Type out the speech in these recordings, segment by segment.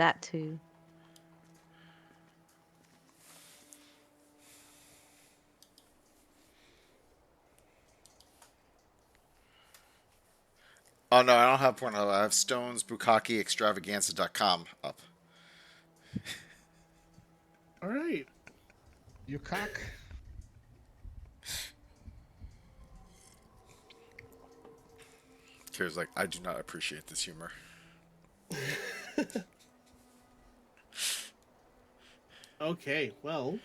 That too. Oh no, I don't have porno. I have stonesbukakiextravaganza.com up. All right. You cock. Kira's like, I do not appreciate this humor. Okay. Well,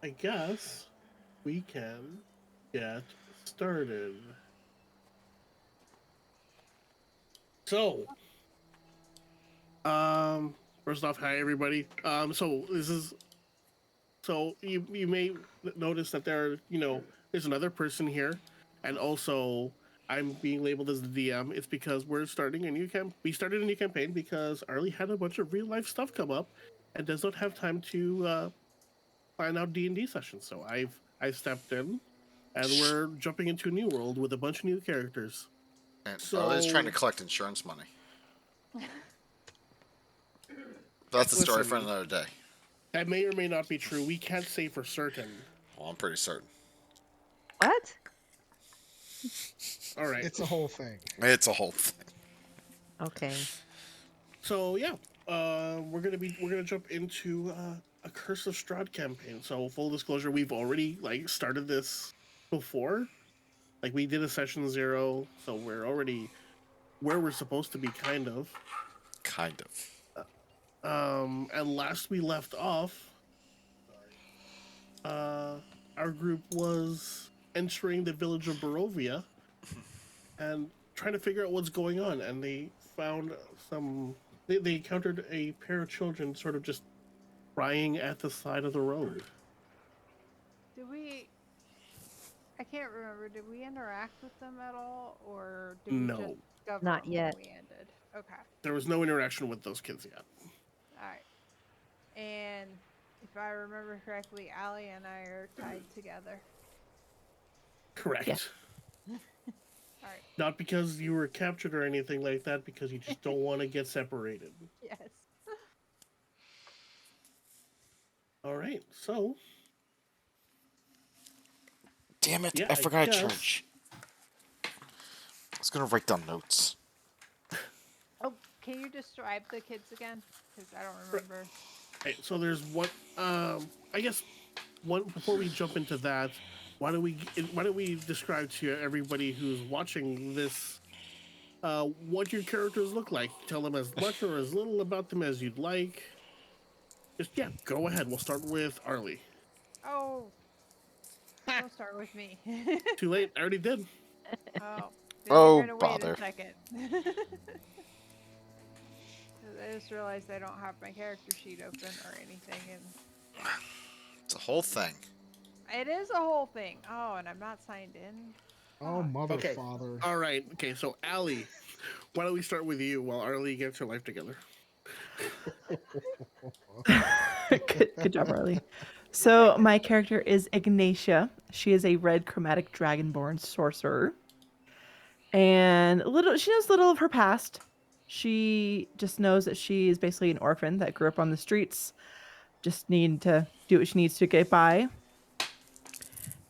I guess we can get started. So, um, first off, hi everybody. So this is so you may notice that there's another person here, and also I'm being labeled as the DM. It's because we're starting a new camp. We started a new campaign because Arlie had a bunch of real life stuff come up, and does not have time to plan out D&D sessions. So I stepped in, and Shh. we're jumping into a new world with a bunch of new characters. And Arlene's trying to So collect insurance money. That's a story for listen, another day. that may or may not be true. We can't say for certain. Well, I'm pretty certain. What? All right. It's a whole thing. It's a whole thing. Okay. So yeah, we're gonna jump into a Curse of Strahd campaign. So full disclosure, we've already started this before. Like we did a session 0, so we're already where we're supposed to be, kind of. Kind of. And last we left off, uh, our group was entering the village of Barovia and trying to figure out what's going on. And they found some. They encountered a pair of children, sort of just crying at the side of the road. Did we? I can't remember. Did we interact with them at all, or did we just No, discover Not them when yet. we ended? Okay. there was no interaction with those kids yet. All right. And if I remember correctly, Allie and I are tied together. Correct. Yeah. All right. Not because you were captured or anything like that, because you just don't want to get separated. Yes. All right, so Damn it! yeah, I I forgot to guess. charge. I was gonna write down notes. Oh, can you describe the kids again? Because I don't remember. Right, so there's one. I guess one before we jump into that, why don't we describe to everybody who's watching this what your characters look like? Tell them as much or as little about them as you'd like. Just yeah, go ahead. We'll start with Arlie. Oh, don't start with me. Too late. I already did. Oh, then you're Oh gonna wait a bother! second. 'Cause I just realized I don't have my character sheet open or anything, and It's a whole thing. it is a whole thing. Oh, and I'm not signed in. Oh, Fuck. mother, Okay. father. All right. Okay. So Allie, why don't we start with you while Arlie gets her life together? Good job, Harley. So my character is Ignatia. She is a red chromatic dragonborn sorcerer. And she knows little of her past. She just knows that she is basically an orphan that grew up on the streets, just needing to do what she needs to get by.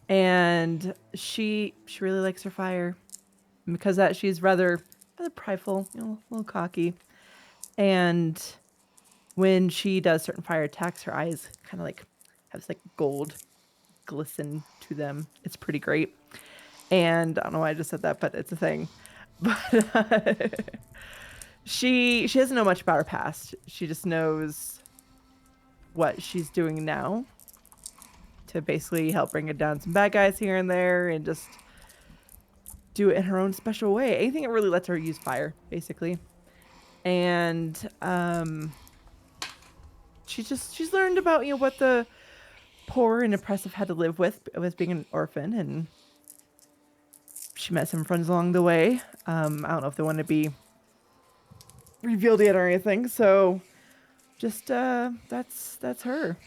And she really likes her fire. And because of that, she's rather prideful, a little cocky. And when she does certain fire attacks, her eyes kind of like have this like gold glisten to them. It's pretty great. And I don't know why I just said that, but it's a thing. But she doesn't know much about her past. She just knows what she's doing now to basically help bring it down some bad guys here and there and just do it in her own special way. Anything that really lets her use fire, basically. And she's learned about what the poor and oppressive had to live with being an orphan, and she met some friends along the way. I don't know if they want to be revealed yet or anything, so just that's her.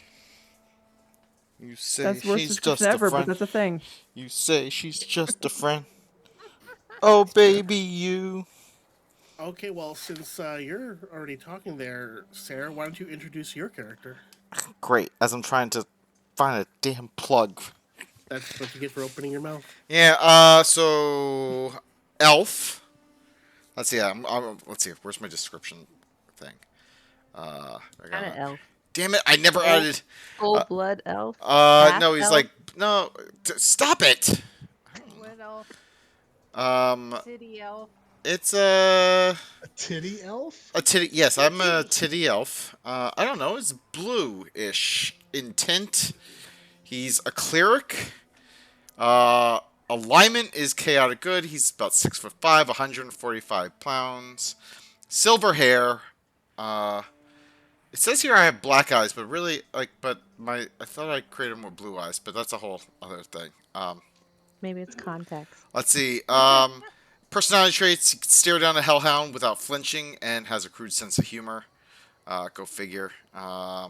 You say That's the worst she's description just a ever, but friend. that's a thing. You say she's just a friend. Oh baby, you. Okay, well, since you're already talking there, Sarah, why don't you introduce your character? Great. As I'm trying to find a damn plug. That's what you get for opening your mouth. Yeah. So elf. Let's see. Let's see. Where's my description thing? I Kind got of it. elf. Damn it! I never Full, added. full Uh, blood elf. Half no. He's elf. like no. Stop it. What elf? Um, City elf. it's A titty elf? a titty. Yes, A I'm a titty. titty elf. I don't know. It's blue-ish in tint. He's a cleric. Uh, alignment is chaotic good. He's about 6'5", 145 pounds. Silver hair. Uh, it says here I have black eyes, but really, but I thought I created more blue eyes, but that's a whole other thing. Maybe it's context. Let's see. Personality traits: he can stare down a hellhound without flinching, and has a crude sense of humor. Go figure. Uh,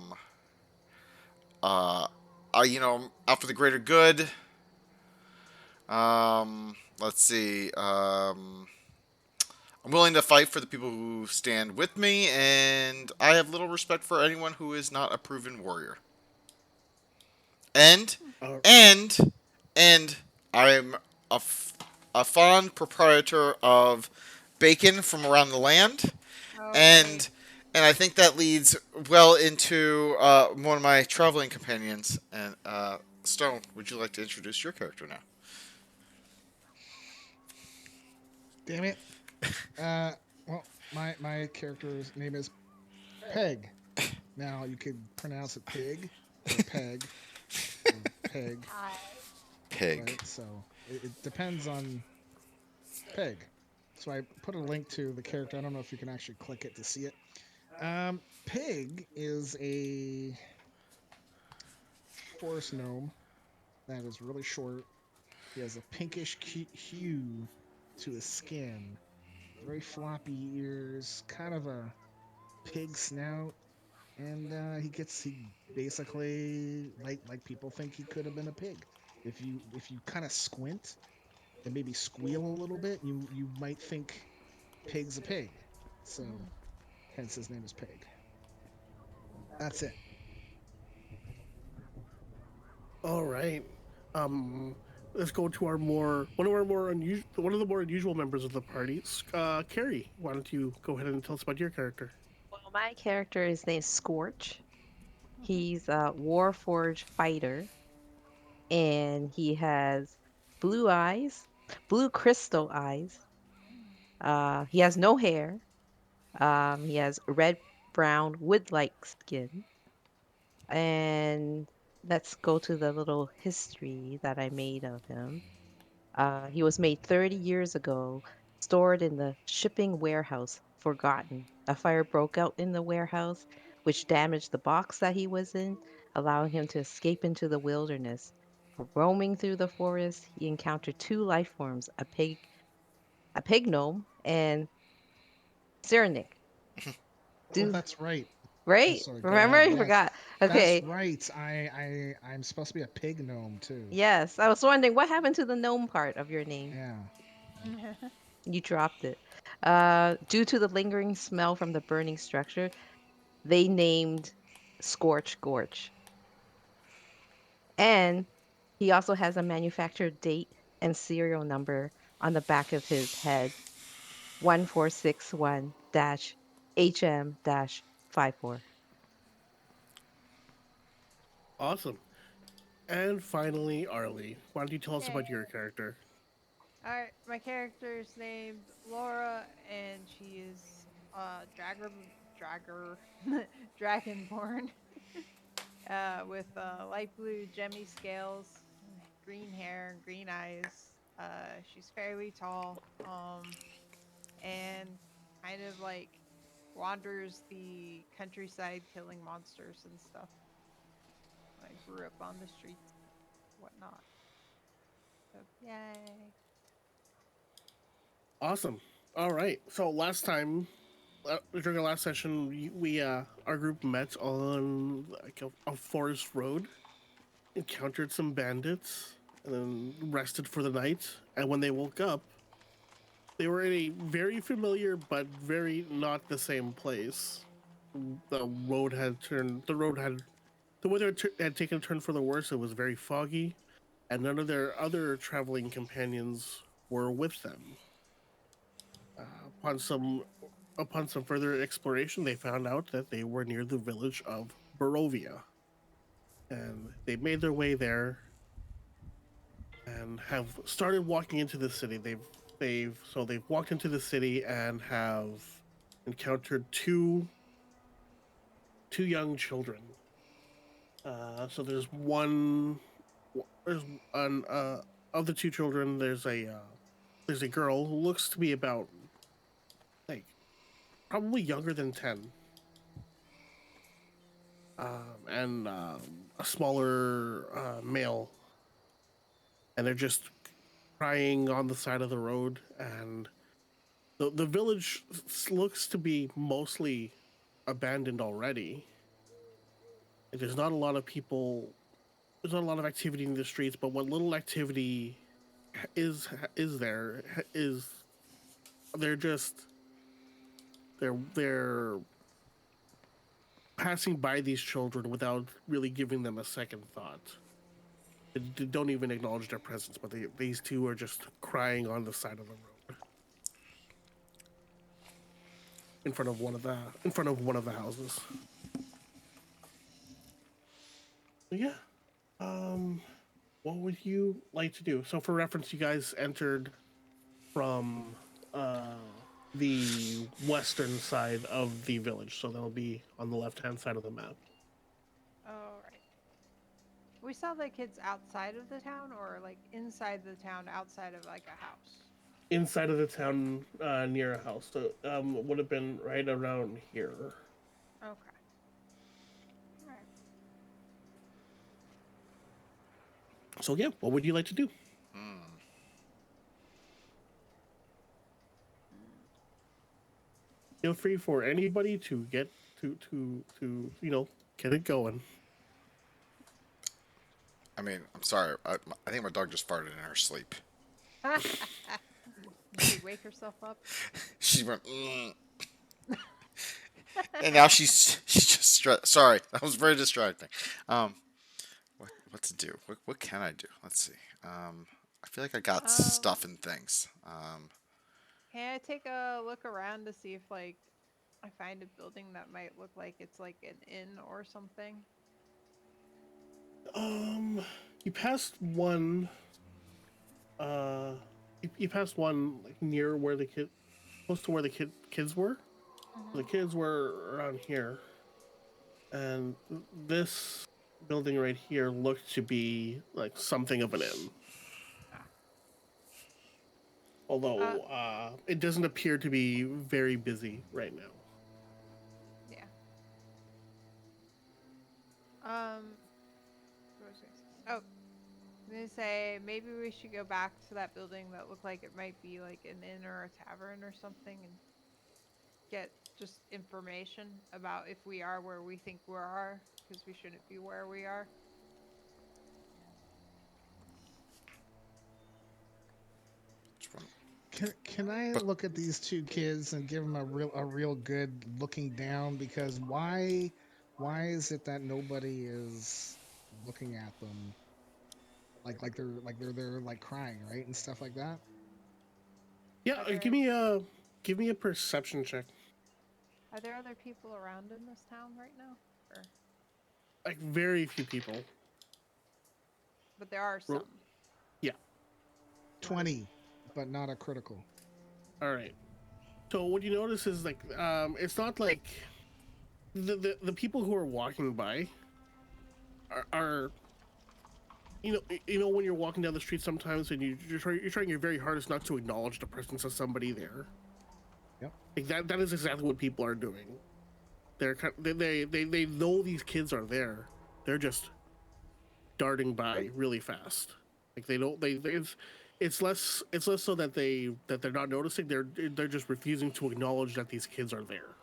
out for the greater good. Let's see. I'm willing to fight for the people who stand with me, and I have little respect for anyone who is not a proven warrior. And, Uh, and, and I'm a, a fond proprietor of bacon from around the land, Oh, right. and I think that leads well into one of my traveling companions. And Stone, would you like to introduce your character now? Damn it. Uh, well, my character's name is Peg. Now you could pronounce it pig or peg or peg, I. Pig. right? So it depends on peg. So I put a link to the character. I don't know if you can actually click it to see it. Pig is a forest gnome that is really short. He has a pinkish hue to his skin, very floppy ears, kind of a pig snout, and he basically like people think he could have been a pig. If you kind of squint and maybe squeal a little bit, you might think pig's a pig. So hence his name is Pig. That's it. all right. Um, let's go to our more one of the more unusual members of the party. Carrie, why don't you go ahead and tell us about your character? Well, my character is named Scorch. Mhm. He's a Warforged fighter, and he has blue eyes, blue crystal eyes. He has no hair. He has red brown wood-like skin. And let's go to the little history that I made of him. He was made 30 years ago, stored in the shipping warehouse, forgotten. A fire broke out in the warehouse, which damaged the box that he was in, allowing him to escape into the wilderness. Roaming through the forest, he encountered two life forms, a pig gnome, and Cyrenaic. Oh, Do that's right. I'm right? sorry. Go Remember? ahead. I Yes, forgot. that's Okay. right. I'm supposed to be a pig gnome too. Yes. I was wondering what happened to the gnome part of your name. Yeah. You dropped it. Due to the lingering smell from the burning structure, they named Scorch Gorge. And he also has a manufacturer date and serial number on the back of his head 1461 HM 54. Awesome. And finally, Arlie, why don't you tell us Okay. about your character? Alright, my character is named Laura, and she is dragger dragonborn, with light blue gemmy scales, green hair, and green eyes. She's fairly tall, and kind of like wanders the countryside killing monsters and stuff. I grew up on the streets, whatnot. So yay! Awesome. All right. So last time, during our last session, we our group met on like a forest road, encountered some bandits, and then rested for the night. And when they woke up, They were in a very familiar but very not the same place. The road had turned. The weather had taken a turn for the worse. It was very foggy, and none of their other traveling companions were with them. Uh, upon some upon some further exploration, they found out that they were near the village of Barovia, and they made their way there and have started walking into the city. They've walked into the city and have encountered two young children. So there's one of the two children. There's a girl who looks to be about like probably younger than 10, and a smaller male, and they're just crying on the side of the road. And the village looks to be mostly abandoned already. There's not a lot of people. There's not a lot of activity in the streets, but what little activity is there is they're just they're passing by these children without really giving them a second thought. They don't even acknowledge their presence, but these two are just crying on the side of the road in front of one of the houses. Yeah. Um, what would you like to do? So, for reference, you guys entered from uh, the western side of the village, so that'll be on the left-hand side of the map. Oh, right. We saw the kids outside of the town or like inside the town outside of like a house. Inside of the town, near a house, so would have been right around here. Okay. All right. So, yeah, what would you like to do? Hmm. Feel free for anybody to get to get it going. I mean, I'm sorry. I think my dog just farted in her sleep. Did she wake herself up? She went, and now she's just sorry. That was very distracting. Um, what to do? What can I do? Let's see. I feel like I got Um, stuff and things. can I take a look around to see if like I find a building that might look like it's like an inn or something? Um, you passed one. Uh, you passed one like near where the kid, close to where the kids were. Mm-hmm. The kids were around here, and this building right here looked to be like something of an inn. Ah. Uh, Although it doesn't appear to be very busy right now. yeah. Um, what was I gonna say? Oh, I'm gonna say maybe we should go back to that building that looked like it might be like an inn or a tavern or something and get just information about if we are where we think we are, because we shouldn't be where we are. Which one? Can I But look at these two kids and give them a real good looking down? Because why is it that nobody is looking at them like they're like crying, right, and stuff like that? Yeah, Are there give me a perception check. are there other people around in this town right now? Or Like very few people. but there are some. Yeah. 20, but not a critical. All right. So what you notice is like it's not like the people who are walking by are when you're walking down the street sometimes and you're trying your very hardest not to acknowledge the presence of somebody there. Yep. Like that is exactly what people are doing. They know these kids are there. They're just darting by really fast. Like they don't they it's less so that they're not noticing. They're just refusing to acknowledge that these kids are there.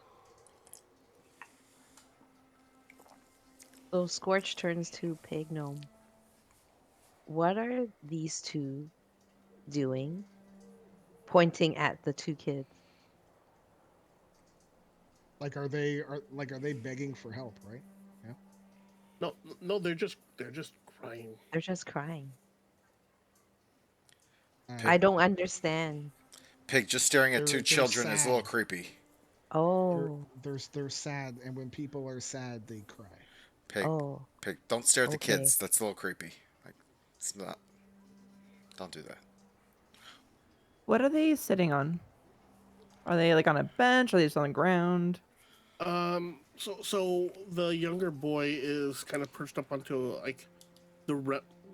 So Scorch turns to Pig Gnome. What are these two doing pointing at the two kids. Like, are they begging for help? Right? Yeah. No, no, they're just crying. They're just crying. Pig, I Uh, don't understand. pig. Just staring at two they're children is a little sad. creepy. They're Oh, they're sad, and when people are sad, they cry. Pig, oh, pig. Don't stare at the okay. kids. That's a little creepy. Like, it's not. Don't do that. What are they sitting on? Are they like on a bench? Are they just on the ground? So the younger boy is kind of perched up onto like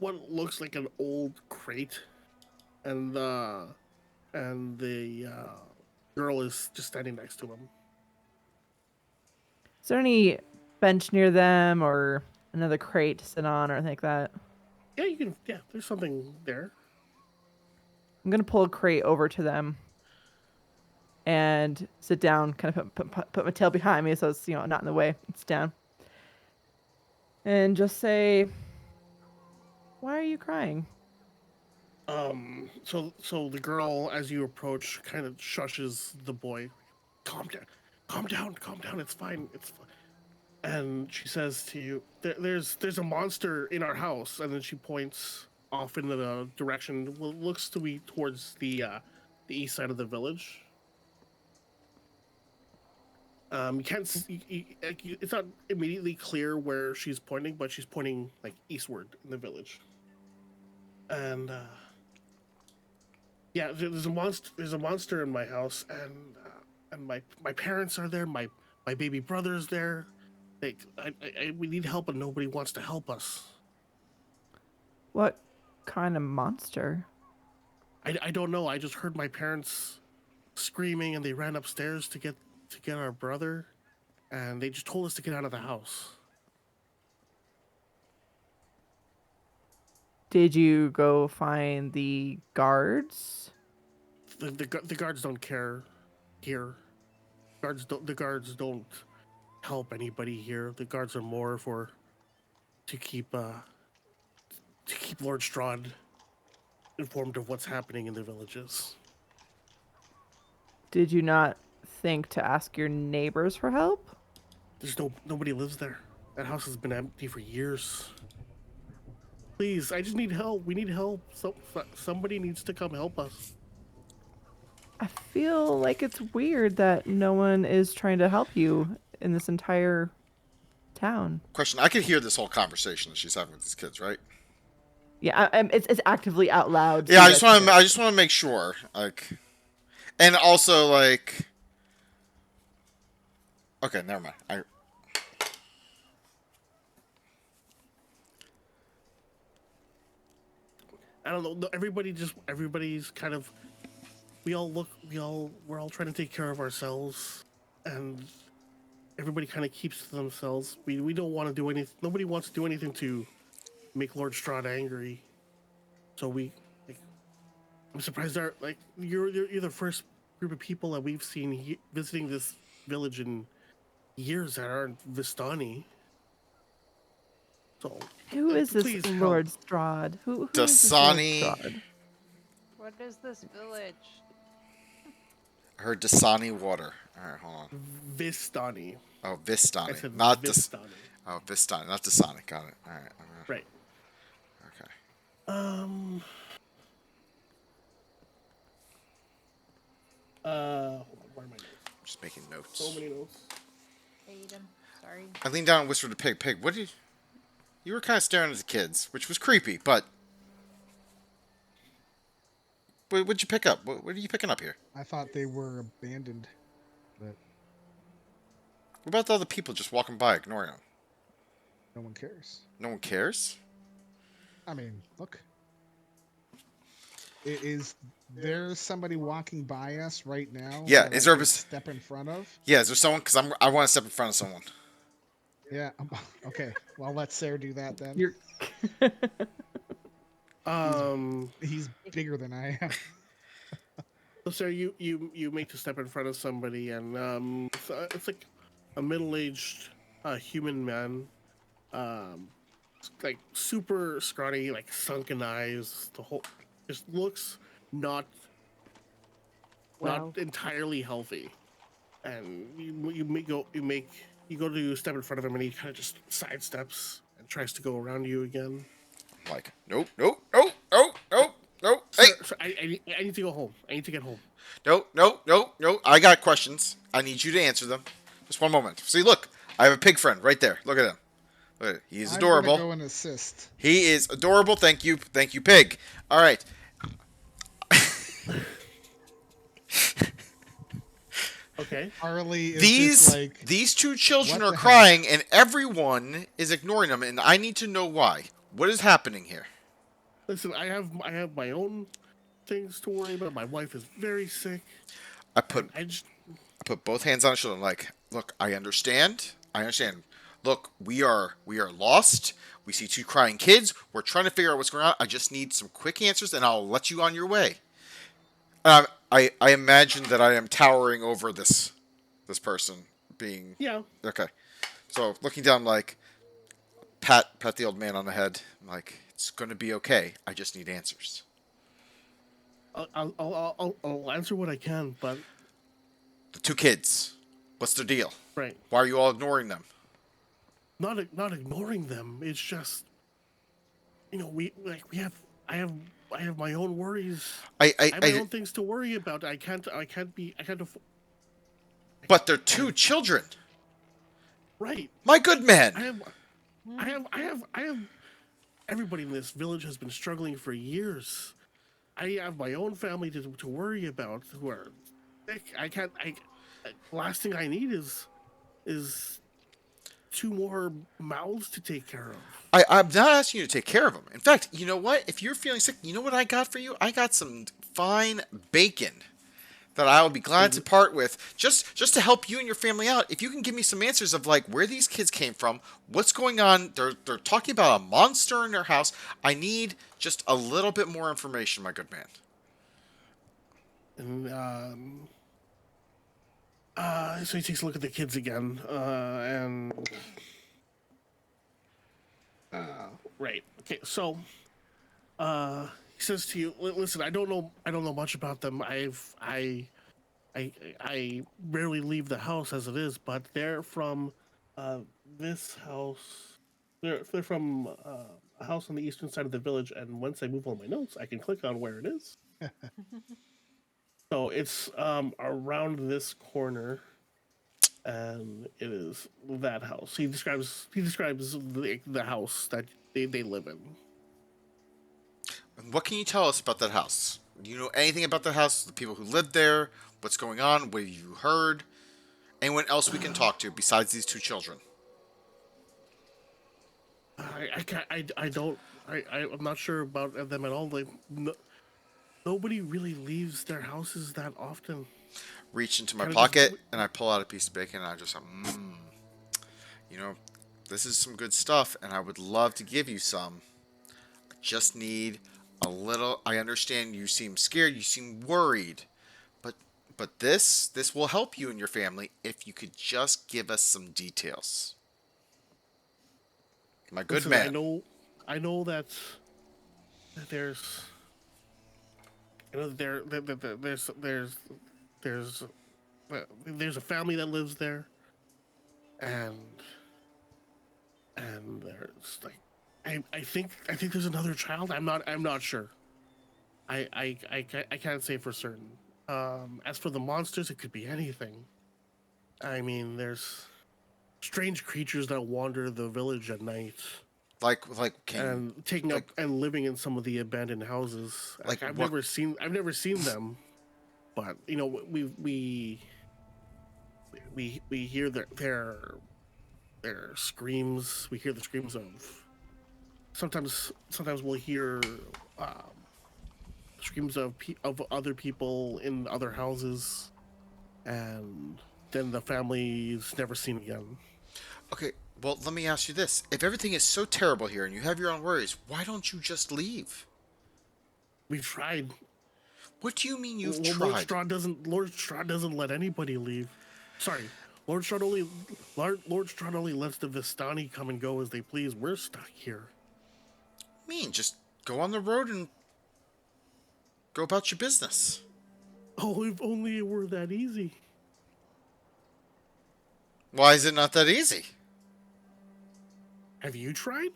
what looks like an old crate, and the girl is just standing next to him. Is there any bench near them or another crate to sit on or anything like that? Yeah, you can. Yeah, there's something there. I'm gonna pull a crate over to them and sit down, kind of put my tail behind me so it's not in the way. It's down. And just say, "Why are you crying?" So the girl, as you approach, kind of shushes the boy. Calm down, calm down, calm down. It's fine. It's fine. And she says to you, there's a monster in our house." And then she points off in the direction, well, looks to be towards the east side of the village. You can't. It's not immediately clear where she's pointing, but she's pointing like eastward in the village. And yeah, there's a monster. There's a monster in my house, and my parents are there. My baby brother's there. We need help, and nobody wants to help us. What kind of monster? I don't know. I just heard my parents screaming, and they ran upstairs to get our brother, and they just told us to get out of the house. Did you go find the guards? The guards don't care here. The guards don't help anybody here. The guards are more for to keep Lord Strahd informed of what's happening in the villages. Did you not think to ask your neighbors for help? There's nobody lives there. That house has been empty for years. Please, I just need help. We need help. Somebody needs to come help us. I feel like it's weird that no one is trying to help you in this entire town. Question: I could hear this whole conversation that she's having with these kids, right? Yeah, it's actively out loud. So Yeah, you I guys just can want hear to. it. I just want to make sure, like, and also like. Okay, never mind. I don't know. Everybody's kind of. We're all trying to take care of ourselves, and everybody kind of keeps to themselves. We don't want to do anything. Nobody wants to do anything to make Lord Strahd angry. So like, I'm surprised you're the first group of people that we've seen visiting this village in years that aren't Vistani. So Who is this please help. Lord Strahd? Who is this Lord Dasani, Strahd? What is this village? her Dasani water. All right, hold on. Vistani. Oh, I Vistani, said not Vistani. Oh, Vistani, not Dasani. Got it. All right. Right. Okay. Um. Hold on. Where are my notes? Just making So notes. many notes. Aiden. Sorry. I leaned down and whispered to Pig. Pig, what did you? You were kind of staring at the kids, which was creepy. But what'd you pick up? What are you picking up here? I thought they were abandoned, but What about the other people just walking by, ignoring them? no one cares. No one cares. I mean, look. Is there somebody walking by us right now? Yeah, that is I there? could step in front of? Yeah, is there someone? Because I want to step in front of someone. Yeah. Okay. Well, let Sarah do that then. You're Um. He's bigger than I am. So, Sarah, you make to step in front of somebody, and it's like a middle-aged human man, um, like super scrawny, like sunken eyes. The whole just looks not not Well, entirely healthy. And you go to step in front of him, and he kind of just sidesteps and tries to go around you again. I'm like, nope, nope, nope, nope, nope, nope. Hey, Sir, I need to go home. I need to get home. nope, nope, nope, nope. I got questions. I need you to answer them. Just one moment. See, look, I have a pig friend right there. Look at him. Look at it. He is I'm gonna adorable. go and assist. He is adorable. Thank you, pig. All right. Okay. Harley is just These like, these two children what are the heck? crying, and everyone is ignoring them, and I need to know why. What is happening here? Listen, I have my own things to worry about. My wife is very sick, I and put I just I put both hands on his shoulder. I'm like, look, I understand. I understand. Look, we are lost. We see two crying kids. We're trying to figure out what's going on. I just need some quick answers, and I'll let you on your way. I imagine that I am towering over this person being yeah. okay. So looking down, like pat the old man on the head. I'm like, it's gonna be okay. I just need answers. I'll answer what I can, but The two kids. What's their deal? right, Why are you all ignoring them? not ignoring them. It's just we have I have I have my own worries. I, I, I have my I own things to worry about. I can't. but they're two children. Right. My good man. I have I have everybody in this village has been struggling for years. I have my own family to worry about who are sick. I can't. Last thing I need is two more mouths to take care of. I'm not asking you to take care of them. In fact, you know what? If you're feeling sick, you know what I got for you? I got some fine bacon that I will be glad to And part with, just to help you and your family out. If you can give me some answers of like where these kids came from, what's going on. They're talking about a monster in their house. I need just a little bit more information, my good man. and so he takes a look at the kids again, and right. Okay, so he says to you, "Listen, I don't know much about them. I rarely leave the house as it is, but they're from uh, this house. They're from a house on the eastern side of the village, and once I move on my notes, I can click on where it is. So it's around this corner, and it is that house. He describes the house that they live in. And what can you tell us about that house? Do you know anything about the house? The people who lived there? What's going on? What have you heard? Anyone else we can talk to besides these two children? I can't. I don't. I'm not sure about them at all. Like no, nobody really leaves their houses that often. Reach into my Kind of just pocket and I pull out a piece of bacon and I just, you know, this is some good stuff and I would love to give you some. I just need a little. I understand you seem scared, you seem worried, but this will help you and your family if you could just give us some details. My good listen. I man. know. I know that there's. I know that there's there's a family that lives there, and there's like I think there's another child. I'm not sure. I can't say for certain. As for the monsters, it could be anything. I mean, there's strange creatures that wander the village at night Like can and taking like up and living in some of the abandoned houses. like Like I've what never seen them, but we hear their screams. We hear the screams of sometimes we'll hear um, screams of other people in other houses, and then the family's never seen again. Okay, well, let me ask you this. If everything is so terrible here and you have your own worries, why don't you just leave? We've tried. What do you mean you've Well, tried? Lord Strahd doesn't let anybody leave. Sorry, Lord Strahd only lets the Vistani come and go as they please. We're stuck here. Mean, just go on the road and go about your business. Oh, if only it were that easy. Why is it not that easy? Have you tried?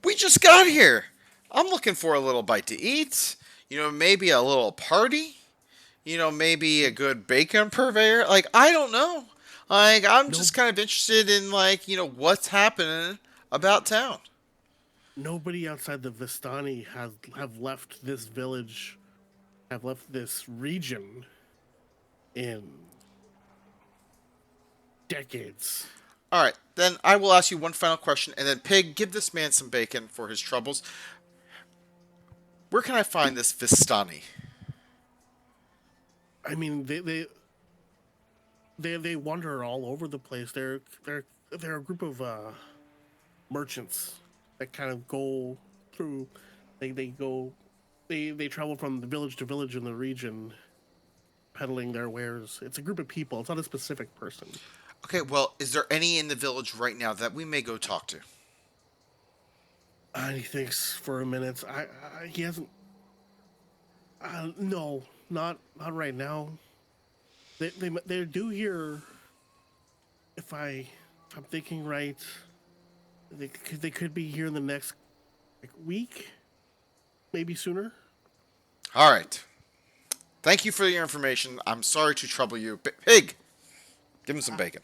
We just got here. I'm looking for a little bite to eat. Maybe a little party. Maybe a good bacon purveyor. Like, I don't know. Like, I'm No, just kind of interested in, like, what's happening about town. nobody outside the Vistani has have left this village, have left this region in decades. All right, then I will ask you one final question, and then Pig, give this man some bacon for his troubles. Where can I find this Vistani? I mean, they wander all over the place. They're a group of merchants that kind of go through. They go they travel from the village to village in the region, peddling their wares. It's a group of people. It's not a specific person. Okay, well, is there any in the village right now that we may go talk to? And he thinks for a minute. He hasn't. No, not right now. They do here. If I'm thinking right, they could be here in the next week, maybe sooner. All right. Thank you for your information. I'm sorry to trouble you. Pig, give him some I, bacon.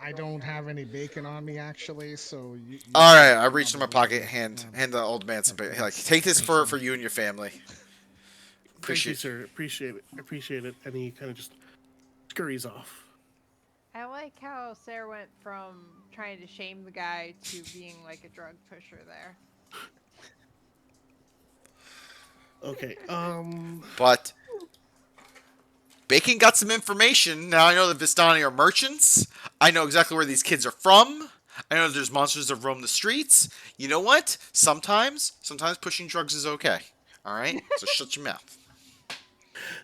I don't have any bacon on me actually, so you All right, can I reached in my probably pocket, hand the old man some bacon. Like, thanks take this thanks for man. you and your family. Thank you, Appreciate. sir. Appreciate it. Appreciate it. And he kind of just scurries off. I like how Sarah went from trying to shame the guy to being like a drug pusher there. Okay. But Bacon got some information. Now I know the Vistani are merchants. I know exactly where these kids are from. I know there's monsters that roam the streets. You know what? Sometimes pushing drugs is okay. All right, so shut your mouth.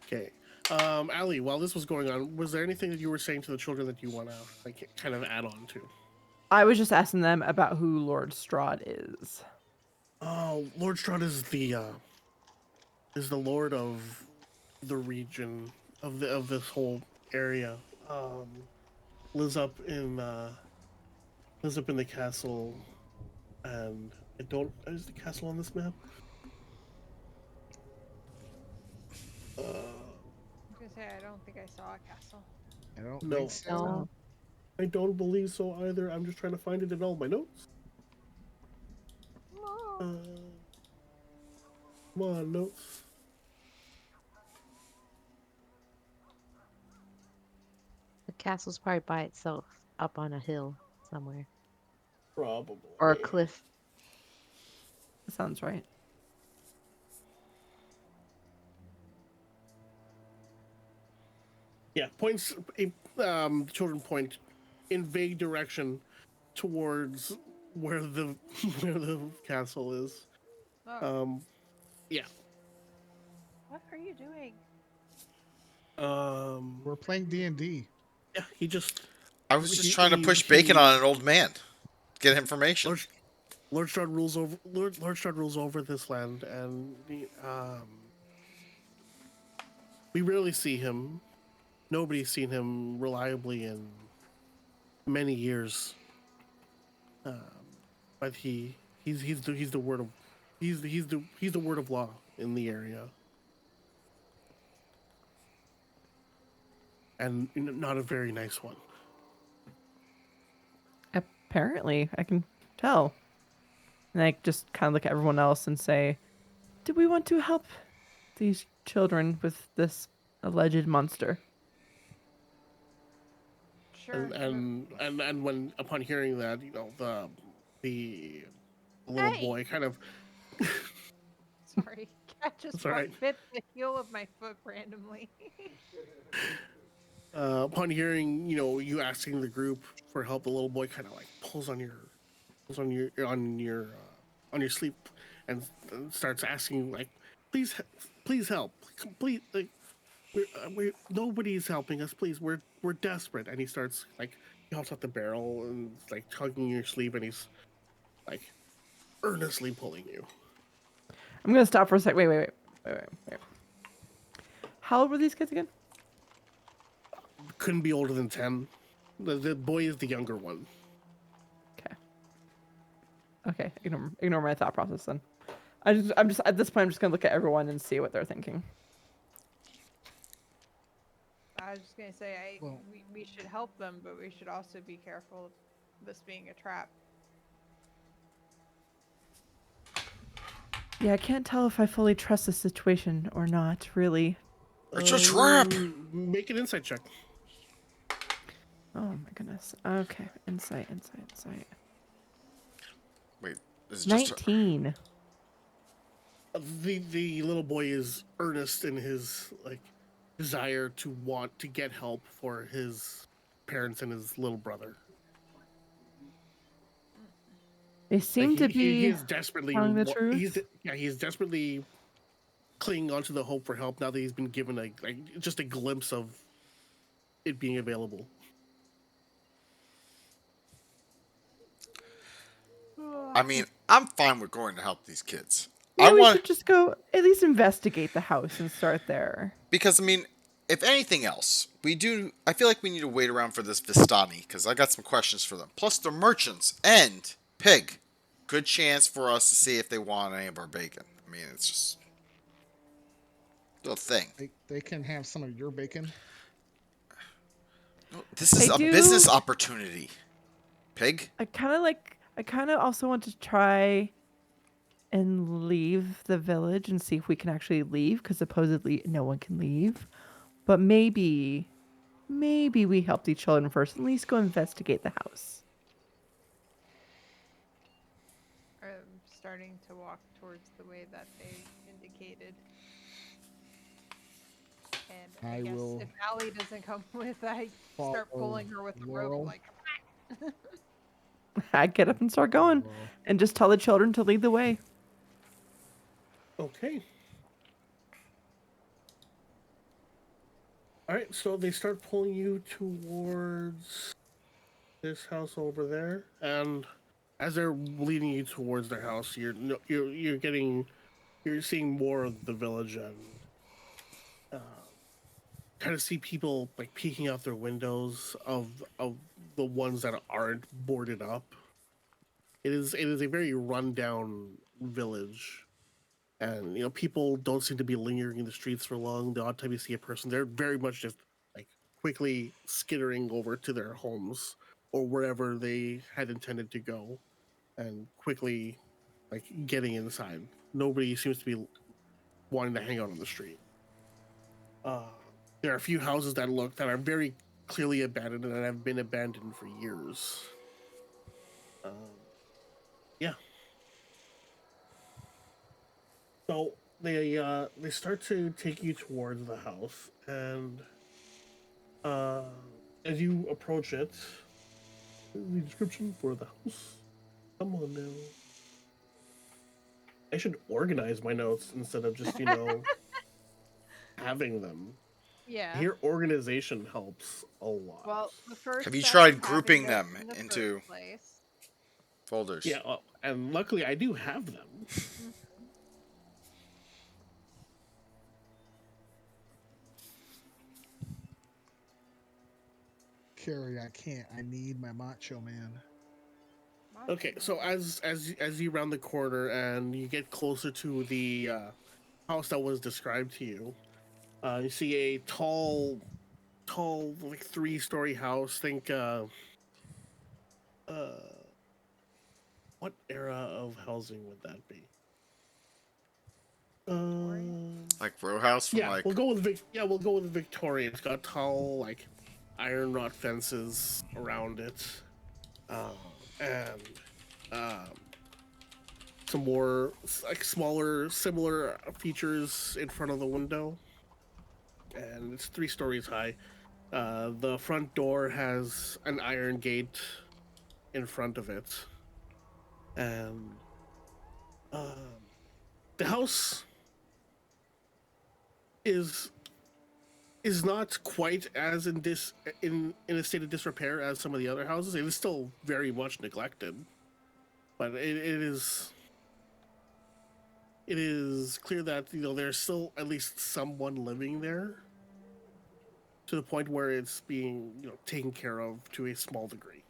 Okay. Ali, while this was going on, was there anything that you were saying to the children that you want to like kind of add on to? I was just asking them about who Lord Strahd is. Oh, Lord Strahd is the lord of the region of this whole area. Um, lives up in lives up in the castle, and I don't. Is the castle on this map? I was gonna say I don't think I saw a castle. I don't think No, so. No. I don't believe so either. I'm just trying to find it in all my notes. No. Come on, notes. The castle's probably by itself up on a hill somewhere or a Probably. cliff. That sounds right. Yeah, points. Children point in vague direction towards where the where the castle is. Oh, Um, yeah. what are you doing? We're playing D&D. Yeah. He just I was just he trying to push bacon on an old man. Get information. Lord Strahd rules over Lord Strahd rules over this land, and we rarely see him. Nobody's seen him reliably in many years. Um, but he's the word of he's the word of law in the area, and not a very nice one. Apparently, I can tell. And I just kind of look at everyone else and say, do we want to help these children with this alleged monster? Sure. And when upon hearing that, the little Hey! boy kind of Sorry, cat just it's all right. bit the heel of my foot randomly. Upon hearing you asking the group for help, the little boy kind of like pulls on your sleeve and starts asking like, please help, please like we're nobody's helping us, please, we're desperate. And he starts like he hops out the barrel and like tugging your sleeve, and he's like earnestly pulling you. I'm going to stop for a sec. Wait. How old were these kids again? Couldn't be older than 10. The boy is the younger one. Okay. Okay. Ignore my thought process then. I'm just at this point. I'm just gonna look at everyone and see what they're thinking. I was just gonna say, Well, we should help them, but we should also be careful of this being a trap. Yeah, I can't tell if I fully trust the situation or not. Really. It's a trap. Make an insight check. Oh my goodness. Okay. Insight. Wait, is it just 19. The little boy is earnest in his like desire to want to get help for his parents and his little brother. They Like seem to he be is desperately telling the truth. he's desperately clinging onto the hope for help now that he's been given just a glimpse of it being available. I mean, I'm fine with going to help these kids. Yeah, I we want should just go at least investigate the house and start there. because I mean, if anything else, we do. I feel like we need to wait around for this Vistani because I got some questions for them. Plus, they're merchants and pig. Good chance for us to see if they want any of our bacon. I mean, it's just a little thing. they can have some of your bacon. No, this is I a do. business opportunity. Pig. I kind of also want to try and leave the village and see if we can actually leave because supposedly no one can leave. But maybe we help the children first. At least go investigate the house. I'm starting to walk towards the way that they indicated. And I I guess will if Allie doesn't come with, I start follow pulling her with the rope. Laurel. Like, I get up and start going Laurel. and just tell the children to lead the way. Okay. All right, so they start pulling you towards this house over there, and as they're leading you towards their house, you're seeing more of the village and uh, kind of see people like peeking out their windows of the ones that aren't boarded up. It is a very rundown village, and people don't seem to be lingering in the streets for long. The odd time you see a person, they're very much just like quickly skittering over to their homes or wherever they had intended to go, and quickly like getting inside. Nobody seems to be wanting to hang out on the street. Uh, there are a few houses that are very clearly abandoned and have been abandoned for years. Yeah, so they start to take you towards the house, and uh, as you approach it, the description for the house. Come on now. I should organize my notes instead of just having them. yeah. Here, organization helps a lot. Well, the first Have you step is tried having grouping notes them in the first into place. folders? Yeah, and luckily I do have them. Mhm. Carrie, I can't. I need my macho man. Okay, Macho so Man. as you round the corner and you get closer to the house that was described to you, you see a tall like 3-story house. Think uh what era of housing would that be? Victorian. Like row house from Yeah, like we'll go with Victorian. It's got tall like iron rod fences around it, and um, some more like smaller similar features in front of the window, and it's 3 stories high. The front door has an iron gate in front of it, and um, the house is is not quite as in a state of disrepair as some of the other houses. It is still very much neglected, but it is clear that there's still at least someone living there. to the point where it's being taken care of to a small degree.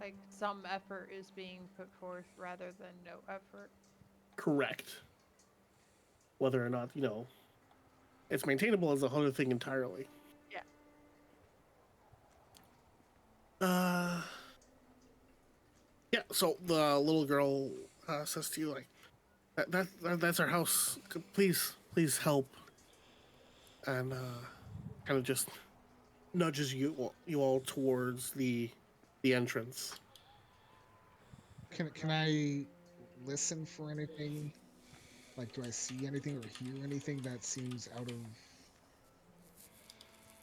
Like some effort is being put forth rather than no effort. Correct. Whether or not it's maintainable is a whole other thing entirely. Yeah. Uh, yeah. So the little girl says to you like, that's our house. Please help, and kind of just nudges you all towards the entrance. Can I listen for anything? Like, do I see anything or hear anything that seems out of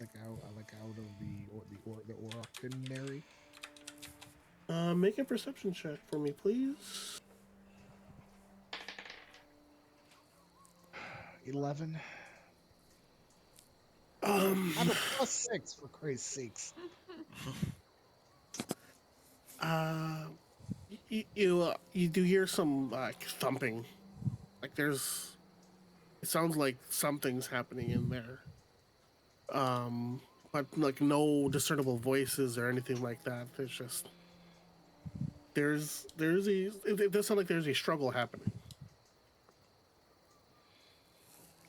out of the ordinary? Make a perception check for me, please. 11. I have Um, a +6 for Christ's sakes. uh, you do hear some like thumping. Like there's, it sounds like something's happening in there. Um, but like no discernible voices or anything like that. There's just there's a it does sound like there's a struggle happening.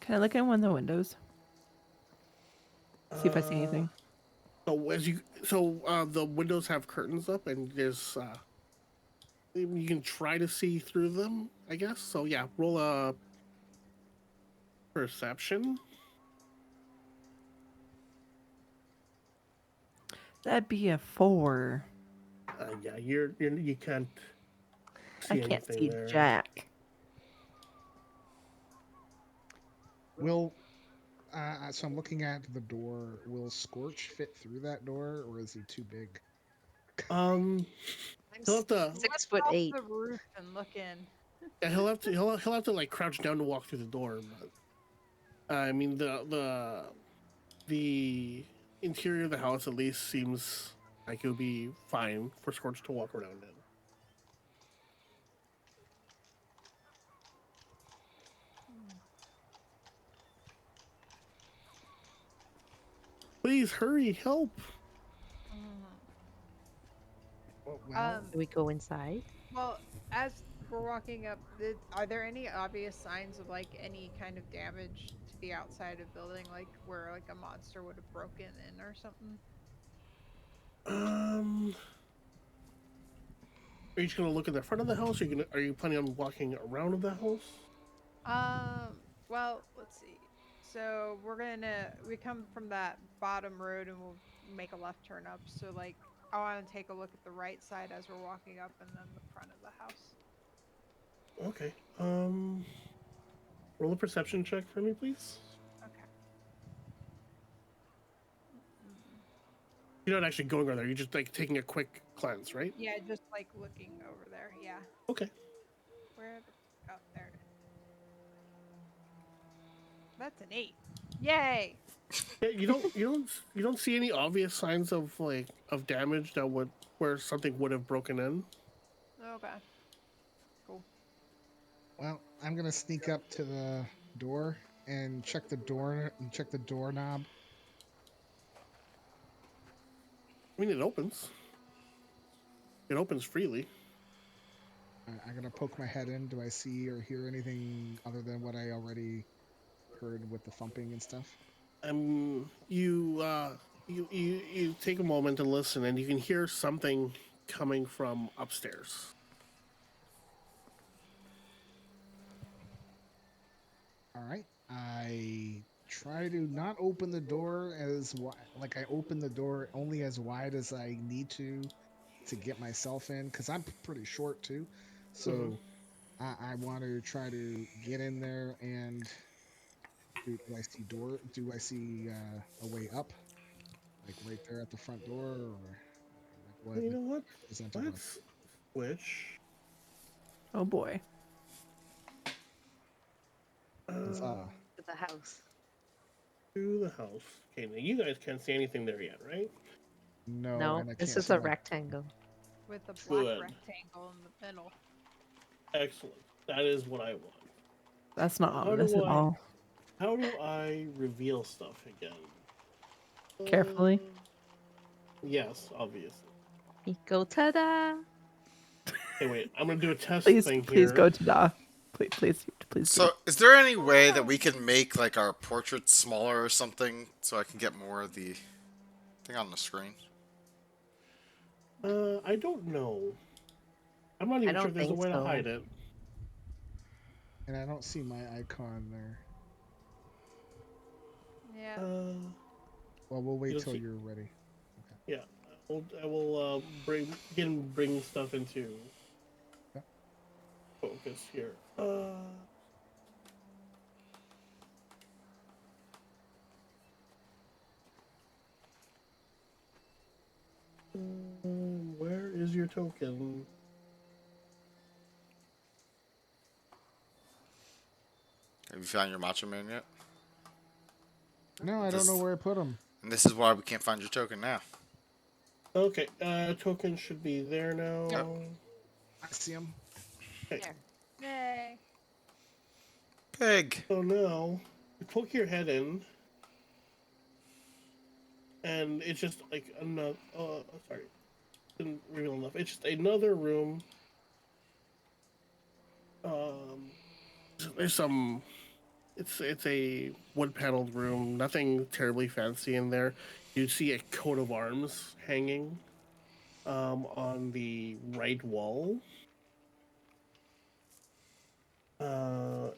Can I look in one of the windows? See if I see Uh, anything. the windows have curtains up and there's you can try to see through them, I guess. So yeah, roll a perception. That'd be a 4. Yeah, you can't I see can't anything see there. Jack. Will so I'm looking at the door. Will Scorch fit through that door, or is he too big? Um, I'm he'll have to six What's foot off eight. the roof and look in? yeah, he'll have to like crouch down to walk through the door. But I mean the interior of the house at least seems like it would be fine for Scorch to walk around in. Hmm. Please hurry, help! Mhm. Well, Do we go inside? Well, as we're walking up, are there any obvious signs of like any kind of damage to the outside of building, like where like a monster would have broken in or something? Um, are you just gonna look at the front of the house? Are you planning on walking around the house? Well, let's see. So we come from that bottom road and we'll make a left turn up. So like I want to take a look at the right side as we're walking up and then the front of the house. Okay. Roll a perception check for me, please. Okay. Mm-mm. You're not actually going over there. You're just like taking a quick glance, right? Yeah, just like looking over there. Yeah. Okay. Where the oh there it is. That's an 8. Yay! Yeah, you don't see any obvious signs of like of damage that would where something would have broken in. Okay. Cool. well, I'm gonna sneak up to the door and check the doorknob. I mean, it opens. It opens freely. I'm gonna poke my head in. Do I see or hear anything other than what I already heard with the thumping and stuff? You take a moment to listen, and you can hear something coming from upstairs. All right. I try to not open the door as wide, like I open the door only as wide as I need to get myself in, because I'm pretty short too. Mm-hmm. So I want to try to get in there and do I see Do I see a way up, like right there at the front door, or like You know what? what does that look like? Let's switch. Oh boy. It's, Uh, To the house. to the house. Okay, now you guys can't see anything there yet, right? no, No, and I it's can't just see a my. rectangle. With a black Good. rectangle in the middle. Excellent. That is what I want. That's not How ominous do at I? all. how do I reveal stuff again? Carefully. Yes, obviously. You go ta-da! Okay, wait. I'm gonna do a test Please, thing please here. go to Da. Please do. So, is there any way that we can make like our portrait smaller or something so I can get more of the thing on the screen? I don't know. I'm not I even sure don't if there's a think way to so. hide it. And I don't see my icon there. Yeah. Well, we'll You wait don't till see. you're ready. Yeah, I will bring stuff into Okay. focus here. Where is your token? Have you found your Macho Man yet? No, I don't know This, where I put them. and this is why we can't find your token now. Okay, token should be there Yep. now. I see them. Okay, There. Yay. Pig. so now you poke your head in, and it's just like another. Sorry, didn't reveal enough. It's just another room. Um, there's some. It's a wood paneled room. Nothing terribly fancy in there. You see a coat of arms hanging on the right wall.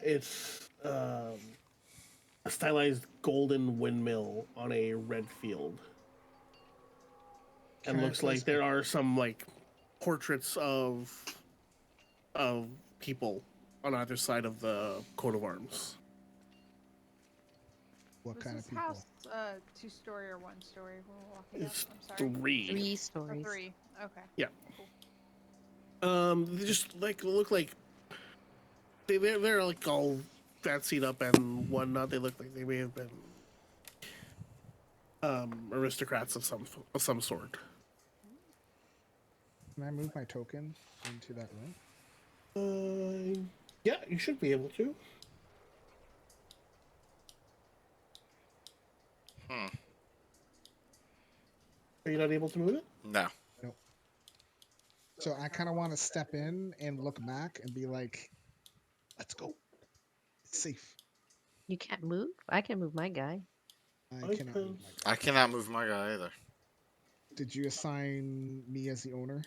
It's a stylized golden windmill on a red field, and Can I looks place like there are some like portraits of people on either side of the coat of arms. what Was kind this of people? house 2-story or 1-story when we're walking up? It's I'm sorry. three. 3 stories. 3. Okay. Yeah. Cool. They just like look like they're like all fancied up and whatnot. They look like they may have been aristocrats of some sort. Can I move my token into that room? Yeah, you should be able to. Hmm. Are you not able to move it? No. Nope. So I kind of want to step in and look back and be like, "Let's go. It's safe." You can't move? I can move my guy. I I cannot move can. my I guy. cannot move my guy either. Did you assign me as the owner?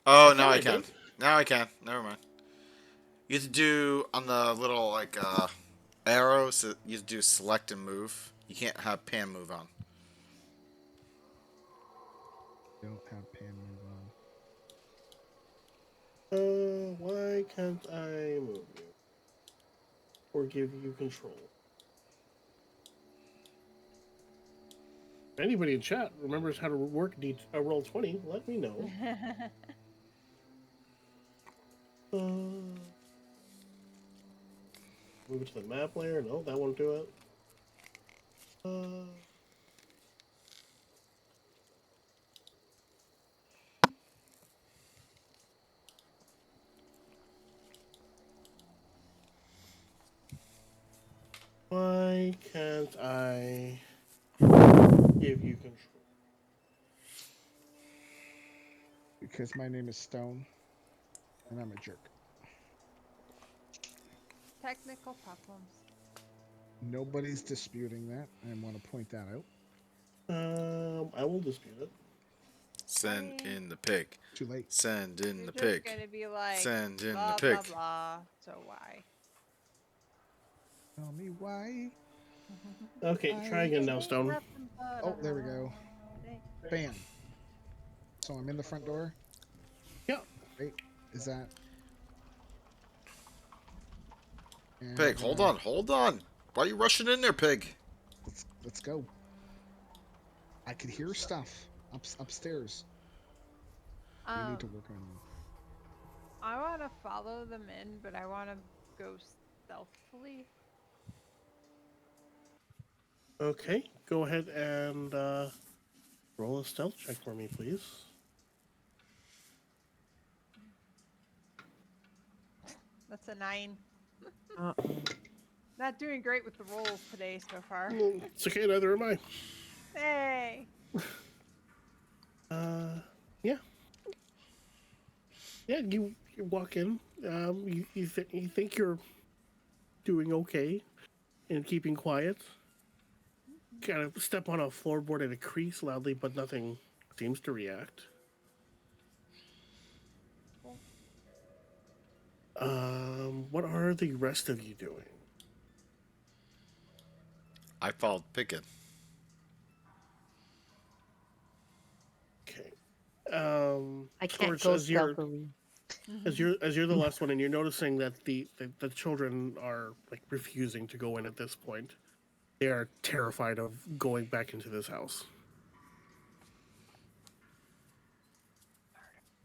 I Oh, now thought I I can. did. Now I can. Never mind. You have to do on the little like arrows. You have to do select and move. You can't have pan move on. Don't have pan move on. Why can't I move you or give you control? If anybody in chat remembers how to work roll 20, let me know. Uh, Move it to the map layer. No, that won't do it. Uh, why can't I give you control? Because my name is Stone and I'm a jerk. Technical problems. Nobody's disputing that. I want to point that out. I will dispute it. Send mean, in the pig. Too late. Send in You're the just pig. gonna be like Send in the blah pig. blah blah. So why? Tell me why. Okay, try again now, Ain't Stone. nothing but Oh, a there we go. holiday. Bam. So I'm in the front door. Yeah. Right? Is that? And Pig, hold on, hold on. Why are you rushing in there, pig? let's go. I could hear stuff upstairs. We need to work on. I want to follow them in, but I want to go stealthily. Okay, go ahead and roll a stealth check for me, please. That's a 9. Uh-oh. Not doing great with the rolls today so far. It's okay, neither am I. Hey. Uh, yeah, yeah. You walk in. You think you're doing okay and keeping quiet. Kind of step on a floorboard and it creaks loudly, but nothing seems to react. Cool. What are the rest of you doing? I followed Piggin. Okay. I can't Scorch, go stealthily. as you're the last one, and you're noticing that the children are like refusing to go in at this point. They are terrified of going back into this house.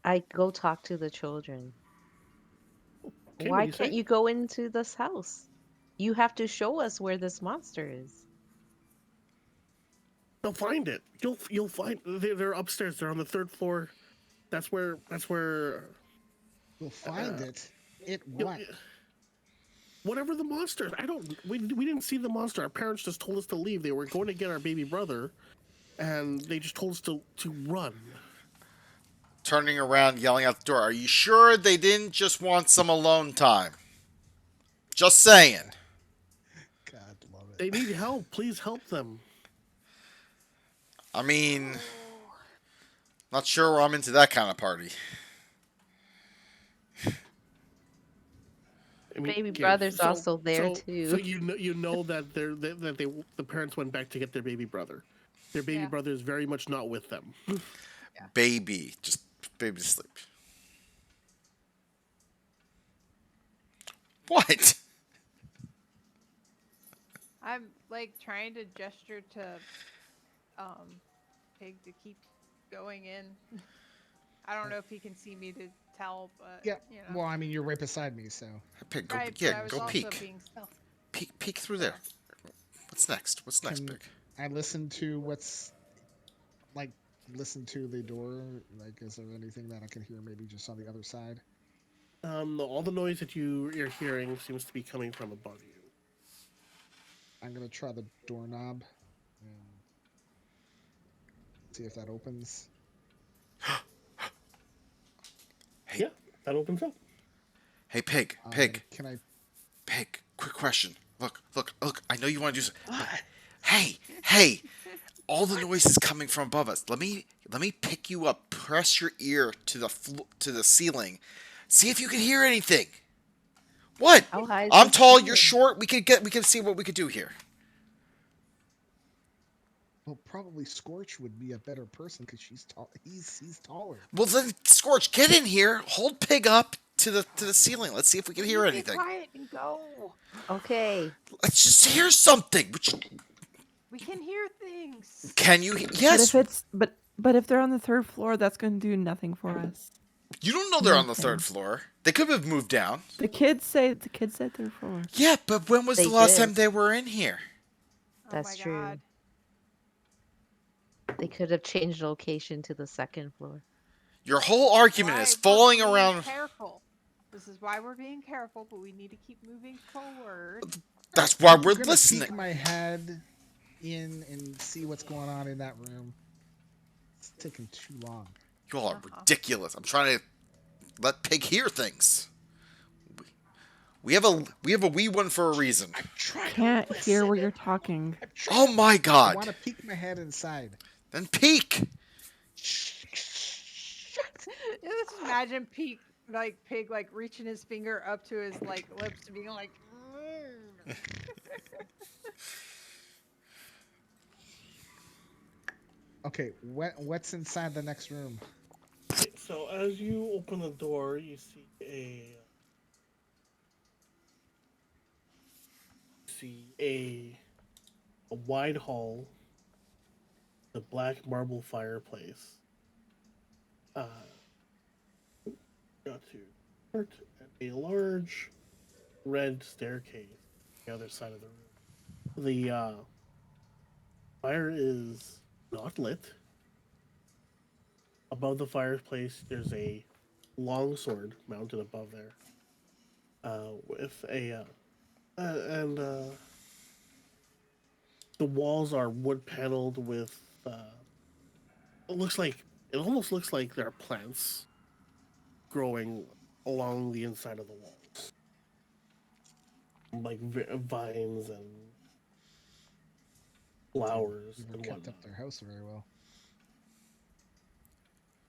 I go talk to the children. Okay, what Why do you can't say? you go into this house? You have to show us where this monster is. They'll find it. You'll find they're upstairs. They're on the third floor. That's where We'll find it. It you'll, what? whatever the monster. I don't. We didn't see the monster. Our parents just told us to leave. They were going to get our baby brother, and they just told us to run. Turning around, yelling out the door. Are you sure they didn't just want some alone time? Just saying. God love it. They need help. Please help them. I mean, not sure I'm into that kind of party. I mean, Baby okay, brother's also there so too. you know that the parents went back to get their baby brother. Their baby Yeah. brother is very much not with them. Yeah. Baby. Just baby to sleep. What? I'm like trying to gesture to um Pig to keep going in. I don't know if he can see me to tell, but Yeah. you know. Well, I mean, you're right beside me, so Pig, go, Right, but yeah, I was go also peek. being stealthy. Peek through there. So What's next? What's next, can Pig? I listen to what's like listen to the door? Like, is there anything that I can hear maybe just on the other side? All the noise that you're hearing seems to be coming from above you. I'm gonna try the doorknob and see if that opens. Hey, Yeah, that opens up. hey, Pig, And Pig, can I? Pig. Quick question. Look. I know you want to do something, but What? hey, all the noise is coming from above us. Let me pick you up. Press your ear to to the ceiling. See if you can hear anything. What? How high is I'm the tall. You're ceiling? short. We can see what we could do here. Well, probably Scorch would be a better person because she's tall. He's taller. Well, then, Scorch, get in here. Hold Pig up to the ceiling. Let's see if we can will hear you be anything. quiet and go? Okay. Let's just hear something. We can hear things. Can you? But if Yes. it's but if they're on the third floor, that's going to do nothing for us. You don't know they're on the third Nothing. floor. They could have moved down. The kids said third floor. Yeah, but when was the They last time did. they were in here? Oh my That's god. true. They could have changed location to the second floor. Your whole This is argument is why we're falling being around. careful. This is why we're being careful, but we need to keep moving forward. That's why we're I'm gonna listening. peek my head in and see what's going on in that room. It's taking too long. You all are Uh-huh. ridiculous. I'm trying to let Pig hear things. We have a wee one for a reason. I'm trying to Can't hear listen. where you're talking. I'm trying Oh to my I god. want to peek my head inside. Then peek. Yeah, just imagine Pig like reaching his finger up to his like lips and being like "Mm." Okay, what's inside the next room? Okay, so as you open the door, you see a wide hall, the black marble fireplace. Uh, got to start at a large red staircase on the other side of the room. The fire is not lit. Above the fireplace, there's a long sword mounted above there, with a and the walls are wood paneled with. It looks like it almost looks like there are plants growing along the inside of the walls, like vines and Didn't flowers even and kept up whatnot. their house very well.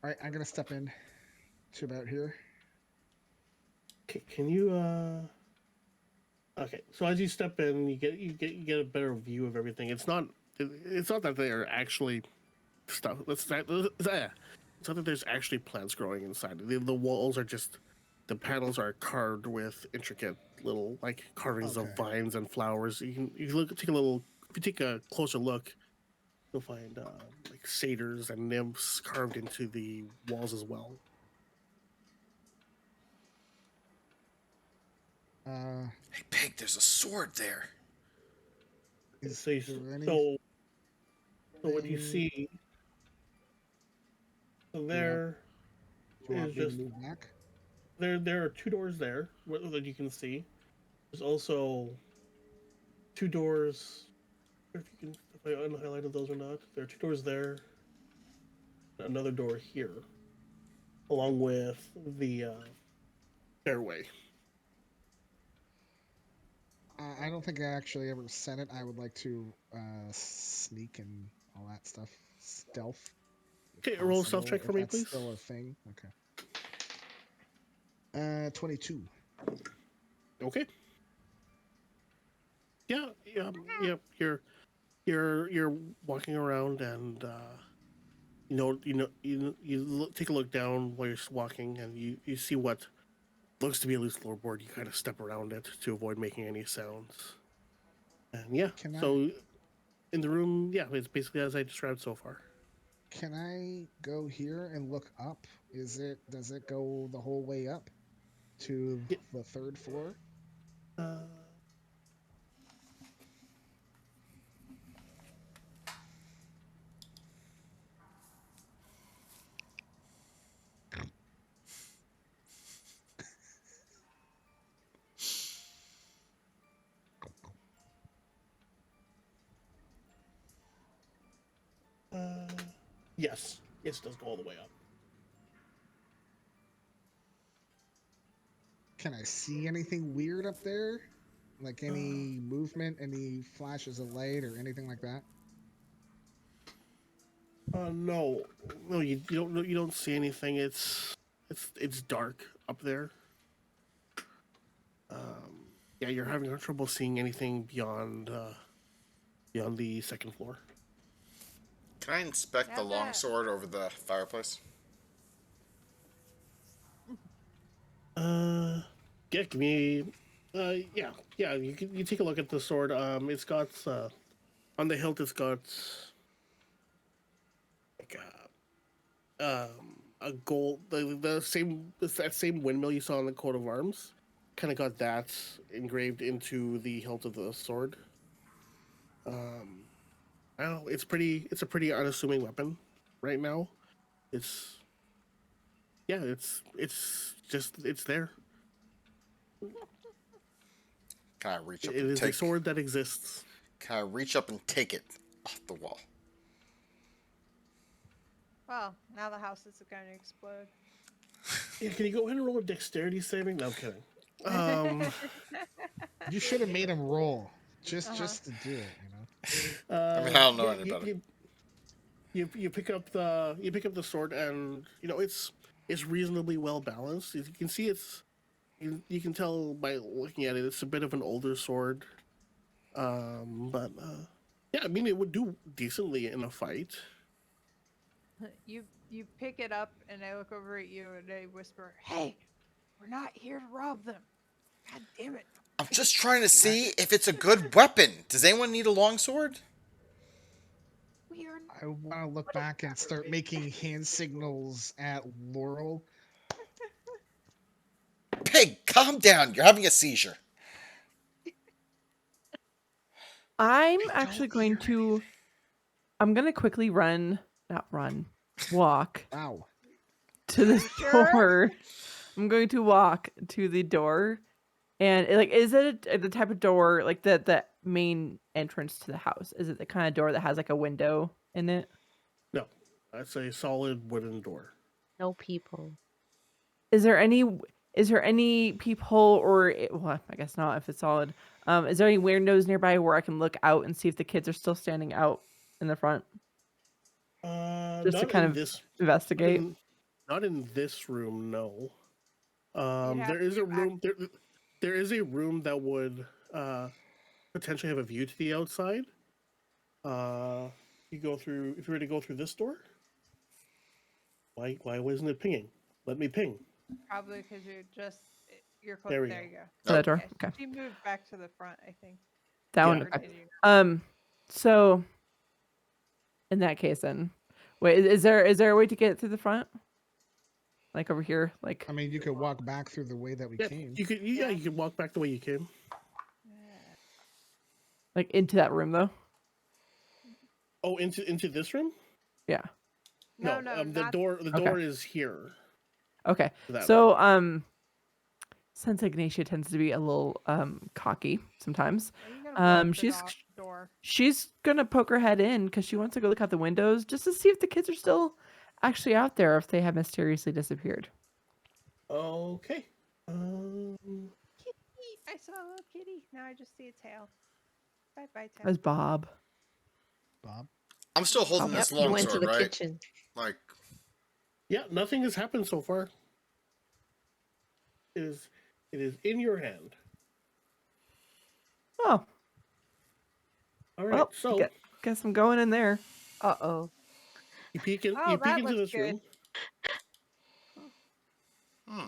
All right, I'm gonna step in to about here. Can you Okay, so as you step in, you get a better view of everything. It's not that they are actually stuff. It's not that there's actually plants growing inside. The walls are just the panels are carved with intricate little like carvings of Okay. vines and flowers. If you take a closer look, you'll find like satyrs and nymphs carved into the walls as well. Uh, Hey, Pig, there's a sword there. is So you, there so anything? so what you see Do you want? there Do you is want me to just move back? there are two doors there that you can see. There's also two doors. If you can, if I unhighlighted those or not, there are two doors there. Another door here, along with the stairway. I don't think I actually ever said it. I would like to sneak and all that stuff, stealth, if Okay, roll a stealth possible, check for if me, that's please. still a thing. Okay. 22. Okay. Yeah. You're walking around, and take a look down while you're walking, and you see what looks to be a loose floorboard. You kind of step around it to avoid making any sounds. And yeah, Can I so in the room, yeah, it's basically as I described so far. can I go here and look up? Does it go the whole way up to Yeah, the third floor? uh, uh, yes, it does go all the way up. Can I see anything weird up there? Like any movement, any flashes of light or anything like that? No, no, you don't see anything. It's dark up there. Yeah, you're having trouble seeing anything beyond the second floor. Can I inspect the Now that longsword over the fireplace? Uh, yeah, give me. Yeah. You take a look at the sword. It's got on the hilt. It's got like a gold the same it's that same windmill you saw on the coat of arms. Kind of got that engraved into the hilt of the sword. Um, I don't know. It's a pretty unassuming weapon right now. It's yeah. It's there. Can I reach It up and is a take? sword that exists. Can I reach up and take it off the wall? well, now the house is going to explode. Yeah, can you go ahead and roll a dexterity saving? No, I'm kidding. Um, You should have made him roll Uh-huh. just to do it, you know. I mean, I don't know yeah, any better. you pick up the sword, and it's reasonably well balanced. As you can see, you can tell by looking at it, it's a bit of an older sword. But yeah, I mean, it would do decently in a fight. You pick it up and I look over at you and I whisper, "Hey, we're not here to rob them. God damn it. I'm just trying to I, see if it's a good weapon. Does anyone need a longsword? We are I want to look back and start making hand signals at Laurel. Pig, calm down. You're having a seizure. I'm I actually don't going hear to. I'm gonna quickly not run, walk Wow. to Are the you sure?" door. I'm going to walk to the door And like, is it the type of door like the main entrance to the house? Is it the kind of door that has like a window in it? No, that's a solid wooden door. No people. Is there any peephole or well, I guess not if it's solid. Is there any windows nearby where I can look out and see if the kids are still standing out in the front just to Not kind in of this. Not investigate? in, not in this room. No. You'd have There to is a go back. room. There is a room that would potentially have a view to the outside. You go through. If you were to go through this door, why wasn't it pinging? Let me ping. Probably because you're close. There we There go. you go. To that door? Yeah, Okay. she moved back to the front, I think. That Yeah. one. Okay. Continue. So in that case, then, wait, is there a way to get through the front? Like over here, like I mean, you could walk back through the way that we Yeah, came. you could. Yeah, you could walk back the way you came. Yeah. like into that room though. Oh, into this room? Yeah. No, The not. door. The Okay. door is here. Okay. That So since Ignatia tends to be a little cocky sometimes, Are you gonna walk she's the door? she's gonna poke her head in because she wants to go look out the windows just to see if the kids are still actually out there, or if they have mysteriously disappeared. Okay. Kitty! I saw a little kitty. Now I just see a tail. Bye bye, tail. As Bob. Bob. I'm still holding Yep, Yep, this he went to longsword, the right? kitchen. Like, Yeah, nothing has happened so far. It is in your hand. Oh, All right. well, So guess I'm going in there. Uh-oh. you peek in. Oh, You peek that into looks this room. hmm.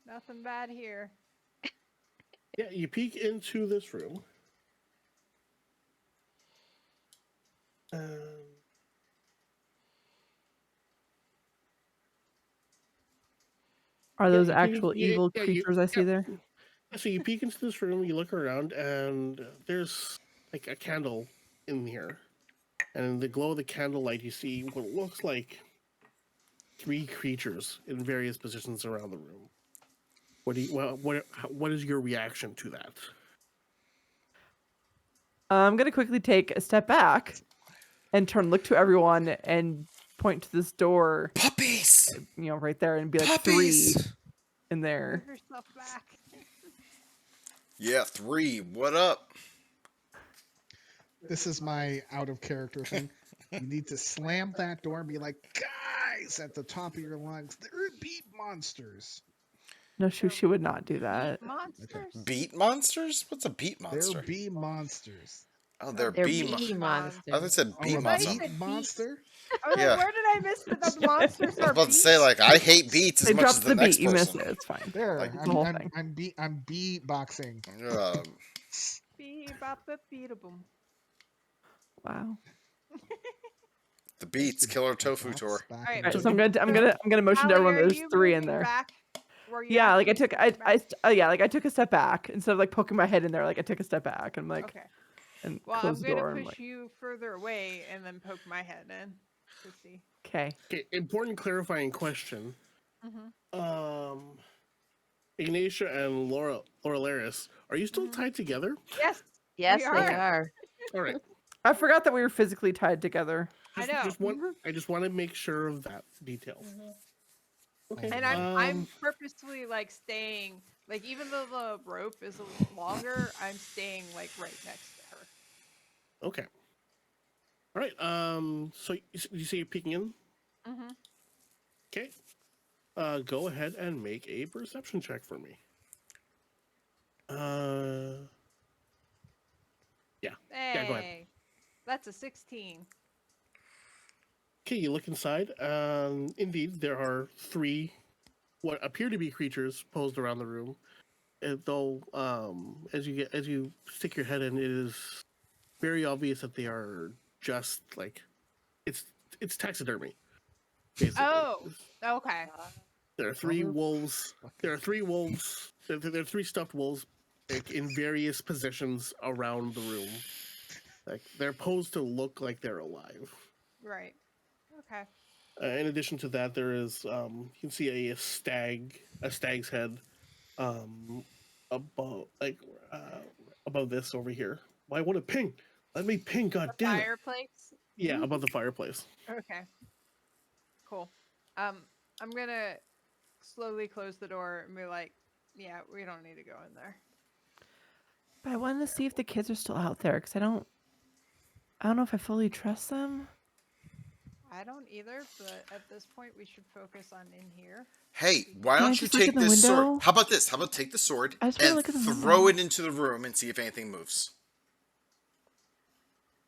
Nothing bad here. Yeah, you peek into this room. Um, Are yeah, those you peek actual yeah, evil yeah, creatures I see there? So you peek into this room, you look around, and there's like a candle in here. And in the glow of the candlelight, you see what looks like 3 creatures in various positions around the room. What is your reaction to that? I'm gonna quickly take a step back and look to everyone and point to this door, Puppies! right there, and be like Puppies! 3 in there. Move yourself back. Yeah, 3. What up? This is my out of character thing. You need to slam that door and be like, guys, at the top of your lungs, there are beat monsters. No, she would not do that. Monsters. Beat monsters? What's a beat They're monster? bee monsters. Oh, they're They're bee bee monsters. I thought it monsters. said Oh, bee a thought you monster. said beat beat. monster? I was Yeah. like, where did I miss it? The monsters I was are about to say, beasts? like, I hate beats as They much as dropped the the next beat. You missed person. it. It's fine. There, Like, the whole thing. I'm beatboxing. Bee-bop-a-beat-a-boom. Wow. the beats, Killer Tofu Tour. Back Alright, All right, into so I'm it. gonna motion to Allie, everyone. are There's you 3 in moving there. back? Were you Yeah, like I actually took moving back? like I took a step back instead of like poking my head in there. Like I took a step back and like Okay. and Well, close I'm the gonna door and push like you further away and then poke my head in to see. okay. Okay, important clarifying question. Mm-hmm. Ignatia and Laura Laris, are you still Mhm. tied together? Yes, Yes, we they are. are. All right. I forgot that we were physically tied together. I know. I just want to make sure of that detail. Okay. And I'm purposefully like staying like even though the rope is longer, I'm staying like right next to her. Okay. All right. So you say you're peeking in? Mm-hmm. Okay. Go ahead and make a perception check for me. Yeah. Hey, Yeah, go ahead. that's a 16. Okay, you look inside. Indeed, there are 3 what appear to be creatures posed around the room. And though, as you stick your head in, it is very obvious that they are just like it's taxidermy. Basically. Oh, okay. There are 3 Mother- wolves. There are 3 wolves. There are 3 stuffed wolves, like in various positions around the room. Like they're posed to look like they're alive. Right. Okay. In addition to that, there is you can see a stag's head, above, like above this over here. Why won't it ping? Let me ping. God The damn it! fireplace. Yeah, above the fireplace. Okay, cool. Um, I'm gonna slowly close the door and be like, "Yeah, we don't need to go in there." But I wanted to see if the kids are still out there because I don't know if I fully trust them. I don't either, but at this point, we should focus on in here. Hey, why Can I don't you just look in take the this sword? window? How about this? How about take the sword I just want to and look at the throw window. it into the room and see if anything moves?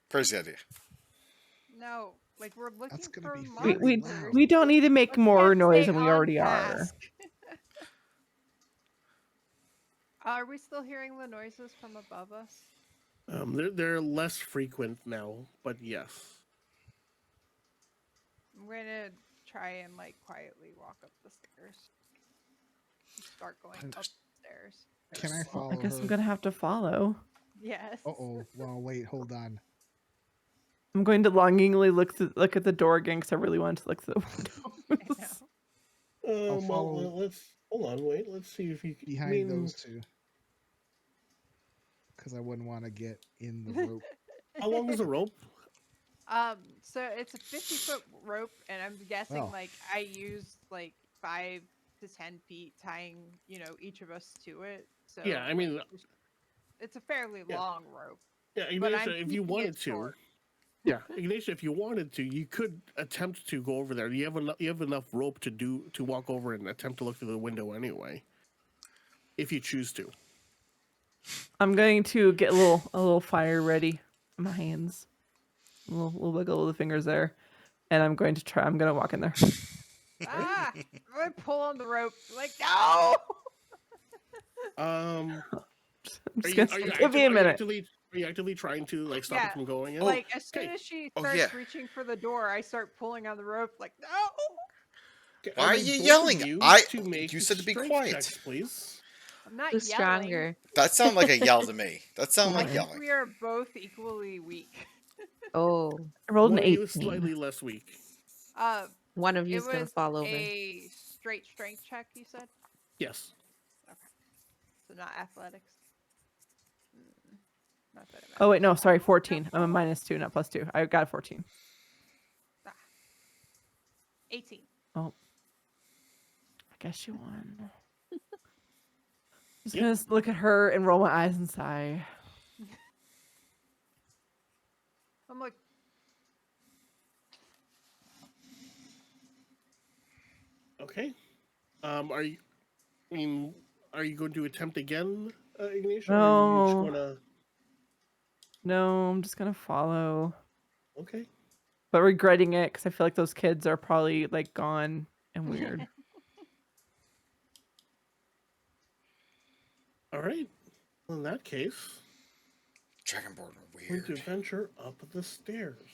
Crazy idea. No, like we're That's looking gonna for be We very we monsters. we loud. don't need to make Let's more get noise stay than we on already are. task. Are we still hearing the noises from above us? They're less frequent now, but yes. I'm gonna try and like quietly walk up the stairs. Start going And up the stairs. can I Well, I follow guess I'm her? gonna have to follow. Yes. Uh-oh. Well, wait, hold on. I'm going to longingly look at the door again because I really want to look through the I windows. know. I'll Well, follow let's hold on. Wait, let's see if you. I behind mean, those two because I wouldn't want to get in the rope. how long is the rope? So it's a 50-foot rope, and I'm guessing Oh, like I used like 5 to 10 feet tying, each of us to it. Yeah, So I like mean, it's a fairly yeah, long rope, yeah, but I'm Ignatia, if you keeping it wanted to, short. yeah, Ignatia, if you wanted to, you could attempt to go over there. You have enough rope to walk over and attempt to look through the window anyway, if you choose to. I'm going to get a little fire ready in my hands. A little wiggle of the fingers there. And I'm going to try. I'm going to walk in there. Ah! I'm gonna pull on the rope. Like no! Um, I'm just going to say, give me a minute. are you actively trying to like stop it Yeah. from going in? Oh, Like as soon Okay, as she oh yeah. starts reaching for the door, I start pulling on the rope. Like no! okay, Why I are need you both of yelling? you to make You said to be strength quiet. checks, please. I'm not Who's yelling. stronger? That sounded like a yell to me. That sounded I like Fine. think yelling. we are both equally weak. Oh, I rolled an One of you is 18. slightly less weak. Uh, one of it you's gonna was fall over. a straight strength check. You said Yes. okay, so not athletics. Mm, not that it Oh, wait, no, matters. sorry, 14. I'm a -2, not +2. I got a 14. Ah, 18. Oh, I guess you won. Just Yep. going to look at her and roll my eyes and sigh. I'm like, Okay. Are you? I mean, are you going to attempt again, Ignatia, or are you just No, gonna? no, I'm just going to follow. Okay. But regretting it because I feel like those kids are probably like gone and weird. All right. Well, in that case, Dragonborn are we're going to weird. venture up the stairs.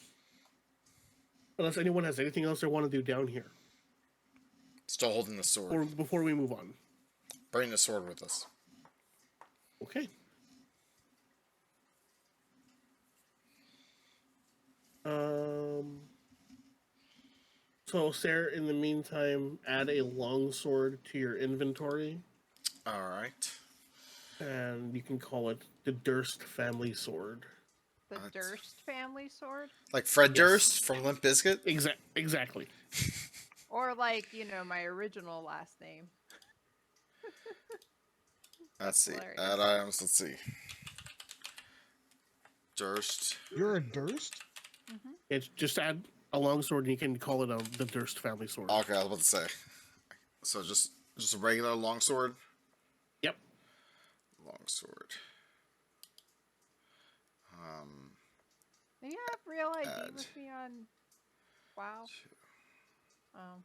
Unless anyone has anything else they want to do down here, Still holding the sword. or before we move on. Bring the sword with us. Okay. Um. So, Sarah, in the meantime, add a longsword to your inventory, All right. and you can call it the Durst family sword. the That's- Durst family sword, Like Fred Yes. Durst from Limp Bizkit. Exactly. or like my original last name. Let's see. hilarious. Add items. Let's see. Durst. you're a Durst? Hmm. It's just add a longsword, and you can call it the Durst family sword. Okay, I was about to say. So just a regular longsword. Yep. Longsword. Do you have real ID Add. with me on WoW? Oh,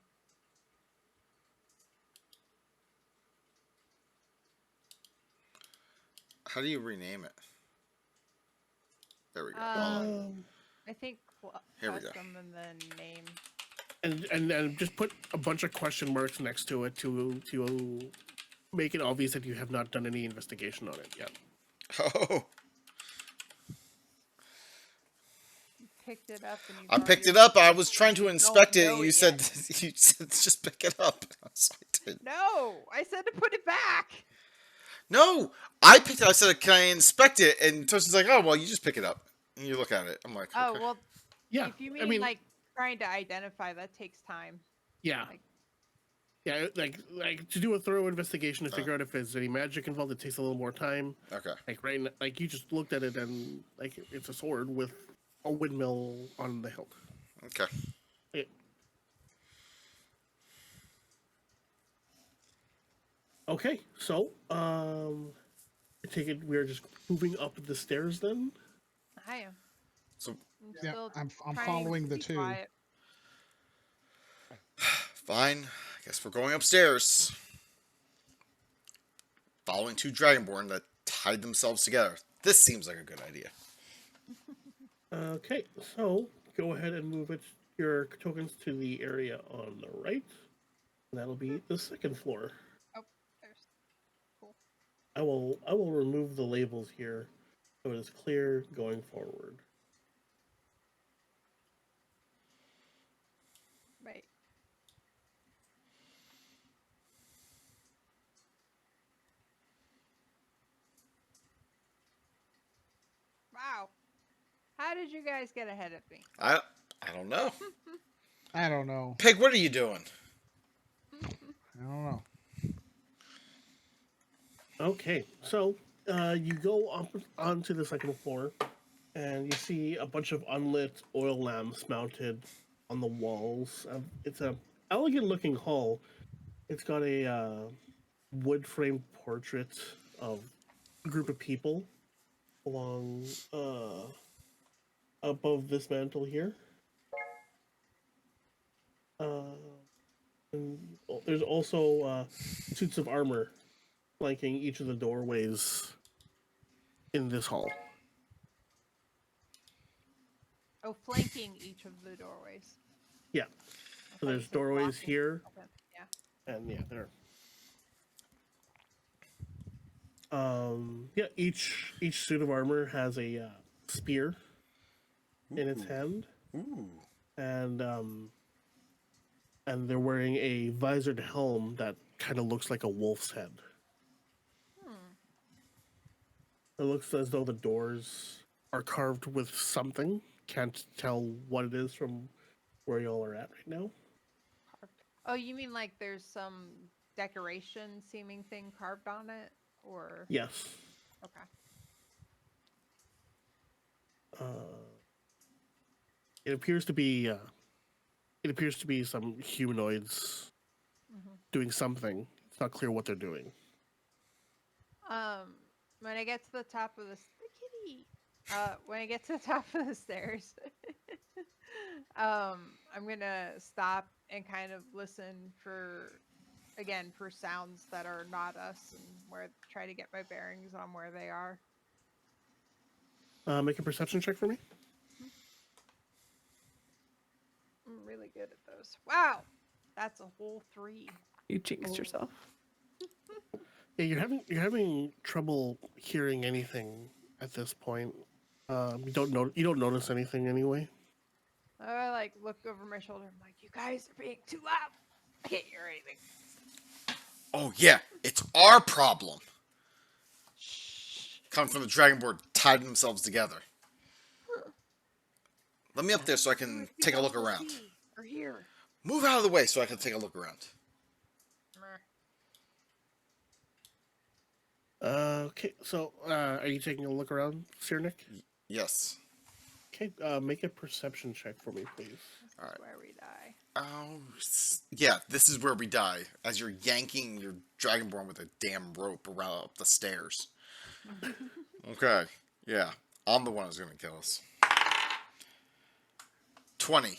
How do you rename it? There we go. I think Here we go. custom and then name. And just put a bunch of question marks next to it to make it obvious that you have not done any investigation on it yet. Oh, Picked it up and you. I picked it up. I was trying to inspect it. know You it said you said just pick it up. So I did. No, I said to put it back. No, I picked it. I said, "Can I inspect it?" And Toasty's like, "Oh, well, you just pick it up and you look at it." I'm like, Oh "Okay." well, Yeah, if you I mean mean, like trying to identify, that takes time. yeah, Like, yeah. Like to do a thorough investigation to Uh, figure out if there's any magic involved, it takes a little more time. okay. Like you just looked at it and like it's a sword with a windmill on the hilt. Okay. Yeah. Okay, so I take it we're just moving up the stairs then. I am. So I'm Yeah, still I'm trying following to the be two. quiet. fine. I guess we're going upstairs, following two dragonborn that tied themselves together. This seems like a good idea. Okay, so go ahead and move your tokens to the area on the right. And that'll be the second floor. Oh, there's cool. I will remove the labels here so it is clear going forward. Right. Wow. How did you guys get ahead of me? I I don't know. I don't know. Pig, what are you doing? I don't know. Okay, so you go up onto the second floor, and you see a bunch of unlit oil lamps mounted on the walls. It's a elegant looking hall. It's got a wood framed portrait of a group of people along above this mantle here. Uh, and there's also suits of armor flanking each of the doorways in this hall. Oh, flanking each of the doorways. Yeah, I so thought you there's said doorways blocking. here, Okay. Yeah. and yeah, there. Yeah, each suit of armor has a spear in its hand, Ooh. and they're wearing a visored helm that kind of looks like a wolf's head. Hmm. It looks as though the doors are carved with something. Can't tell what it is from where y'all are at right now. Carved. Oh, you mean like there's some decoration seeming thing carved on it? Or Yes. okay. Uh, it appears to be some humanoids Hmm. doing something. It's not clear what they're doing. Um, when I get to the top of the kitty. When I get to the top of the stairs, I'm gonna stop and kind of listen for again for sounds that are not us and where try to get my bearings on where they are. Make a perception check for me. Mhm. I'm really good at those. Wow, that's a whole 3. You jinxed Oh. yourself. Yeah, you're having trouble hearing anything at this point. You don't notice anything anyway. I like look over my shoulder. I'm like, you guys are being too loud. I can't hear anything. Oh yeah, it's our problem. Shh. Coming from the dragonborn tied themselves together. Let me up there so I Who can would take be a look able to around. see or hear? Move out of the way so I can take a look around. Meh. Okay, so are you taking a look around, Sir Nick? Yes. Okay, make a perception check for me, please. This All is right. where we die. Oh, yeah. This is where we die as you're yanking your dragonborn with a damn rope around up the stairs. Okay. Yeah. I'm the one who's gonna kill us. 20.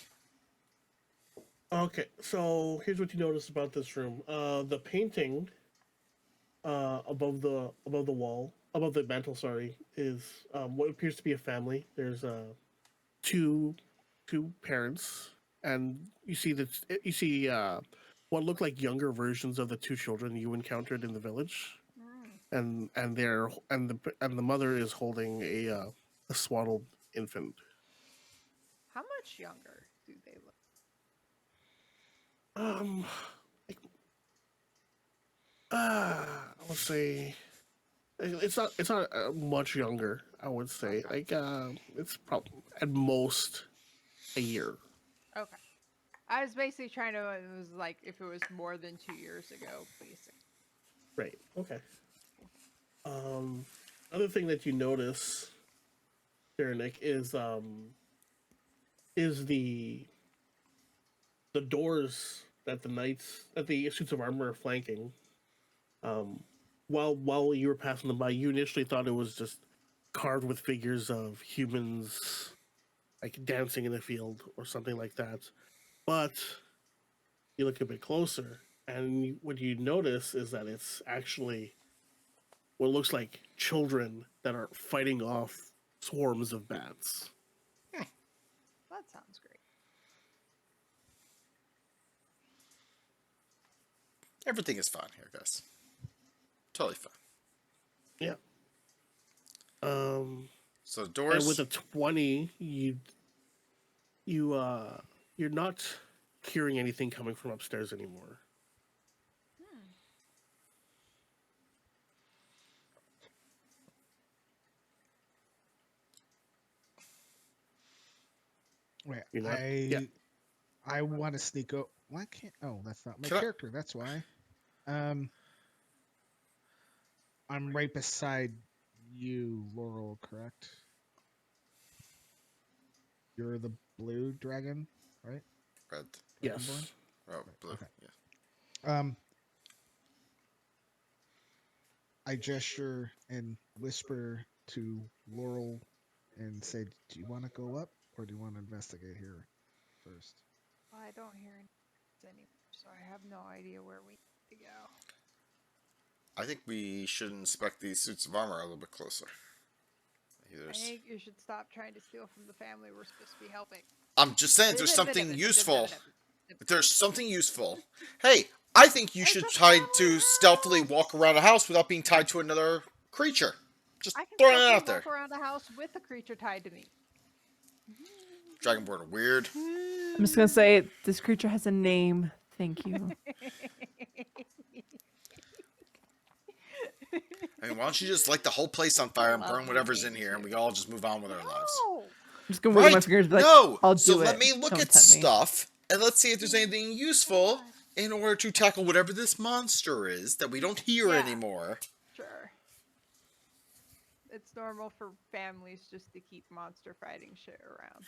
Okay, so here's what you notice about this room. The painting above the wall, above the mantle, sorry, is what appears to be a family. There's two parents, and you see what look like younger versions of the two children you encountered in the village, Mm. and the mother is holding a swaddled infant. How much younger do they look? Um, like, I would say It's not much younger. I would say Okay. it's probably at most a year. Okay. I was basically trying to. It was like if it was more than 2 years ago, basically. Right. Okay. Um, other thing that you notice, Nick, is the doors that the suits of armor are flanking. Um, while you were passing them by, you initially thought it was just carved with figures of humans like dancing in the field or something like that. But you look a bit closer, and what you notice is that it's actually what looks like children that are fighting off swarms of bats. That sounds great. Everything is fine here, guys. Totally fine. Yeah. Um, So and with doors. a 20, you you're not hearing anything coming from upstairs anymore. Hmm. Wait, You're not. Yeah. I want to sneak up. Why can't? Oh, that's not my Can I? character. That's why. Um, I'm right beside you, Laurel. Correct? You're the blue dragon, right? Red. Dragonborn. Yes. Oh, Right. blue. Okay. Yeah. I gesture and whisper to Laurel and say, "Do you want to go up, or do you want to investigate here first?" Well, I don't hear any anymore, so I have no idea where we need to go. I think we should inspect these suits of armor a little bit closer. I There's, think you should stop trying to steal from the family we're supposed to be helping. I'm just saying, if there's something useful. If there's something useful, hey, I think you It's should a try family to stealthily walk house. around a house without being tied to another creature. Just I can throwing it stealthily out there. walk around the house with a creature tied to me. Dragonborn are weird. I'm just gonna say this creature has a name. Thank you. I mean, why don't you just light the whole place on fire and burn Lovely whatever's in name here, and too. we all just move on with our lives? No. I'm just gonna wiggle my Right? fingers and be like, No. I'll So do let it. me look Don't at tempt me. stuff and let's see if there's anything Oh useful God. in order to tackle whatever this monster is that we don't hear Yeah. anymore. Sure. It's normal for families just to keep monster fighting shit around.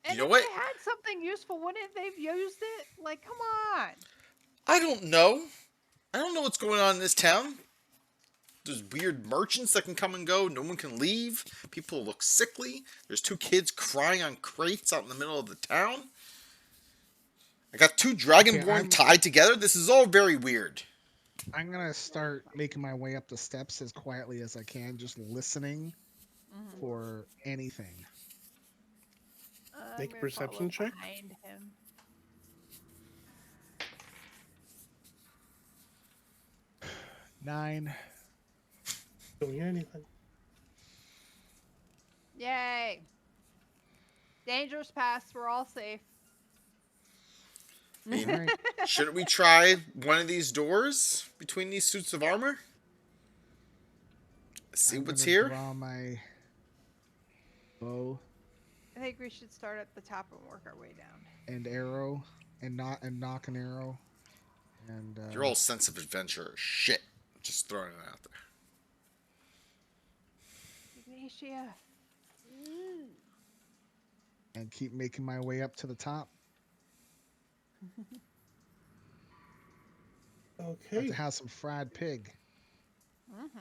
And You know if what? they had something useful, wouldn't they've used it? Like, come on. I don't know. I don't know what's going on in this town. There's weird merchants that can come and go. No one can leave. People look sickly. There's two kids crying on crates out in the middle of the town. I got two Okay, dragonborn tied together. This is all very weird. I'm gonna start making my way up the steps as quietly as I can, just listening Mm-hmm. for anything. I'm Make a gonna follow perception check. behind him. 9. Don't hear anything. Yay! Dangerous pass. We're all safe. I mean, All right. shouldn't we try one of these doors between these suits of armor? See I'm what's gonna here? draw my bow I think we should start at the top and work our way down. and arrow and knock an arrow and Your whole sense of adventure is shit. Just throwing it out there. Ignatia. and keep making my way up to the top. I have Okay. to have some fried pig. Mm-hmm.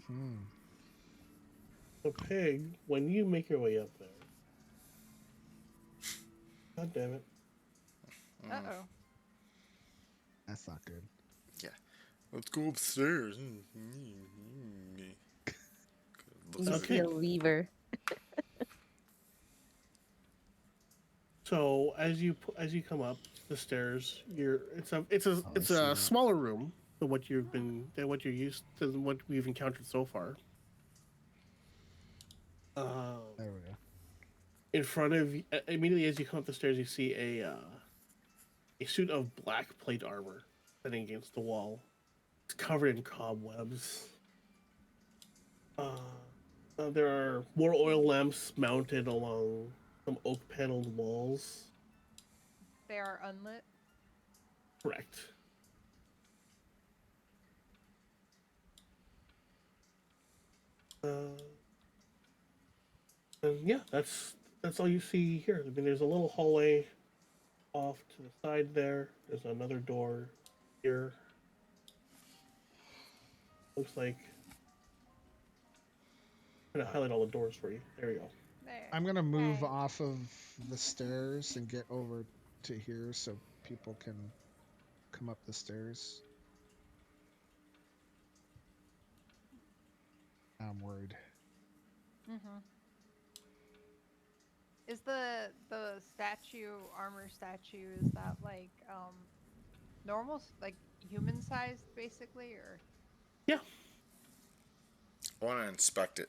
Hmm. So, Pig, when you make your way up there, God damn it. Uh-oh. That's not good. Yeah. Let's go upstairs. You Okay. see a lever. So as you come up the stairs, it's I see a that. smaller room than what you're used to than what we've encountered so far. There we go. In front of immediately as you come up the stairs, you see a suit of black plate armor sitting against the wall. It's covered in cobwebs. There are more oil lamps mounted along some oak paneled walls. They are unlit. Correct. Uh, and yeah, that's all you see here. I mean, there's a little hallway off to the side there. There's another door here. Looks like I'm gonna highlight all the doors for you. There you go. There. I'm gonna move Hey. off of the stairs and get over to here so people can come up the stairs. I'm worried. Mhm. Is the statue armor statue is that like normal like human sized basically or Yeah, I want to inspect it.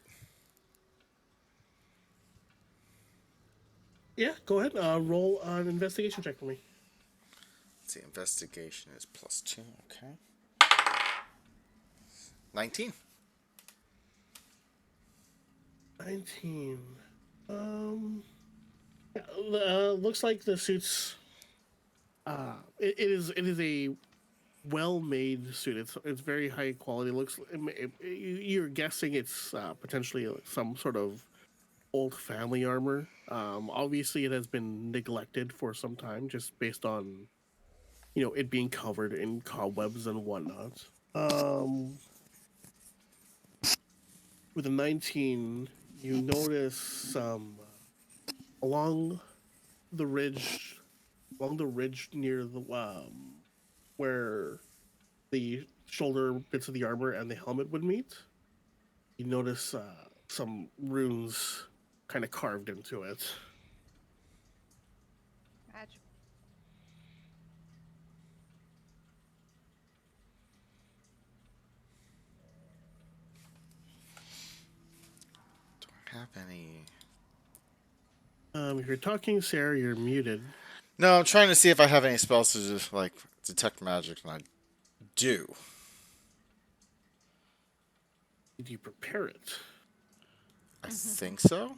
yeah. Go ahead. Roll an investigation check for me. Let's see, investigation is +2. Okay. 19. 19. Yeah, looks like the suits. It is a well-made suit. It's very high quality. You're guessing it's potentially some sort of old family armor. Obviously, it has been neglected for some time, just based on it being covered in cobwebs and whatnot. With a 19, you notice some along the ridge, along the ridge near the where the shoulder bits of the armor and the helmet would meet. You notice some runes kind of carved into it. magic? Have any? If you're talking, Sarah, you're muted. No, I'm trying to see if I have any spells to just like detect magic, and I do. Did you prepare it? I think so.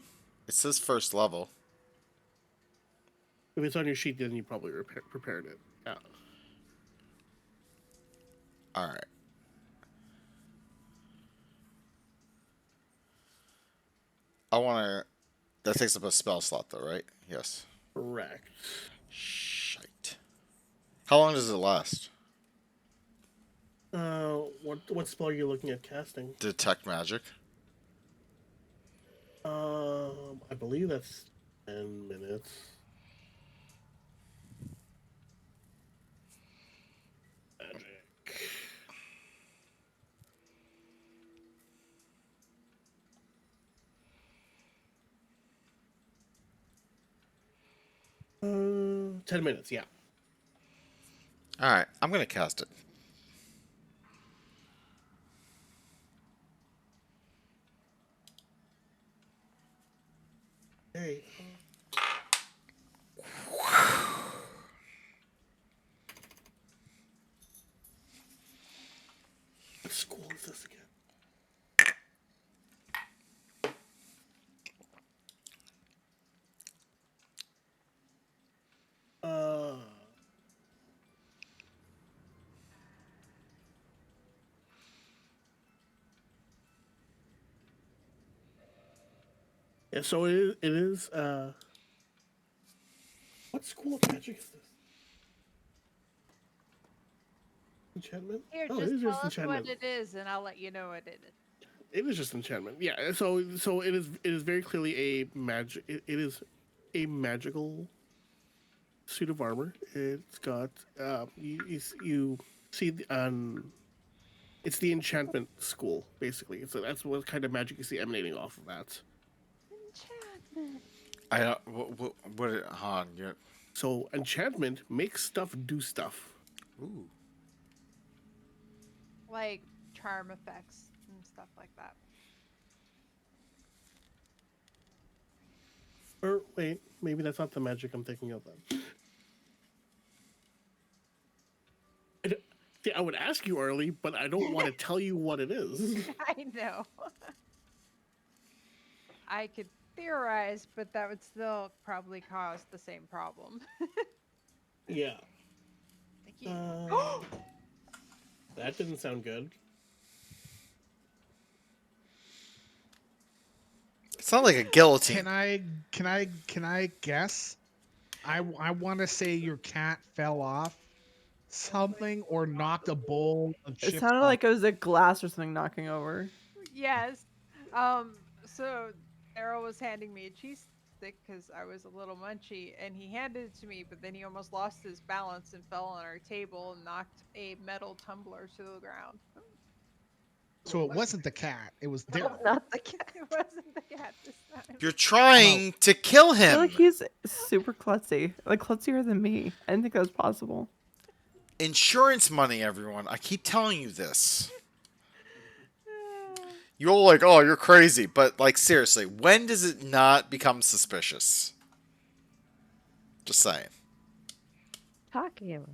It says first level. If it's on your sheet, then you probably prepared it. Yeah. All right. I want to. That takes up a spell slot, though, right? Yes. Correct. Shite. How long does it last? What spell are you looking at casting? Detect magic. I believe that's 10 minutes. Magic. Uh, 10 minutes. Yeah. All right. I'm gonna cast it. Hey. What school is this again? Uh. Yeah. So it is. What school of magic is this? Enchantment? Here, Oh, it just is tell just us what enchantment. it is and I'll let you know what it is. It is just enchantment. Yeah. So it is very clearly a magic. It is a magical suit of armor. It's got you see it's the enchantment school basically. So that's what kind of magic you see emanating off of that. Enchantment. I don't. What Han? You're. So enchantment makes stuff do stuff. Ooh. Like charm effects and stuff like that. Or wait, maybe that's not the magic I'm thinking of then. See, I would ask you early, but I don't want to tell you what it is. I know. I could theorize, but that would still probably cause the same problem. Yeah. Thank you. Uh, that didn't sound good. It's not like a guillotine. Can I guess? I want to say your cat fell off something or knocked a bowl of It chips sounded off. like it was a glass or something knocking over. Yes. So Daryl was handing me a cheese stick because I was a little munchy, and he handed it to me, but then he almost lost his balance and fell on our table and knocked a metal tumbler to the ground. So it wasn't the cat. It was No, Daryl. Not the cat. it wasn't the cat this time. You're I'm out. trying to kill I feel like him. he's super klutzy. Like klutzier than me. I didn't think that was possible. Insurance money, everyone. I keep telling you this. You're all like, oh, you're crazy. But, like, seriously, when does it not become suspicious? Just saying. Talking about.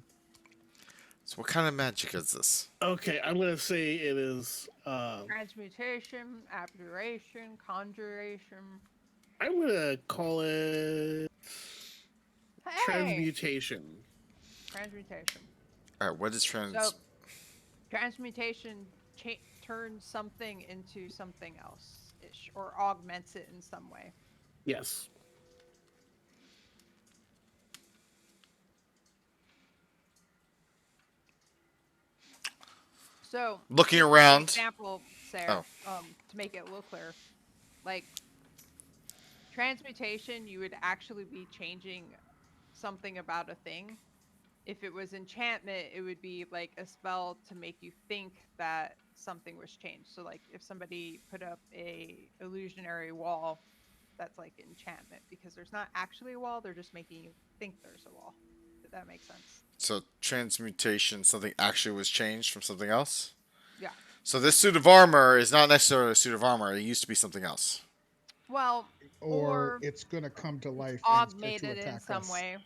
So, what kind of magic is this? Okay, I'm gonna say it is. Transmutation, abjuration, conjuration. I'm gonna call it Hey, transmutation. transmutation. Alright, what is So transmutation turns something into something else ish or augments it in some way. Yes. So Looking just as an around. example, Sarah, Oh. to make it a little clearer, like transmutation, you would actually be changing something about a thing. If it was enchantment, it would be like a spell to make you think that something was changed. So like if somebody put up a illusionary wall, that's like enchantment because there's not actually a wall, they're just making you think there's a wall. Did that make sense? So, transmutation, something actually was changed from something else? Yeah. So, this suit of armor is not necessarily a suit of armor. It used to be something else. Well, Or or it's gonna come to life and start to augmented in attack some us. way.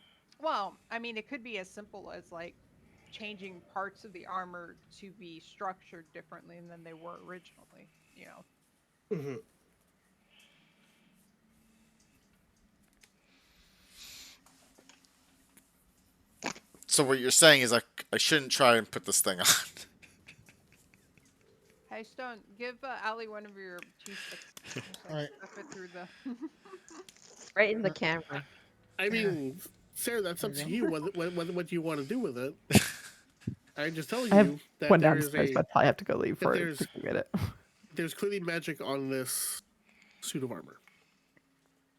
Well, I mean, it could be as simple as like changing parts of the armor to be structured differently than they were originally, you know. Hmm. So, what you're saying is I shouldn't try and put this thing on. Hey, Stone, give Allie one of your cheese sticks. Just All like right. stuff it through the. Right in the Uh, camera. I mean, Sarah, that's There up you to go. you. What you want to do with it? I'm just telling I have you that one there is downstairs, a but I probably have to go leave that for it to go get it. there's clearly magic on this suit of armor.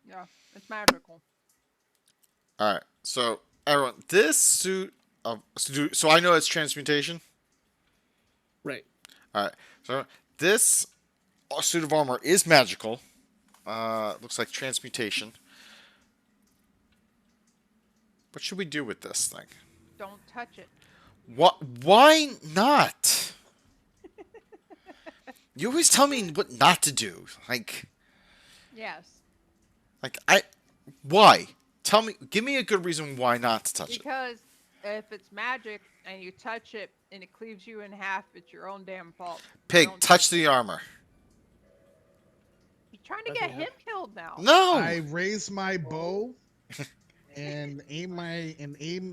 Yeah, it's magical. Alright, so, everyone, this suit of. So, I know it's transmutation. Right. Alright, so, this suit of armor is magical. Looks like transmutation. What should we do with this thing? Don't touch it. What? Why not? You always tell me what not to do. Yes, I. Why? Tell me. Give me a good reason why not to touch it. because if it's magic and you touch it and it cleaves you in half, it's your own damn fault. Pig, Don't touch the it. armor. You're trying to Nothing get him happened. killed now. No. I raise my bow and aim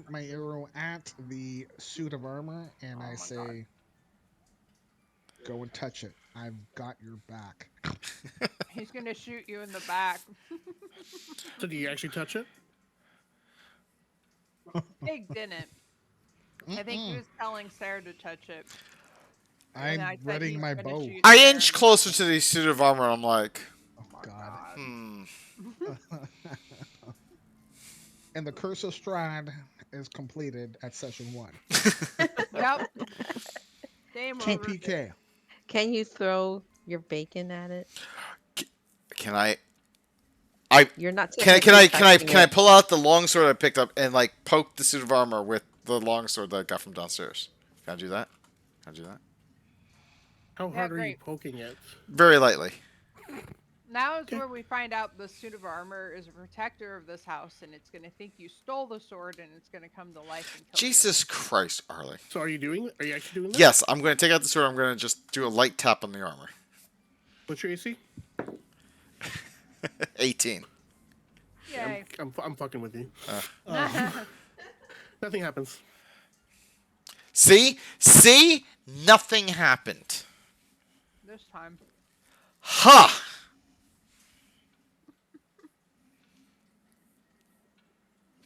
my arrow at the suit of armor, and Oh I my say, god. "Go and touch it. I've got your back." He's gonna shoot you in the back. So do you actually touch it? Pig didn't. I think he Mm-mm. was telling Sarah to touch it. And I'm I said readying he was my gonna bow. shoot I Sarah inch in the closer back. to the suit of armor. I'm like, Oh Oh my God. And the curse of Strahd is completed at session 1. Yep. Game Can over. PK. can you throw your bacon at it? can I? I You're not can I can technically I can I touching can I it. pull out the longsword I picked up and like poke the suit of armor with the longsword that I got from downstairs? Can I do that? Can I do that? How Yeah, hard are you great. poking it? Very lightly. Now is Okay. where we find out the suit of armor is a protector of this house, and it's gonna think you stole the sword, and it's gonna come to life and kill Jesus Christ, Arlie. So are you actually doing that? Yes, I'm going to take out the sword. I'm going to just do a light tap on the armor. What's your AC? 18. Yay. I'm fucking with you. Uh, Nothing happens. see? See? Nothing happened. This time. Ha!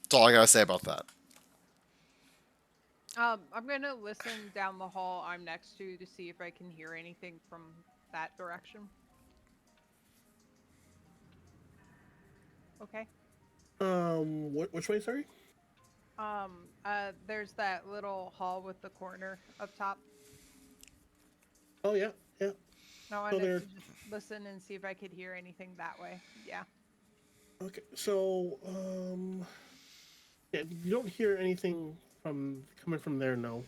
That's all I gotta say about that. I'm gonna listen down the hall I'm next to see if I can hear anything from that direction. Okay. Which way? Sorry. There's that little hall with the corner up top. Oh yeah, yeah. I So wanted there. to just listen and see if I could hear anything that way. Yeah. Okay. So yeah, you don't hear anything from coming from there. No.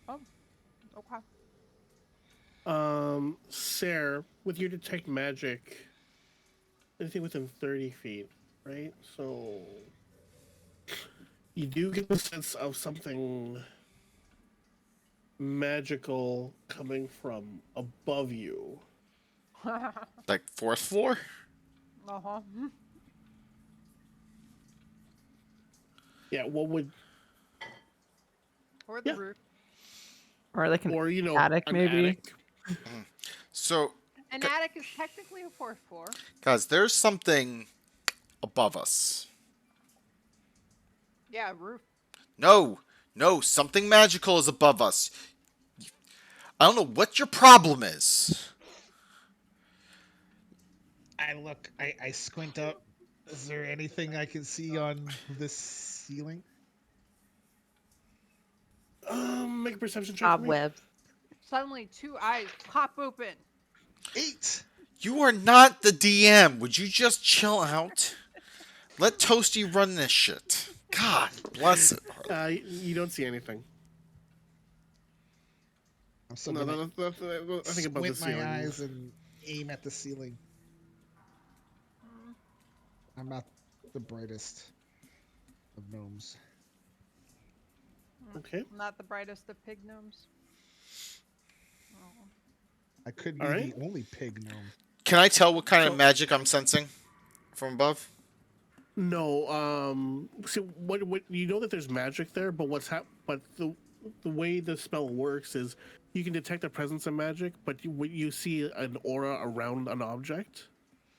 Oh, okay. Sarah, with your detect magic, anything within 30 feet, right? So you do get the sense of something magical coming from above you. Like, fourth floor? Uh-huh. Yeah. What would? Or the Yeah. roof. Or like an Or attic, an maybe. attic. So, An gu- attic is technically a fourth floor. guys, there's something above us. Yeah, roof. No, no, something magical is above us. I don't know what your problem is. I look. I squint up. Is there anything I can see on this ceiling? Make a perception check for me. Cobwebs. Suddenly, two eyes pop open. 8. You are not the DM. Would you just chill out? Let Toasty run this shit. God bless it. You don't see anything. I'm still No, gonna I think above the squint my ceiling. eyes and aim at the ceiling. Mm, I'm not the brightest of gnomes. Okay. Not the brightest of pig gnomes. Oh. I could All be right. the only pig gnome. Can I tell what kind of So magic I'm sensing from above? no. See, what you know that there's magic there, but but the way the spell works is you can detect the presence of magic, but you see an aura around an object,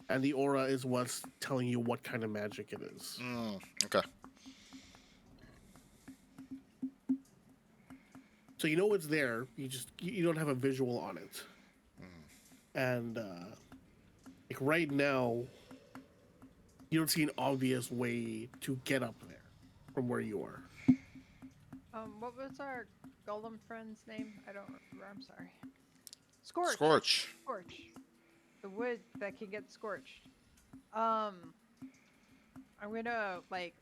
and the aura is what's telling you what kind of magic it is. Okay. So you know it's there. You don't have a visual on it, and like right now, you don't see an obvious way to get up there from where you are. What was our golem friend's name? I don't remember. I'm sorry. Scorch. Scorch. Scorch. The wood that can get scorched. Um, I'm gonna like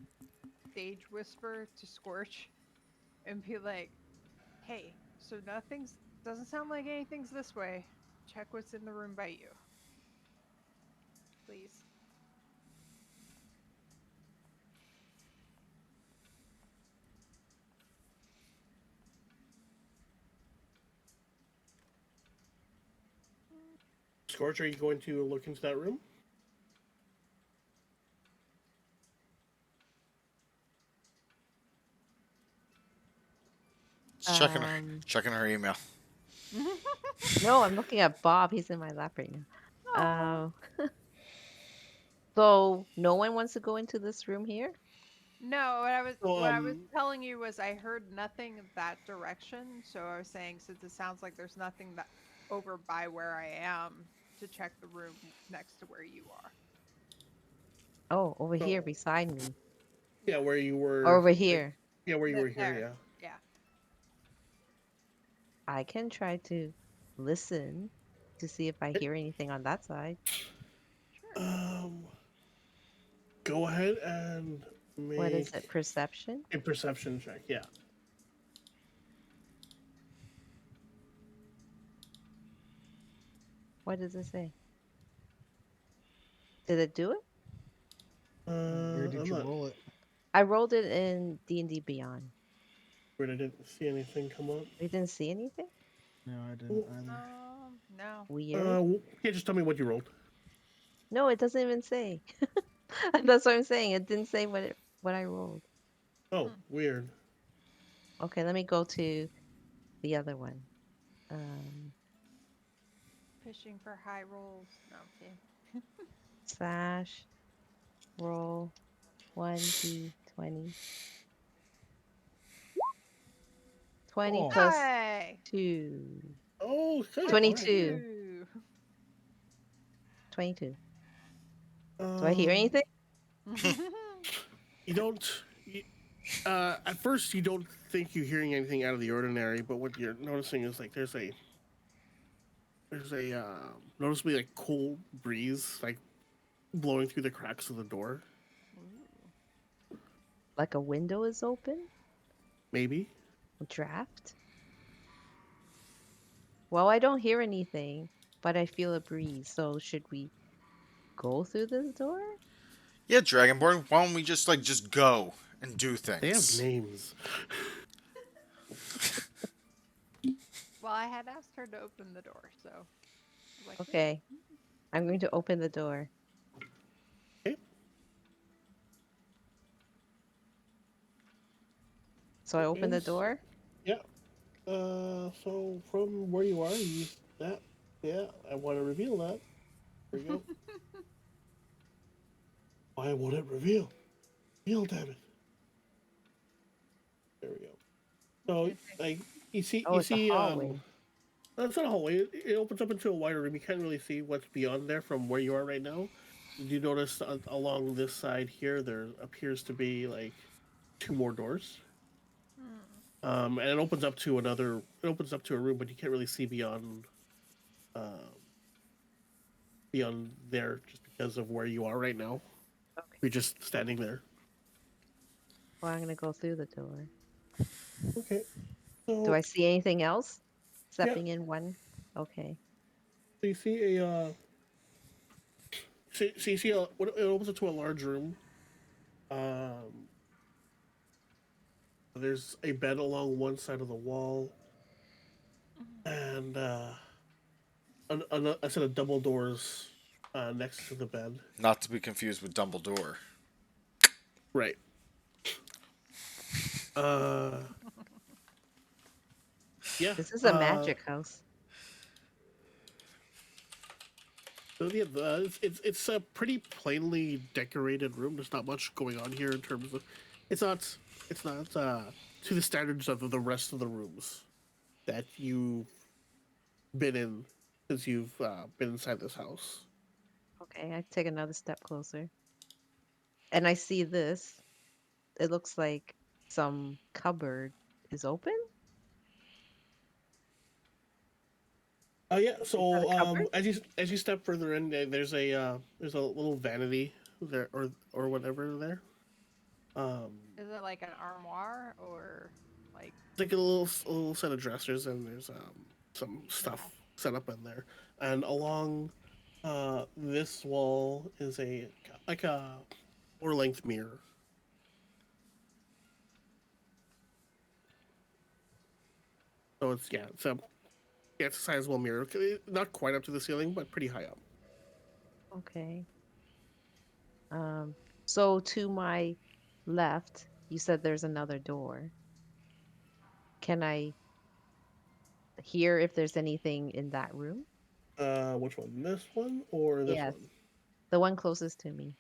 stage whisper to Scorch and be like, "Hey, so nothing's doesn't sound like anything's this way. Check what's in the room by you, please." Scorch, are you going to look into that room? Just Um, checking her email. no, I'm looking at Bob. He's in my lap right Aw. now. So no one wants to go into this room here? No, So, what I was telling you was I heard nothing in that direction, so I was saying since it sounds like there's nothing that over by where I am to check the room next to where you are. Oh, over here so beside me. yeah, where you Or were, over like, here. yeah, where you were here, There. yeah. Yeah. I can try to listen to see if I Okay. hear anything on that side. Sure. Um, go ahead and What is it? make Perception? a perception check. Yeah. What does it say? Did it do it? Where did I'm you not. roll it? I rolled it in D&D Beyond. Where I didn't see anything come up. We didn't see anything? No, I didn't either. No. Weird. Yeah, just tell me what you rolled. No, it doesn't even say. That's what I'm saying. It didn't say what I rolled. Oh, Hmm. weird. Okay, let me go to the other one. Um, Fishing for high rolls. No, I'm kidding. slash roll 1d20. 20 Oh, plus Hey! 2. okay, all right. 22. 22. 22. Do I hear Um, anything? you don't. At first, you don't think you're hearing anything out of the ordinary, but what you're noticing is like there's a noticeably like cold breeze like blowing through the cracks of the door. Ooh. Like a window is open? Maybe. A draft? Well, I don't hear anything, but I feel a breeze. So should we go through this door? Yeah, Dragonborn. Why don't we just go and do They have things? names. Well, I had asked her to open the door, so I was like, yeah. Okay, I'm going to open the door. Okay. So I open the Is door. yeah. So from where you are, you that yeah. I want to reveal that. There we go. Why won't it reveal? Reveal, damn it. There we go. So It's like Oh, you it's a see hallway. it's not a hallway. It opens up into a wider room. You can't really see what's beyond there from where you are right now. You notice along this side here, there appears to be like two more doors. hmm. And it opens up to another. It opens up to a room, but you can't really see um, beyond there just because of where you are right now. Okay. You're just standing there. Well, I'm gonna go through the door. Okay. Do So I see anything else? yeah. Stepping in one. Okay. So you see a. So you see it opens up to a large room. Um, there's a bed along one side of the wall, and a set of double doors next to the bed. Not to be confused with Dumbledore. Right. Uh, yeah. This is a magic house. So yeah, it's a pretty plainly decorated room. There's not much going on here in terms of. It's not. It's not to the standards of the rest of the rooms that you've been in since you've been inside this house. Okay, I take another step closer. And I see this. It looks like some cupboard is open. Yeah. Is that a So cupboard? as you step further in, there's a little vanity there or whatever there. Um, Is it like an armoire or like, it's like a little set of dressers, and there's some stuff yeah. set up in there, and along this wall is a like a floor length mirror. So it's yeah, it's a sizable mirror. Not quite up to the ceiling, but pretty high up. Okay. Um, so to my left, you said there's another door. Can I hear if there's anything in that room? Which one? This one or this Yes, one? the one closest to me.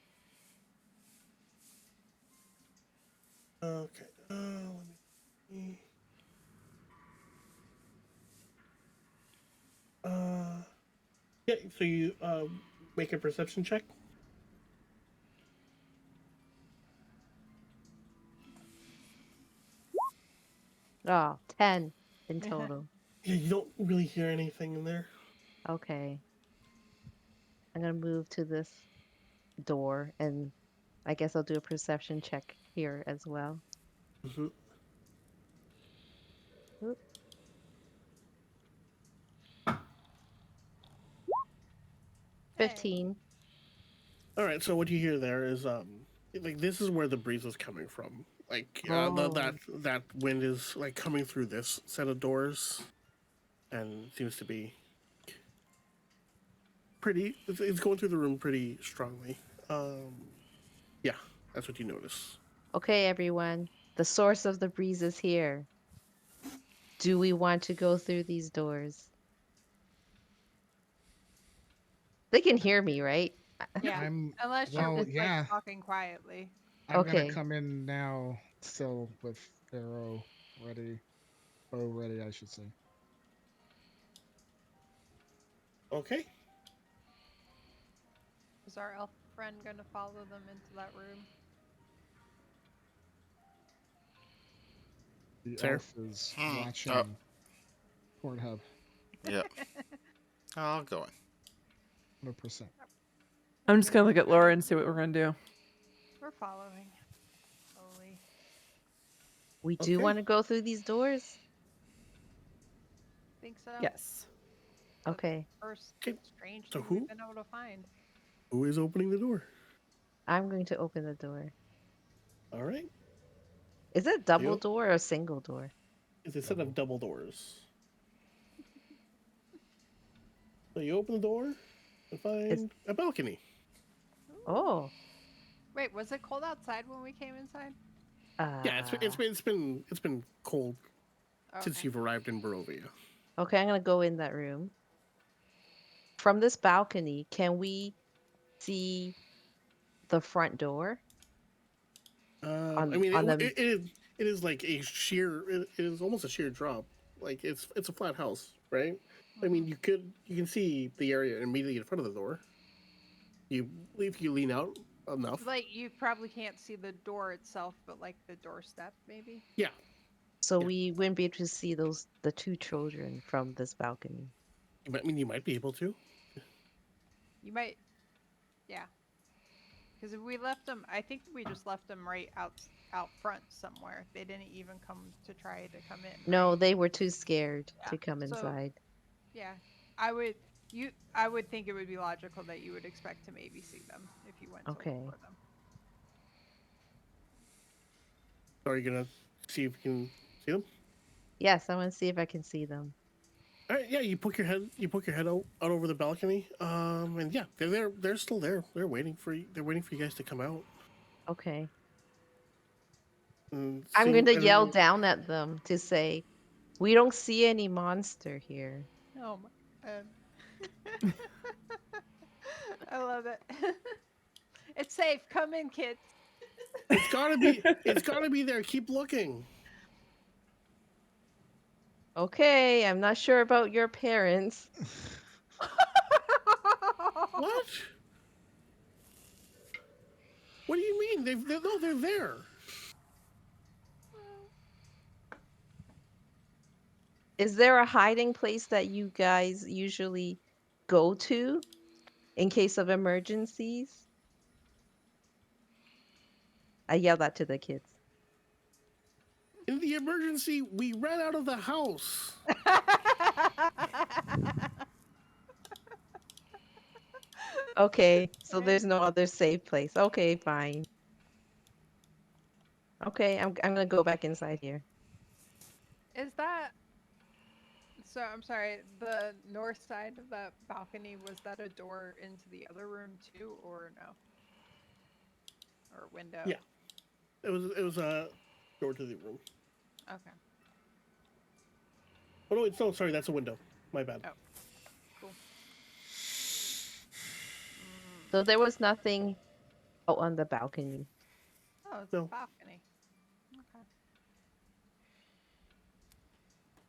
Okay. Let me see. Uh, yeah. So you make a perception check. Oh, 10 in Yeah. total. Yeah, you don't really hear anything in there. Okay. I'm gonna move to this door and I guess I'll do a perception check here as well. Mm-hmm. Oop, Hey. 15. All right. So what you hear there is like this is where the breeze is coming from. Like Oh, that wind is like coming through this set of doors, and seems to be pretty. It's going through the room pretty strongly. Yeah, that's what you notice. Okay, everyone. The source of the breeze is here. Do we want to go through these doors? They can hear me, right? Yeah. I'm Unless you're well, like yeah. talking quietly. I'm gonna Okay. come in now, still with arrow ready, bow ready, I should say. Okay. Is our elf friend gonna follow them into that room? The Fair. elf is Hmm. Oh, watching Pornhub, yeah. I'll go in. 100%. We're I'm just gonna gonna look at Laura and see what we're gonna do. we're following slowly. We do Okay. want to go through these doors? Think so? Yes. The Okay. first Okay. strange So thing we've who been able to find. who is opening the door? I'm going to open the door. All right. Is it So double door or single door? it's a set of Double. double doors. So you open the door and It's find a balcony. Ooh. oh. Wait, was it cold outside when we came inside? Yeah, Uh it's been cold since Okay. you've arrived in Barovia. okay, I'm gonna go in that room. From this balcony, can we see the front door I mean, on the it is like a sheer. It is almost a sheer drop. Like it's a flat house, right? I Hmm. mean, you can see the area immediately in front of the door. You if you lean out enough, Like you probably can't see the door itself, but like the doorstep, maybe. yeah, so yeah. we wouldn't be able to see the two children from this balcony. I mean, you might be able to. You might, yeah. Because if we left them, I think we just left them right out front somewhere. They didn't even come to try to come in, No, right? they were too scared Yeah. to come So inside. yeah, I would I would think it would be logical that you would expect to maybe see them if you went to look Okay. for them. Are you gonna see if you can see them? Yes, I want to see if I can see them. All right, yeah. You poke your head out over the balcony. And yeah, they're there. They're still there. They're waiting for you. They're waiting for you guys to come out. Okay. And I'm going seeing to yell and down at them to say, "We don't see any monster here." Oh my god. I love it. It's safe. Come in, kids. it's gotta be there. Keep looking. Okay, I'm not sure about your parents. What? What do you mean? No, they're there. Is there a hiding place that you guys usually go to in case of emergencies? I yell that to the kids. In the emergency, we ran out of the house. Okay, so Right. there's no other safe place. Okay, fine. Okay, I'm gonna go back inside here. Is that so? I'm sorry. The north side of that balcony, was that a door into the other room too, or no? Or Yeah, window? it was a door to the room. Okay. Oh no, it's no. Sorry, that's a window. My bad. Oh, cool. Mm. So there was nothing out on the balcony. Oh, it's a No. balcony. Okay.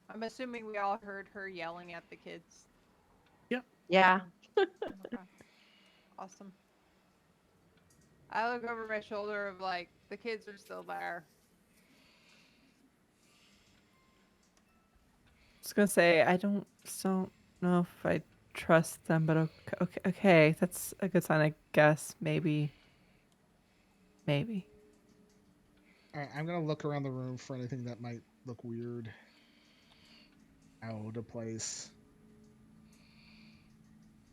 I'm assuming we all heard her yelling at the kids. Yeah. Yeah. Okay. Awesome. I look over my shoulder of like the kids are still there. Just gonna say I don't know if I trust them, but okay, that's a good sign, I guess. Maybe. All right, I'm gonna look around the room for anything that might look weird, out of place,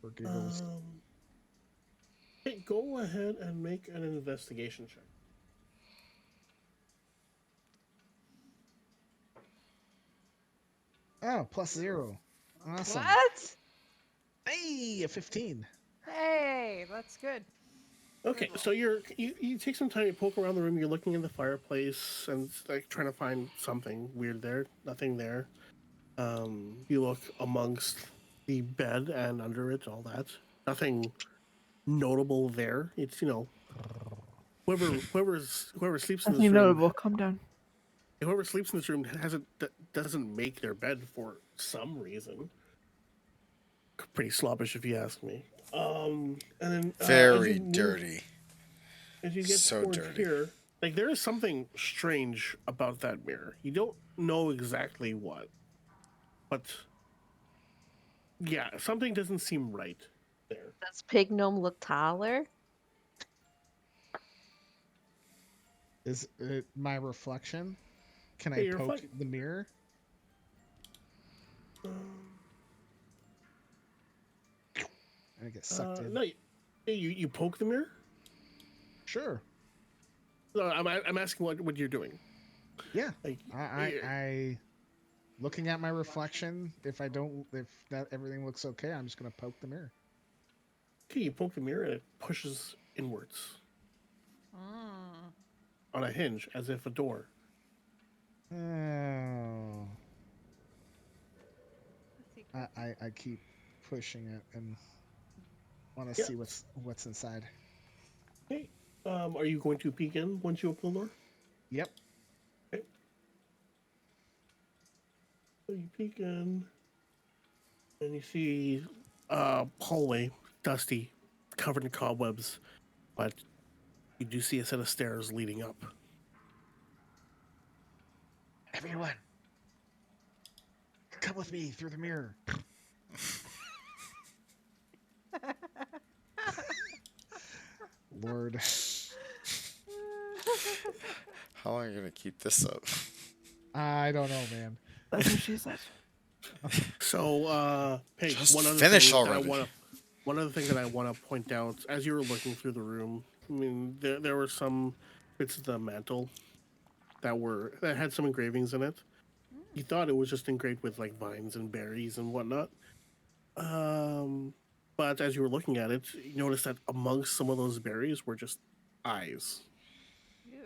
for giggles. Um. Hey, go ahead and make an investigation check. Oh, +0. Awesome. What? Hey, a 15. Hey, that's good. Okay, Good roll. so you take some time, you poke around the room, you're looking in the fireplace and like trying to find something weird there. Nothing there. You look amongst the bed and under it, all that. Nothing notable there. It's whoever sleeps in this Nothing room, notable. Calm down. whoever sleeps in this room hasn't doesn't make their bed for some reason. Pretty sloppish, if you ask me. And then Very dirty. as you get So towards dirty. here, like there is something strange about that mirror. You don't know exactly what, but yeah, something doesn't seem right there. Does Pig Gnome look taller? Is it my reflection? Can I Hey, you're poke fine. the mirror and it gets sucked in? No, you poke the mirror. Sure. No, I'm asking what you're doing. Yeah. Like, I looking at my reflection. If that everything looks okay, I'm just gonna poke the mirror. okay, you poke the mirror and it pushes inwards Mm. on a hinge as if a door. Oh. A secret. I keep pushing it and want to Yeah. see what's inside. Okay. Are you going to peek in once you open the door? Yep. Okay. So you peek in, and you see hallway, dusty, covered in cobwebs, but you do see a set of stairs leading up. Everyone, come with me through the mirror. Lord. How long are you gonna keep this up? I don't know, man. That's what she said. So, hey, Just one other finish thing that already. one other thing that I want to point out as you were looking through the room. I mean, there were some bits of the mantle that had some engravings in it. You thought it was just engraved with like vines and berries and whatnot. Um, but as you were looking at it, you noticed that amongst some of those berries were just eyes. Ew.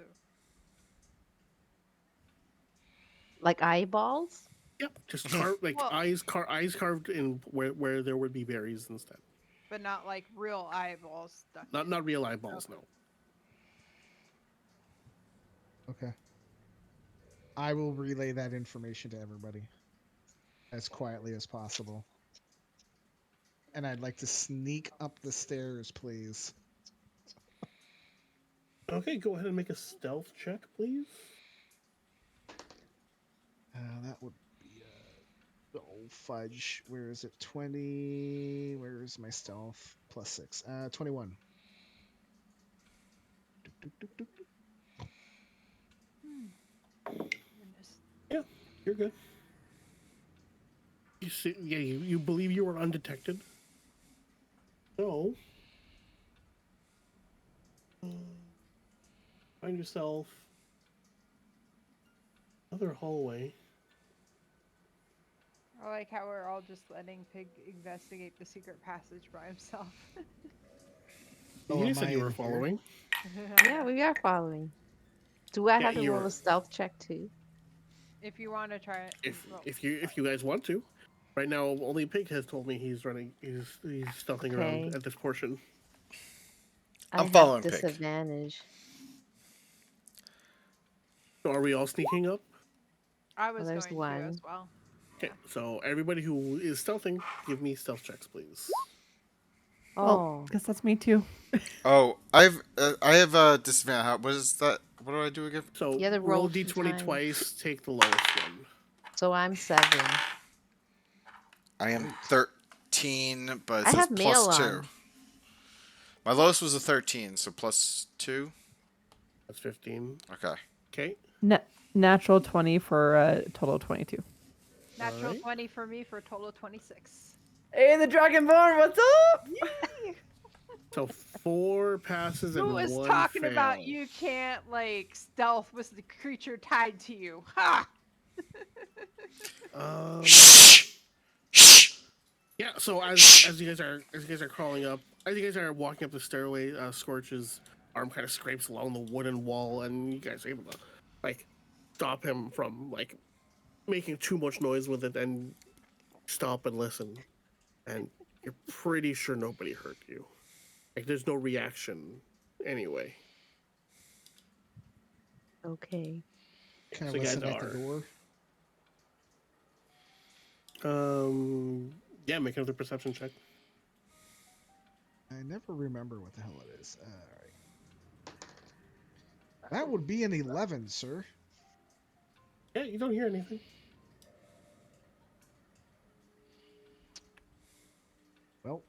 Like eyeballs? Yep, just carved like Well, eyes carved in where there would be berries instead. but not like real eyeballs stuck Not in. not real eyeballs, Okay. no. Okay. I will relay that information to everybody as quietly as possible. And I'd like to sneak up the stairs, please. Okay, go ahead and make a stealth check, please. That would be oh fudge. Where is it? 20. Where is my stealth? Plus 6. 21. Dook, dook, dook, dook, dook. Hmm. Goodness. Yeah, you're good. You see, yeah, you believe you were undetected. So, uh, find yourself another hallway. I like how we're all just letting Pig investigate the secret passage by himself. Oh, You am said I you in were here? following. Yeah, we are following. Do I Yeah, have to roll you're. a stealth check too? If you want to try it, well, If you guys want to, right now only Pig has told me he's running. He's stealthing around Okay. at this portion. I I'm have following Pig. disadvantage. So are we all sneaking up? I Well, was there's going to as one. well. Okay, so everybody who is stealthing, give me stealth checks, please. Well, Oh, guess that's me too. Oh, I have disadvantage. What is that? What do I do again? So you have to roll roll two d20 times. twice, take the lowest one. So I'm 7. I am Great. 13, but it I says have plus mail 2. on. My lowest was a 13, so plus 2. That's 15. Okay. Okay, Natural 20 for a total of 22. all Natural right. 20 for me for a total of 26. Hey, the Dragonborn, what's up? So 4 passes Who and was 1 talking fail. about you can't like stealth with the creature tied to you? Ha! Um, Shh. Shh. yeah, So Shh. as you guys are crawling up, as you guys are walking up the stairway, Scorch's arm kind of scrapes along the wooden wall, and you guys are able to like stop him from like making too much noise with it, and stop and listen. And you're pretty sure nobody hurt you. Like there's no reaction anyway. Okay. Can I So you guys listen at the are. door? Um. Yeah, make another perception check. I never remember what the hell it is. All right. That would be an 11, sir. Yeah, you don't hear anything. Well,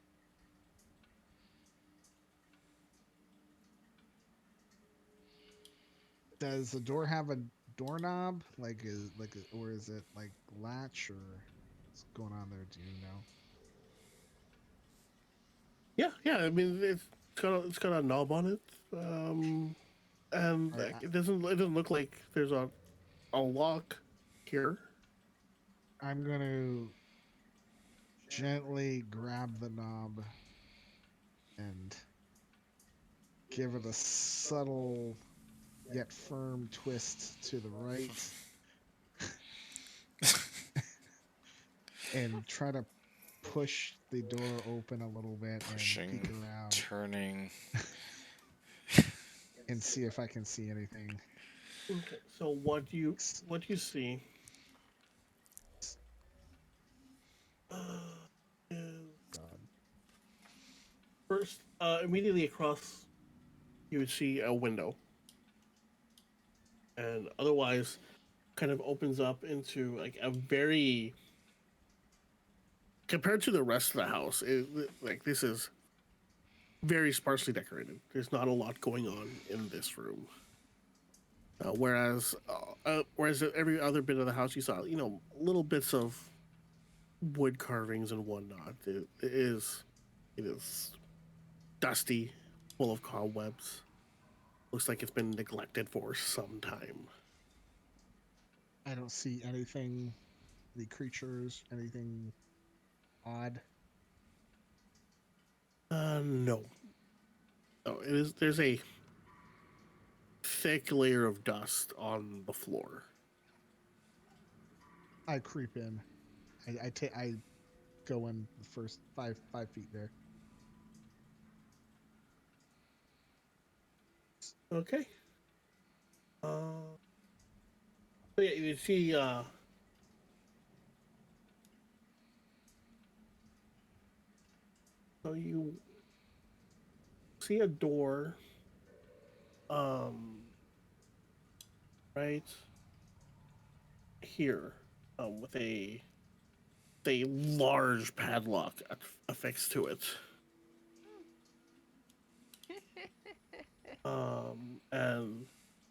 does the door have a doorknob? Or is it like latch or what's going on there? Do you know? Yeah, yeah. I mean, it's got a knob on it. And All right, like, it doesn't look like there's a lock here. I'm going to gently grab the knob and give it a subtle yet firm twist to the right and try to push the door open a little bit and peek Pushing, around turning. and see if I can see anything. Okay. So what you see is God. first immediately across you would see a window, and otherwise kind of opens up into like a very compared to the rest of the house. Like this is very sparsely decorated. There's not a lot going on in this room. Whereas every other bit of the house you saw, little bits of wood carvings and whatnot. It is dusty, full of cobwebs. Looks like it's been neglected for some time. I don't see anything, any creatures, anything odd. No, no. It is. There's a thick layer of dust on the floor. I creep in. I go in the first 5 feet there. Okay. So yeah, you see. So you see a door. Um, right here, with a large padlock affixed to it. And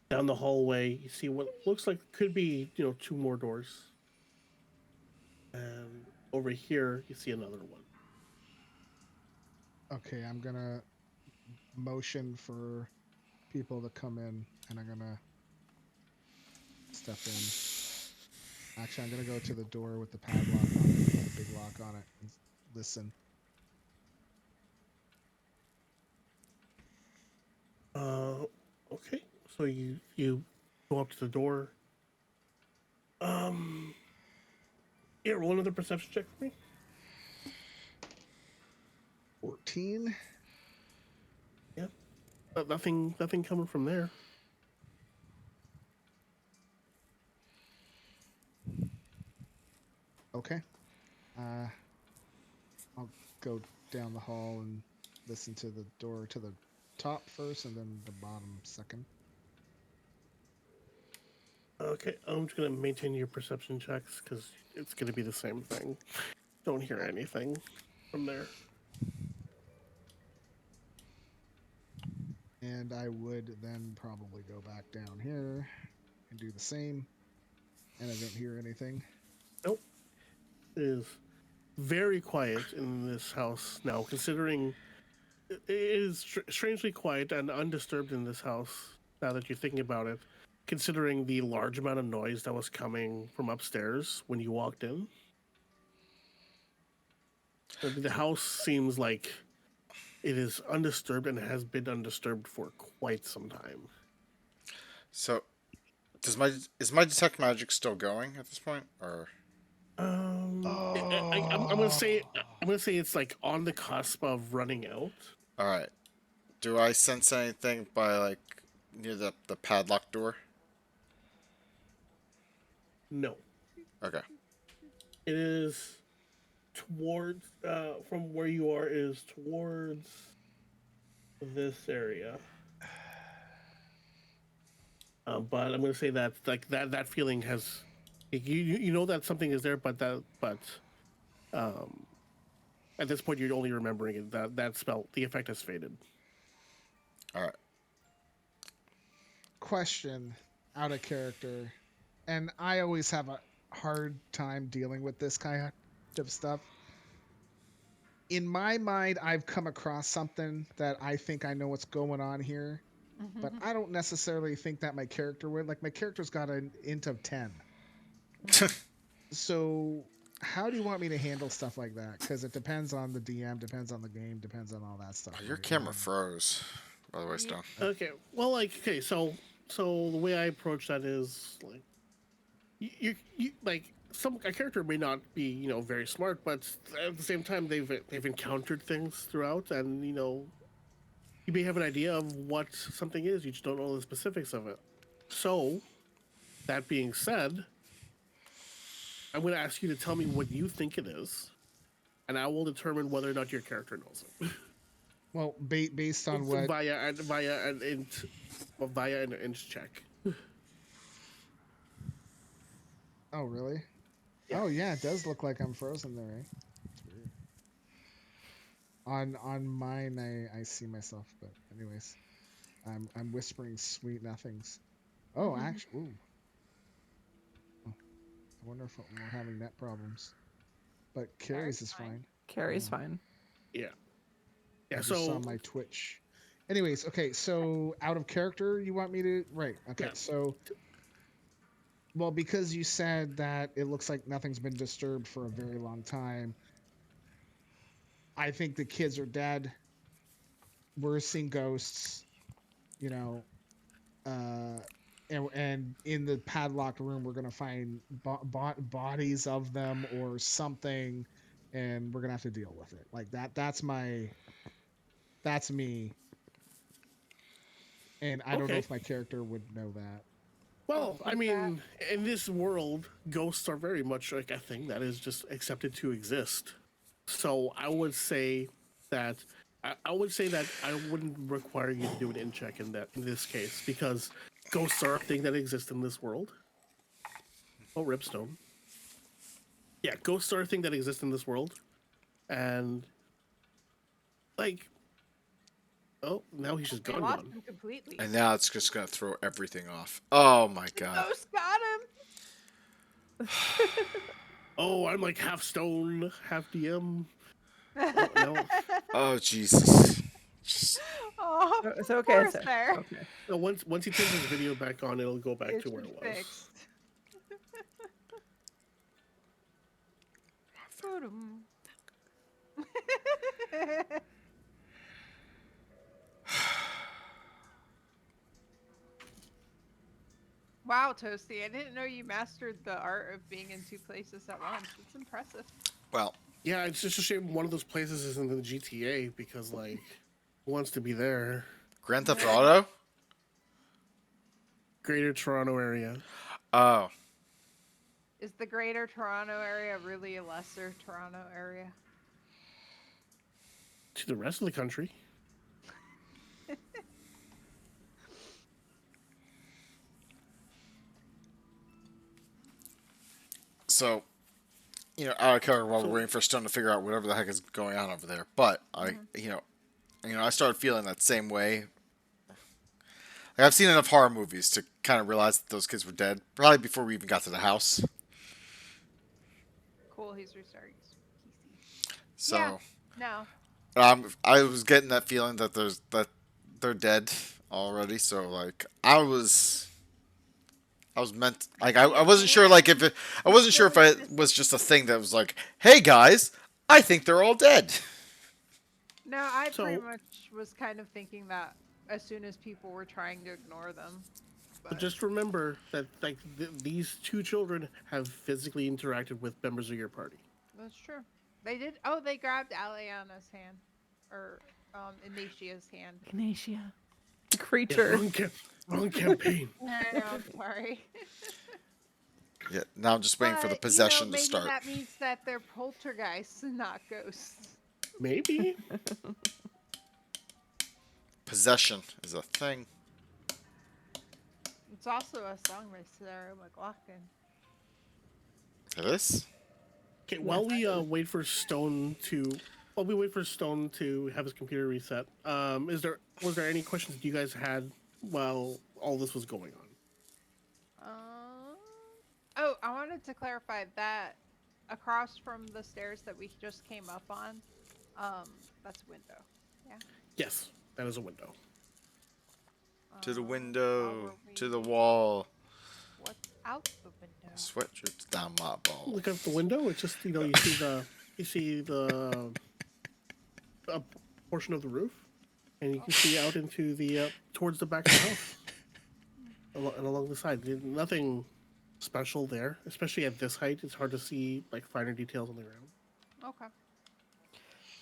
down the hallway, you see what looks like could be, two more doors. And over here, you see another one. Okay, I'm gonna motion for people to come in, and I'm gonna step in. Actually, I'm gonna go to the door with the padlock on it, with the big lock on it, and listen. Uh, okay. So you go up to the door. Um, yeah, roll another perception check for me. 14. Yeah, nothing coming from there. Okay. Uh, I'll go down the hall and listen to the door to the top first, and then the bottom second. Okay, I'm just gonna maintain your perception checks because it's gonna be the same thing. Don't hear anything from there. And I would then probably go back down here and do the same. And I don't hear anything. Nope. It is very quiet in this house now, considering it is strangely quiet and undisturbed in this house now that you're thinking about it, considering the large amount of noise that was coming from upstairs when you walked in. The house seems like it is undisturbed and has been undisturbed for quite some time. So, does my is my detect magic still going at this point, or I'm gonna say Oh. it's like on the cusp of running out. all right? Do I sense anything by like near the padlock door? No, Okay. it is towards from where you are is towards this area. But I'm gonna say that like that feeling has you know that something is there, but um, at this point you're only remembering it. That spell the effect has faded. All right. Question out of character. And I always have a hard time dealing with this kind of stuff. In my mind, I've come across something that I think I know what's going on here, but I don't necessarily think that my character would. Like, my character's got an int of 10. So, how do you want me to handle stuff like that? Because it depends on the DM, depends on the game, depends on all that stuff, Oh, your right? camera froze. By the way, Ye- Stone. Okay, well, like okay, so the way I approach that is like you like some a character may not be very smart, but at the same time they've encountered things throughout, and you may have an idea of what something is. You just don't know the specifics of it. So that being said, I'm going to ask you to tell me what you think it is, and I will determine whether or not your character knows it Well, based on what. via an inch check. Oh, really? Yeah. Oh, yeah, it does look like I'm frozen there, eh? It's weird. On mine, I see myself, but anyways, I'm whispering sweet nothings. Oh, actually, ooh, oh, I wonder if we're having net problems. But Carrie's Carrie's is fine. fine. Carrie's Yeah, fine. Yeah. I Yeah. just saw So my Twitch. Anyways, okay, so out of character, you want me to right? Okay, yeah. so well, because you said that it looks like nothing's been disturbed for a very long time, I think the kids are dead. We're seeing ghosts, you know, uh, and in the padlocked room, we're gonna find bodies of them or something, and we're gonna have to deal with it. Like that. That's me, and I don't know Okay. if my character would know that. Don't Well, I think that. mean, in this world, ghosts are very much like a thing that is just accepted to exist. So that I would say that I wouldn't require you to do an in check in this case because ghosts are a thing that exists in this world. Oh, Ripstone. Yeah, ghosts are a thing that exists in this world, and like, oh, now he's just We gone, lost gone. him completely. And now it's just gonna throw everything off. Oh my The god. ghost got Oh, I'm like half stone, half DM. him. Oh no, Oh Jesus. Just, Oh, It's okay. poor It's Sarah. okay. no. Once he turns his video back on, it'll go back to where Issue it was. fixed. Boom. Wow, Toasty, I didn't know you mastered the art of being in two places at once. It's impressive. well, Yeah, it's just a shame one of those places is in the GTA because like who wants to be there? Grand Theft Yeah. Auto? Greater Toronto area. Oh. Is the greater Toronto area really a lesser Toronto area? To the rest of the country. So, out of character while So we're waiting for Stone to figure out whatever the heck is going on over there. But I started feeling that same way. Like I've seen enough horror movies to kind of realize that those kids were dead, probably before we even got to the house. Cool, he's restarting PC. Yeah. So, No. I was getting that feeling that they're dead already. So like I was meant like I wasn't sure like if it, I wasn't sure if it was just a thing that was like, hey guys, I think they're all dead. No, I pretty So, much was kind of thinking that as soon as people were trying to ignore them, but but just remember that like these two children have physically interacted with members of your party. that's true. They did. Oh, they grabbed Aliana's hand, or Initia's hand. Ignatia, the Yeah, creature. wrong campaign. I know. I'm sorry. Yeah, now I'm just waiting for the But, possession to maybe start. that means that they're poltergeists and not ghosts. Maybe. Possession is a thing. It's also a song by Sarah McLachlan. It is? Okay, Yes. while we wait for Stone to have his computer reset, was there any questions you guys had while all this was going on? Um, oh, I wanted to clarify that across from the stairs that we just came up on, that's a window. Yeah. Yes, that is a window. To the While window, we're to the waiting, wall. what's out the window? Sweat drips down my balls. Look out the window. It's just you see the a portion of the roof, and you can see out into the towards the back of the house and along the side. There's nothing special there, especially at this height. It's hard to see like finer details on the ground. Okay.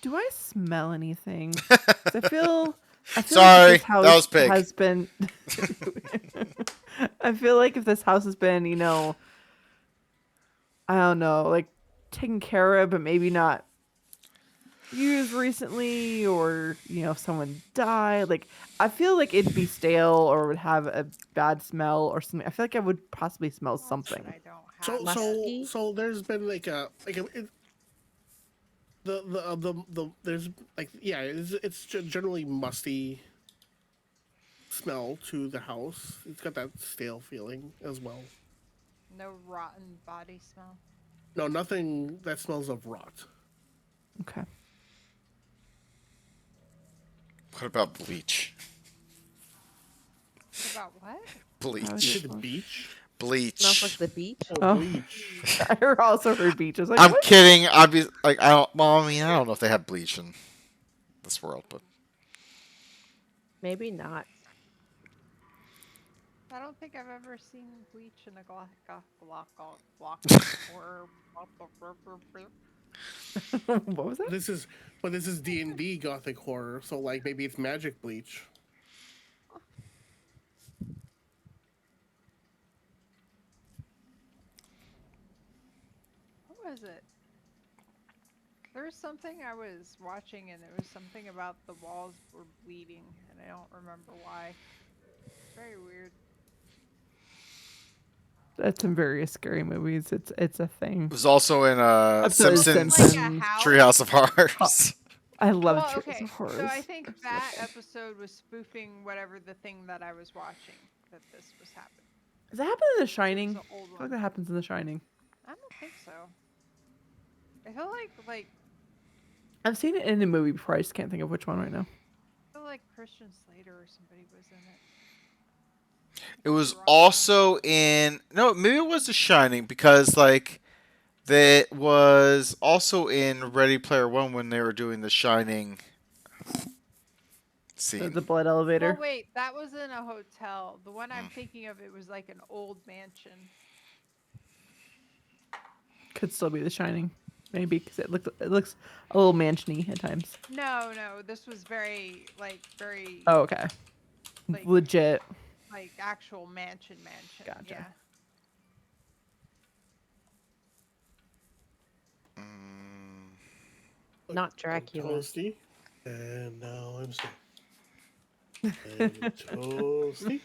Do I smell anything? 'Cause I feel like Sorry, if this house that was pig. has been. I feel like if this house has been, I don't know, like taken care of, but maybe not used recently, or if someone died, like I feel like it'd be stale or would have a bad smell or something. I feel like I would possibly smell But something. I don't So have so it. Musky? so there's been the there's like yeah it's generally musty smell to the house. It's got that stale feeling as well. No rotten body smell. No, nothing that smells of rot. Okay. What about bleach? What about what? How would You you Bleach. say the smell? beach? Bleach. Smells like the beach? Oh. Bleach. I also heard beach. I was like, I'm what? kidding. Obviously, like I don't. Well, I mean, I don't know if they have bleach in this world, but Maybe not. I don't think I've ever seen bleach in a block or What was that? This is D&D gothic horror, so like maybe it's magic bleach. what was it? There was something I was watching and it was something about the walls were bleeding and I don't remember why. Very weird. That's in various scary movies. It's a thing. it was also in Episode of Simpsons Like a Simpsons. house. Treehouse of Horrors. I love Well, Trees okay. of Horrors. So I think that episode was spoofing whatever the thing that I was watching that this was happening. Does that happen in The It's Shining? an I old feel like one. that happens in The Shining. I don't think so. I feel like I've seen it in a movie before. I just can't think of which one right now. I feel like Christian Slater or somebody was in it. It was Wrong. also in no, maybe it was The Shining because like that was also in Ready Player One when they were doing the Shining The scene. blood elevator Well, wait, that was in a hotel. The one I'm thinking of, it was like an old mansion. could still be The Shining, maybe because it looks a little mansiony at times. No, this was very Oh, okay. Like- Legit. like actual mansion. Gotcha. Yeah. Not I'm Dracula. toasty, and now I'm stoned. And toasty,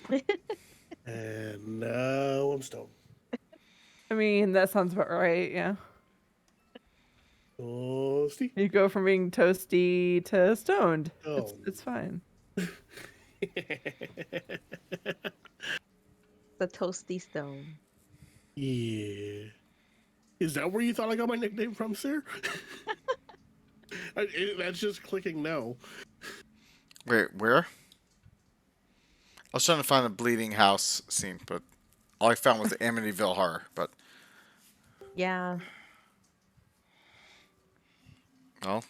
and now I'm stoned. I mean, that sounds about right. Yeah. Toasty. You go from being toasty to stoned. Oh. It's fine. The toasty stone. Yeah. Is that where you thought I got my nickname from, sir? That's just clicking no. Wait, where? I was trying to find a bleeding house scene, but all I found was the Amityville Horror. But Yeah. Well,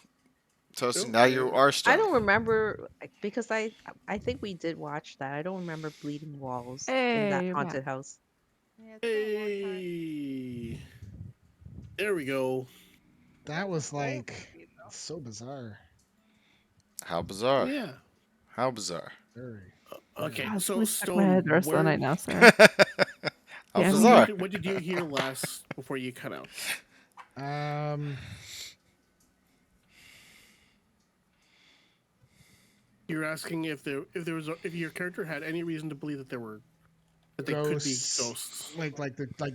Toasty, Oh, now you are I stunned. don't remember because I think we did watch that. I don't remember bleeding walls in Hey, that you're back. haunted house. Yeah, it's been a long time. hey, there we go. That It's an was old like movie though. so bizarre. How Oh bizarre. yeah. How bizarre. Very, Okay, very. God, it's so really stuck in my head Stone, the rest of the where? night now, sir. How Damn So you. bizarre. what did you hear last before you cut out? Um, You're asking if your character had any reason to believe that they could be ghosts. ghosts. Like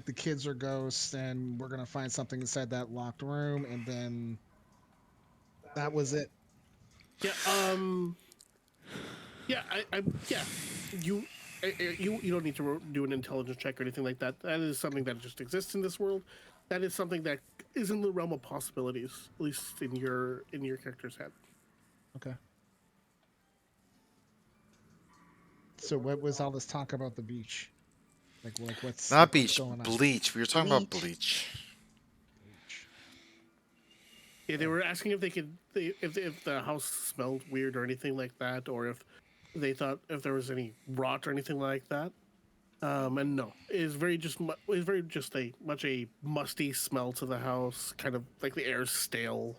the kids are ghosts, and we're gonna find something inside that locked room, and then that was it. Yeah. Yeah. Yeah. You. You don't need to do an intelligence check or anything like that. That is something that just exists in this world. That is something that is in the realm of possibilities, at least in your character's head. Okay. So what was all this talk about the beach? Not what's beach, going on? bleach. We were talking about Bleach. bleach. Beach. Yeah, they were asking if they could, if the house smelled weird or anything like that, or if they thought if there was any rot or anything like that. And no, it is very just it's very just a much a musty smell to the house, kind of like the air's stale.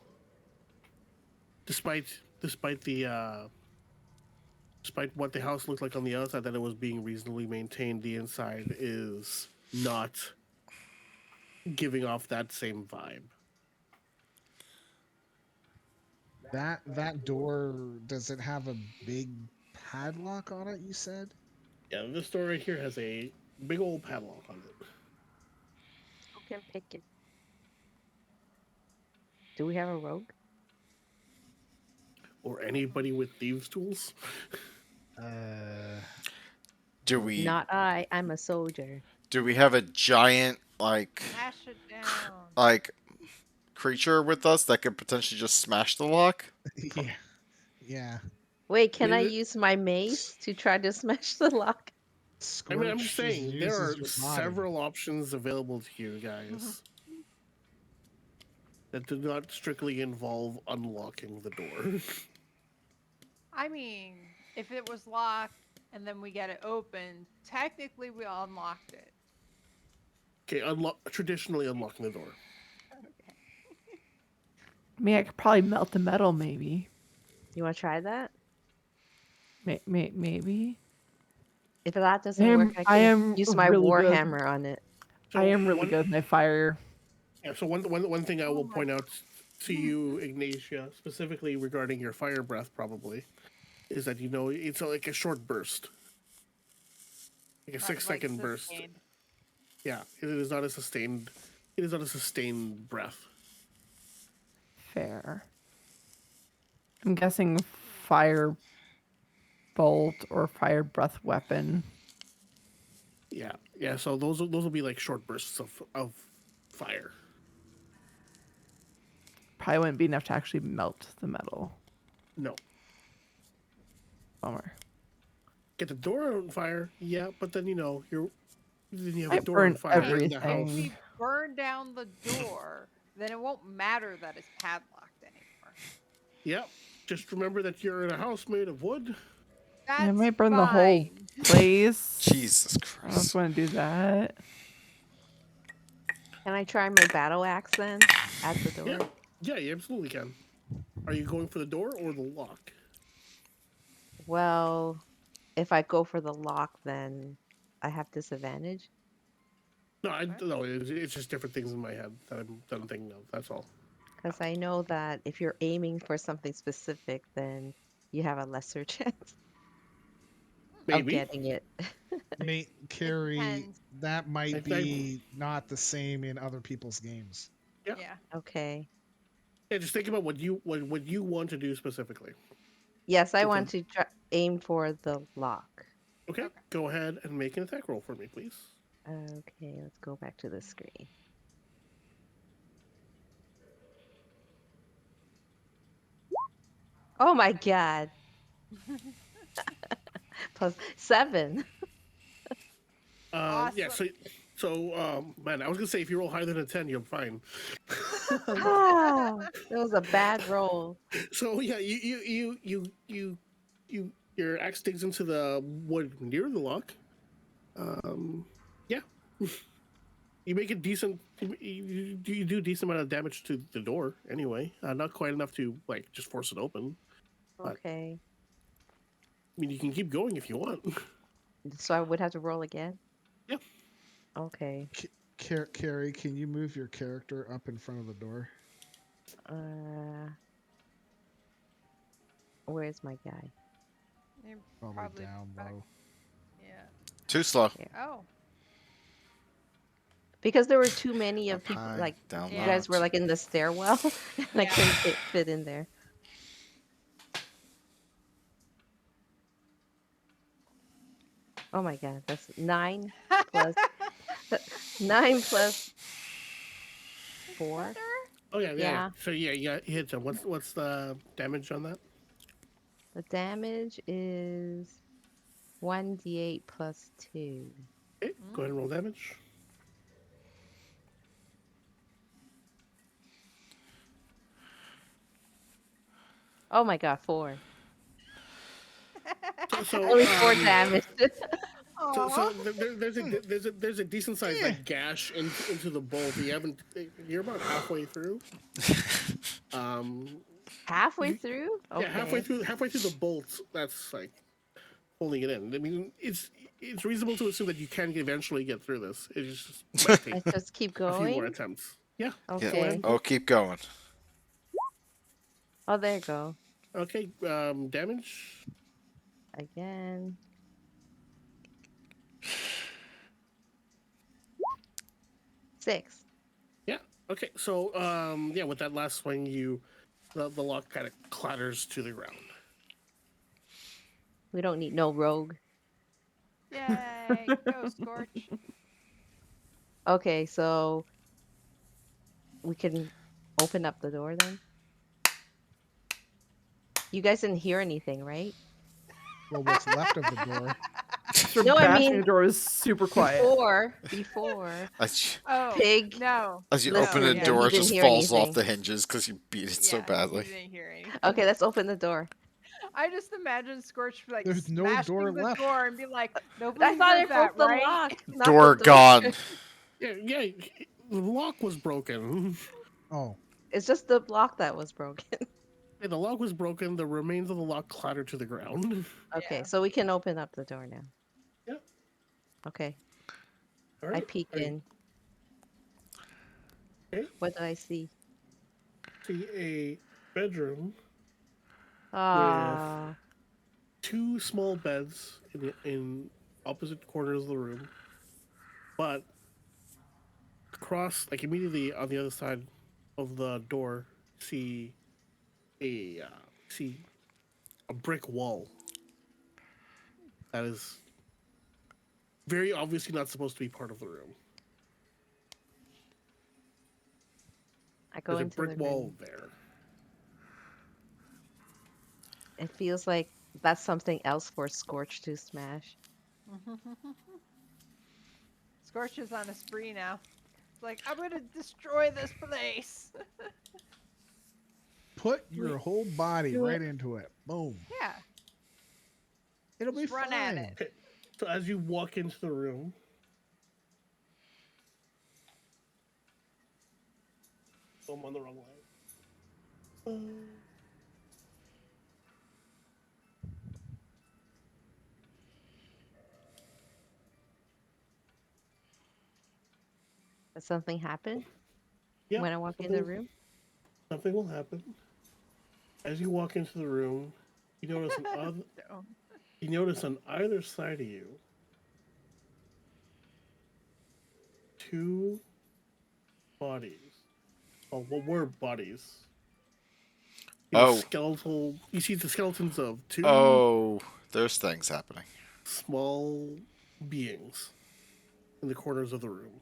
Despite despite what the house looked like on the outside, that it was being reasonably maintained, the inside is not giving off that same vibe. That door, does it have a big padlock on it? You said. Yeah, this door right here has a big old padlock on it. Who can pick it? Do we have a rogue? Or anybody with thieves' tools. Uh, Do nope. we Not I. I'm a soldier. do we have a giant Smash it down. like creature with us that could potentially just smash the lock? Yeah, yeah. Wait, can I It- use my mace to try to smash the lock? I'm just Scorch just saying there uses are your body. several options available to you guys that do not strictly involve unlocking the door. I mean, if it was locked and then we get it open, technically we unlocked it. Okay, traditionally unlocking the door. Okay. I mean, I could probably melt the metal, maybe. You want to try that? Maybe. If that doesn't work, I I can am use my really war good. hammer on it. I So am really one, good with my fire. yeah. So one thing I Oh will my. point out to you, Ignatia, specifically regarding your fire breath, probably, is that it's like a short burst, like a Not six like second burst. sustained. Yeah, it is not a sustained. It is not a sustained breath. Fair. I'm guessing fire bolt or fire breath weapon. Yeah, yeah. So those will be like short bursts of fire. Probably wouldn't be enough to actually melt the metal. No, Bummer. get the door on fire. Yeah, but then then you have a Might door on burn fire Hey, in the if house. everything. we burn down the door, then it won't matter that it's padlocked anymore. Yep. Just remember that you're in a house made of wood. I That's might burn the whole fine. place. Jesus I don't Christ. want to do that. Can I try my battle axe then at the Yeah. door? Yeah, you absolutely can. Are you going for the door or the lock? Well, if I go for the lock, then I have disadvantage No, I What? no. It's just different things in my head that I'm thinking of. That's all. because I know that if you're aiming for something specific, then you have a lesser chance of Maybe. getting it. May It carry depends. that might I be not the same in other people's games. yeah. Yeah. Okay. Yeah. Just think about what you want to do specifically. Yes, I Okay. want to aim for the lock. Okay. Okay. Go ahead and make an attack roll for me, please. Okay, let's go back to the screen. Oh my God. Plus 7. Yeah. Awesome. So man, I was gonna say if you roll higher than a 10, you're fine. It was a bad roll. So yeah, your axe digs into the wood near the lock. Yeah, you make a decent. You do a decent amount of damage to the door anyway. Not quite enough to like just force it open, but Okay. I mean you can keep going if you want. So I would have to roll again? Yeah. Okay. Carrie, can you move your character up in front of the door? Uh, where's my guy? You're Probably probably down back. low. Yeah. Too slow. Here. Oh. Because there were too many of Up people, high, like, down you Yeah. low. guys were like in the stairwell, and I Yeah. couldn't fit in there. Oh my God, that's 9 plus 9 plus 4. Better? Oh yeah, yeah. Yeah, So yeah, you hit him. What's the damage on that? the damage is 1d8 plus 2. Okay, go ahead and roll damage. Oh my God, 4. So so Only 4 um damage. so Aw. there's a decent sized Eh, like gash into the bolt. You haven't you're about halfway through. Um Halfway you, through? yeah, Okay. halfway through the bolt. That's like holding it in. I mean, it's reasonable to assume that you can eventually get through this. It just might take I just keep a few more going. attempts. Yeah, Yeah. go Okay. ahead. Oh, keep going. Oh, there you go. Okay, damage. Again. 6. Yeah. Okay, so yeah, with that last swing, the lock kind of clatters to the ground. We don't need no rogue. Yay. Go, Scorch. Okay, so we can open up the door then. You guys didn't hear anything, right? well, what's left of the door? Her No, I bashing mean the door was super quiet. before Oh, Pig no. as you open No, a listened yeah. and door, he it didn't just hear falls off anything. the hinges because you beat it so Yeah, he badly. didn't hear Okay, anything. let's open the door. I just imagine Scorch like There's no door smashing the left. door and be like, I nobody thought heard it was that, the right? lock, not the Door door. gone. Yeah, yeah. The lock was broken. Oh, It's just the block that was broken. Yeah, the lock was broken. The remains of the lock clattered to the ground. Okay, Yeah. so we can open up the door now. Yeah. Okay, All I right. peek Are you in. okay? What do I see? See a bedroom with Ah, two small beds in opposite corners of the room, but across, like immediately on the other side of the door, see see a brick wall that is very obviously not supposed to be part of the room. I go There's a into brick the wall room. there. It feels like that's something else for Scorch to smash. Scorch is on a spree now. It's like, I'm gonna destroy this place. put Do your whole body do right it. into it. Boom. Yeah, It'll be just run at fine. it. Okay, so as you walk into the room, oh, I'm on the wrong line. Does something happen Yeah, when I walk in the something room? something will happen. As you walk into the room, you notice So, you notice on either side of you two bodies. Oh, what were bodies? Oh, Skeletal. You see the skeletons of two oh, there's things happening. small beings in the corners of the room.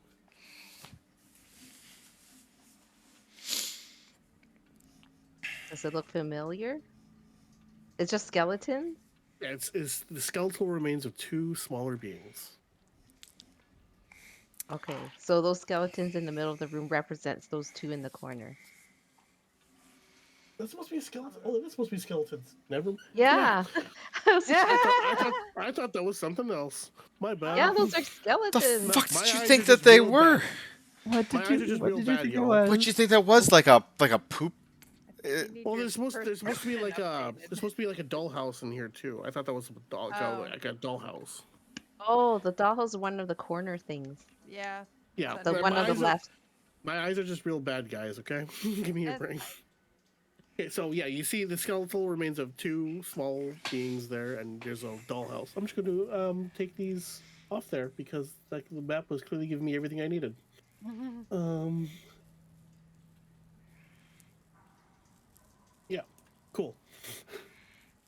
Does it look familiar? It's just skeletons? Yeah, it's the skeletal remains of two smaller beings. Okay, so those skeletons in the middle of the room represents those two in the corner. That's supposed to be a skeleton. Oh, that's supposed to be skeletons. Never. Yeah. Yeah. I was like, I thought that was something else. My yeah, bad. those are The skeletons. fuck did My you eyes are think that just they real were? bad. What My did eyes are you just what real did you bad, think it y'all. What was? you think that was? Like a poop? You need Well, your there's supposed to be like a updated. there's supposed to be like a dollhouse in here too. I thought that was a doll, Oh, like a dollhouse. Oh, the dollhouse is one of the corner things. yeah. It's Yeah, The under one my on the there. eyes are left. just real bad, guys. Okay, give me a That's break. Okay, so yeah, you see the skeletal remains of two small beings there, and there's a dollhouse. I'm just going to take these off there because like the map was clearly giving me everything I needed. Um, yeah, cool.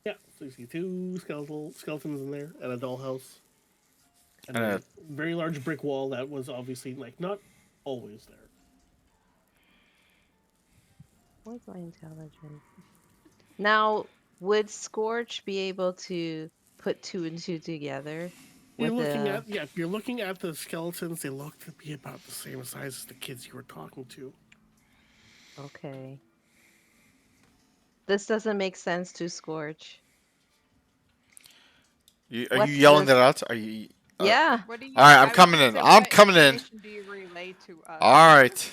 Yeah, so you see two skeletons in there, and a dollhouse, and And a very large brick wall that was obviously like not always there. Where's my intelligence? Now, would Scorch be able to put two and two together You're with looking the at yeah, you're looking at the skeletons. They look to be about the same size as the kids you were talking to. okay. This doesn't make sense to Scorch. are you What's yelling the that out? Are you? Yeah, What do you? All right, I'm I was coming gonna in. say, I'm what coming in. information do you relay to us? All right.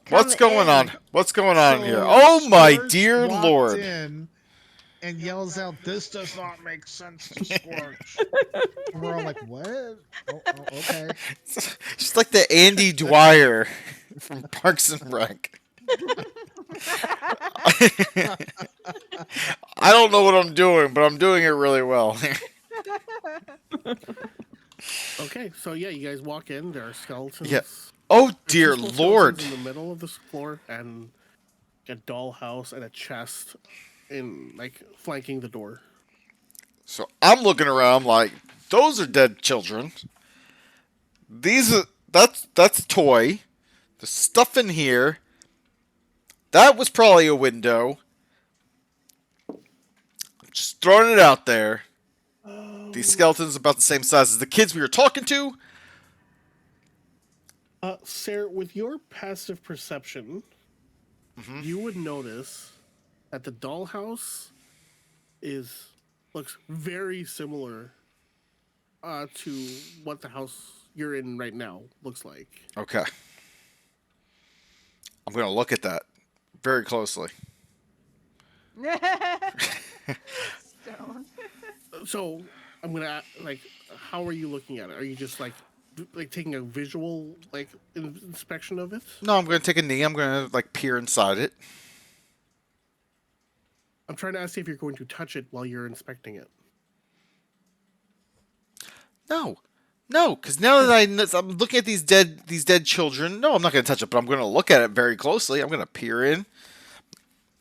come What's going on? in. What's going on here? So Oh my Scorch dear walked lord! in and yells out, "This does not make sense to Scorch." And we're all like, "What? Okay." She's like the Andy Dwyer from Parks and Rec. I don't know what I'm doing, but I'm doing it really well. Okay, so yeah, you guys walk in. There are Yeah. skeletons. Oh There's two dear small lord! skeletons in the middle of this floor, and a dollhouse and a chest in like flanking the door. So I'm looking around like those are dead children. These are that's a toy. The stuff in here. That was probably a window. Just throwing it out there. These Um, skeletons about the same size as the kids we were talking to. Sarah, with your passive perception, you would notice that the dollhouse is looks very similar to what the house you're in right now looks like. Okay. I'm going to look at that very closely. Stone. So I'm gonna like, how are you looking at it? Are you just like taking a visual like inspection of it? No, I'm going to take a knee. I'm going to like peer inside it. I'm trying to ask if you're going to touch it while you're inspecting it. No. No, because now that I'm looking at these dead children, no, I'm not going to touch it, but I'm going to look at it very closely. I'm going to peer in.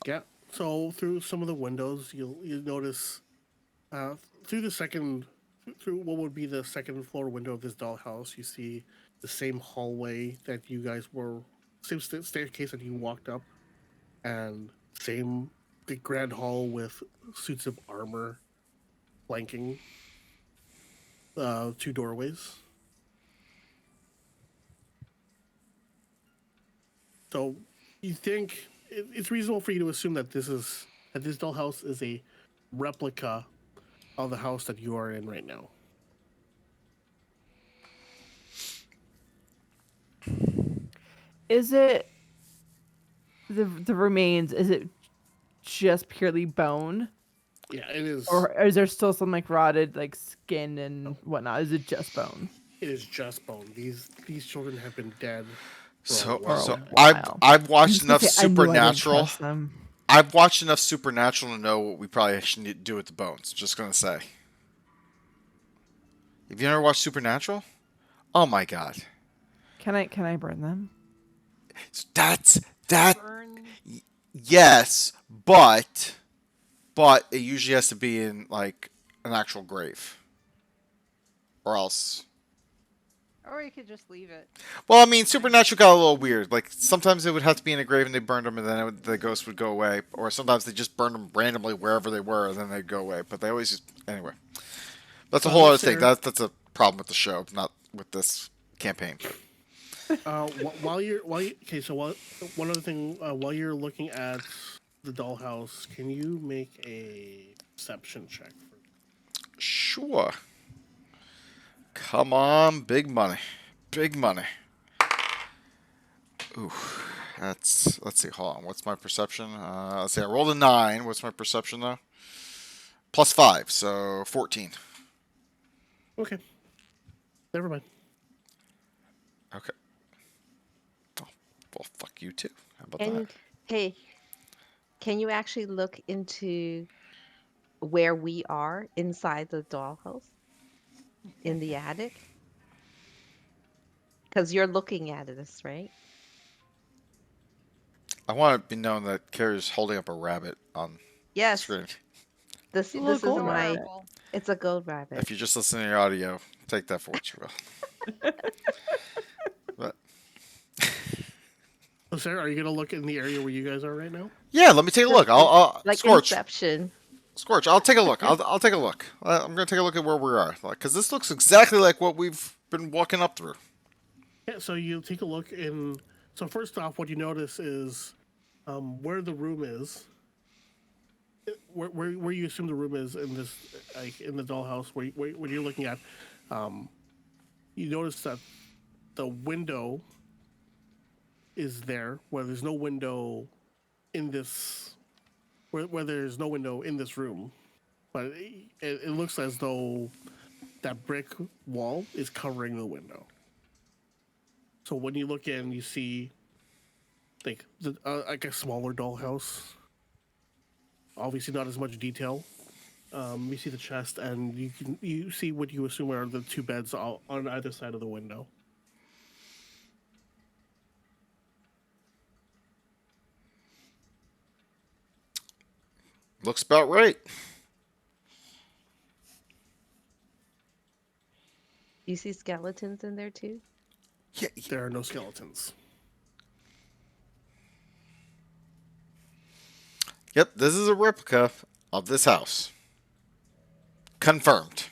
Yeah. So through some of the windows, you'll notice uh, through the second through what would be the second floor window of this dollhouse, you see the same hallway that you guys were, same staircase that you walked up, and same big grand hall with suits of armor flanking two doorways. So you think it's reasonable for you to assume that this dollhouse is a replica of the house that you are in right now. Is it the remains? Is it just purely bone, Yeah, it is. or is there still some like rotted like skin and whatnot? Is it just bone? It is just bone. These children have been dead for a So For a while. while. I've I'm watched just gonna enough say, I knew I didn't Supernatural. trust them. I've watched enough Supernatural to know what we probably should need to do with the bones. Just going to say. Have you ever watched Supernatural? Oh my god. Can I burn them? That's that. Burn. Yes, but it usually has to be in like an actual grave, or else. Or you could just leave it. Well, I mean, Supernatural got a little weird. Like sometimes it would have to be in a grave and they burned them, and then the ghost would go away. Or sometimes they just burned them randomly wherever they were, and then they'd go away. But they always just anyway. That's a whole other thing. Sarah, That's a problem with the show, not with this campaign. while you're okay, so one other thing while you're looking at the dollhouse, can you make a perception check for me? Sure. Come on, big money. Big money. Ooh, let's see. Hold on. What's my perception? Let's see. I rolled a 9. What's my perception though? +5, so 14. Okay, never mind. Okay. Oh, well, fuck you too. How about that? And hey, can you actually look into where we are inside the dollhouse in the attic? Because you're looking at us, right? I want to be known that Carrie's holding up a rabbit on Yes, screen. It's a little this is gold my. rabbit. Adorable. It's a gold rabbit. If you're just listening to the audio, take that for what you will. But So, Sarah, are you gonna look in the area where you guys are right now? yeah, let me take a Just look. I'll like Scorch. Inception. Scorch, I'll take a look. I'll take a look. I'm gonna take a look at where we are, because this looks exactly like what we've been walking up through. Yeah. So you take a look in. So first off, what you notice is where the room is. Where you assume the room is in this, like in the dollhouse, where you're looking at, you notice that the window is there where there's no window in this where there's no window in this room, but it looks as though that brick wall is covering the window. So when you look in, you see like a smaller dollhouse. Obviously, not as much detail. You see the chest, and you see what you assume are the two beds on either side of the window. Looks about right. You see skeletons in there too? Yeah. There are no skeletons. Yep. This is a replica of this house. Confirmed.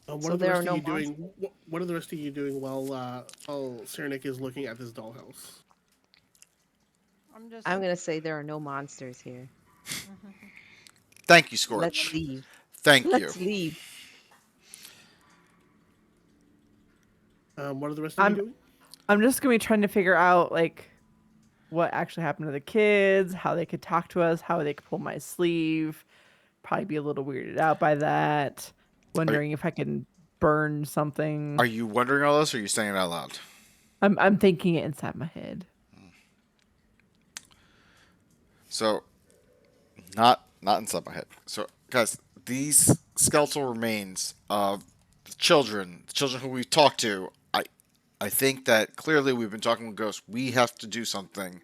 What So are the there are rest of no you monsters. doing? What are the rest of you doing while Cyrenik is looking at this dollhouse? I'm just. I'm gonna say there are no monsters here. Thank you, Let's Scorch. leave. Thank you. Let's leave. What are the rest of you I'm doing? I'm just gonna be trying to figure out like what actually happened to the kids, how they could talk to us, how they could pull my sleeve. Probably be a little weirded out by that. Are, Wondering if I can burn something. are you wondering all this, or are you saying it out loud? I'm thinking it inside my head. So, not inside my head. So, guys, these skeletal remains of the children who we've talked to, I think that clearly we've been talking with ghosts. We have to do something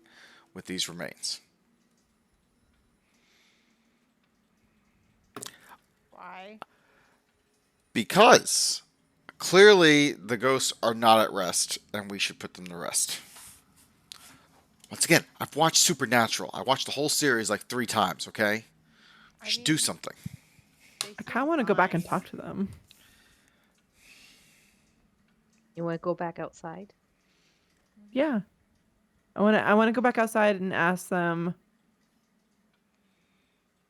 with these remains. Why? Because clearly the ghosts are not at rest, and we should put them to rest. Once again, I've watched Supernatural. I watched the whole series like 3 times, okay? We I should do mean, something. they I seem kind of want to go back and fine. talk to them. You want to go back outside? Yeah, I want to go back outside and ask them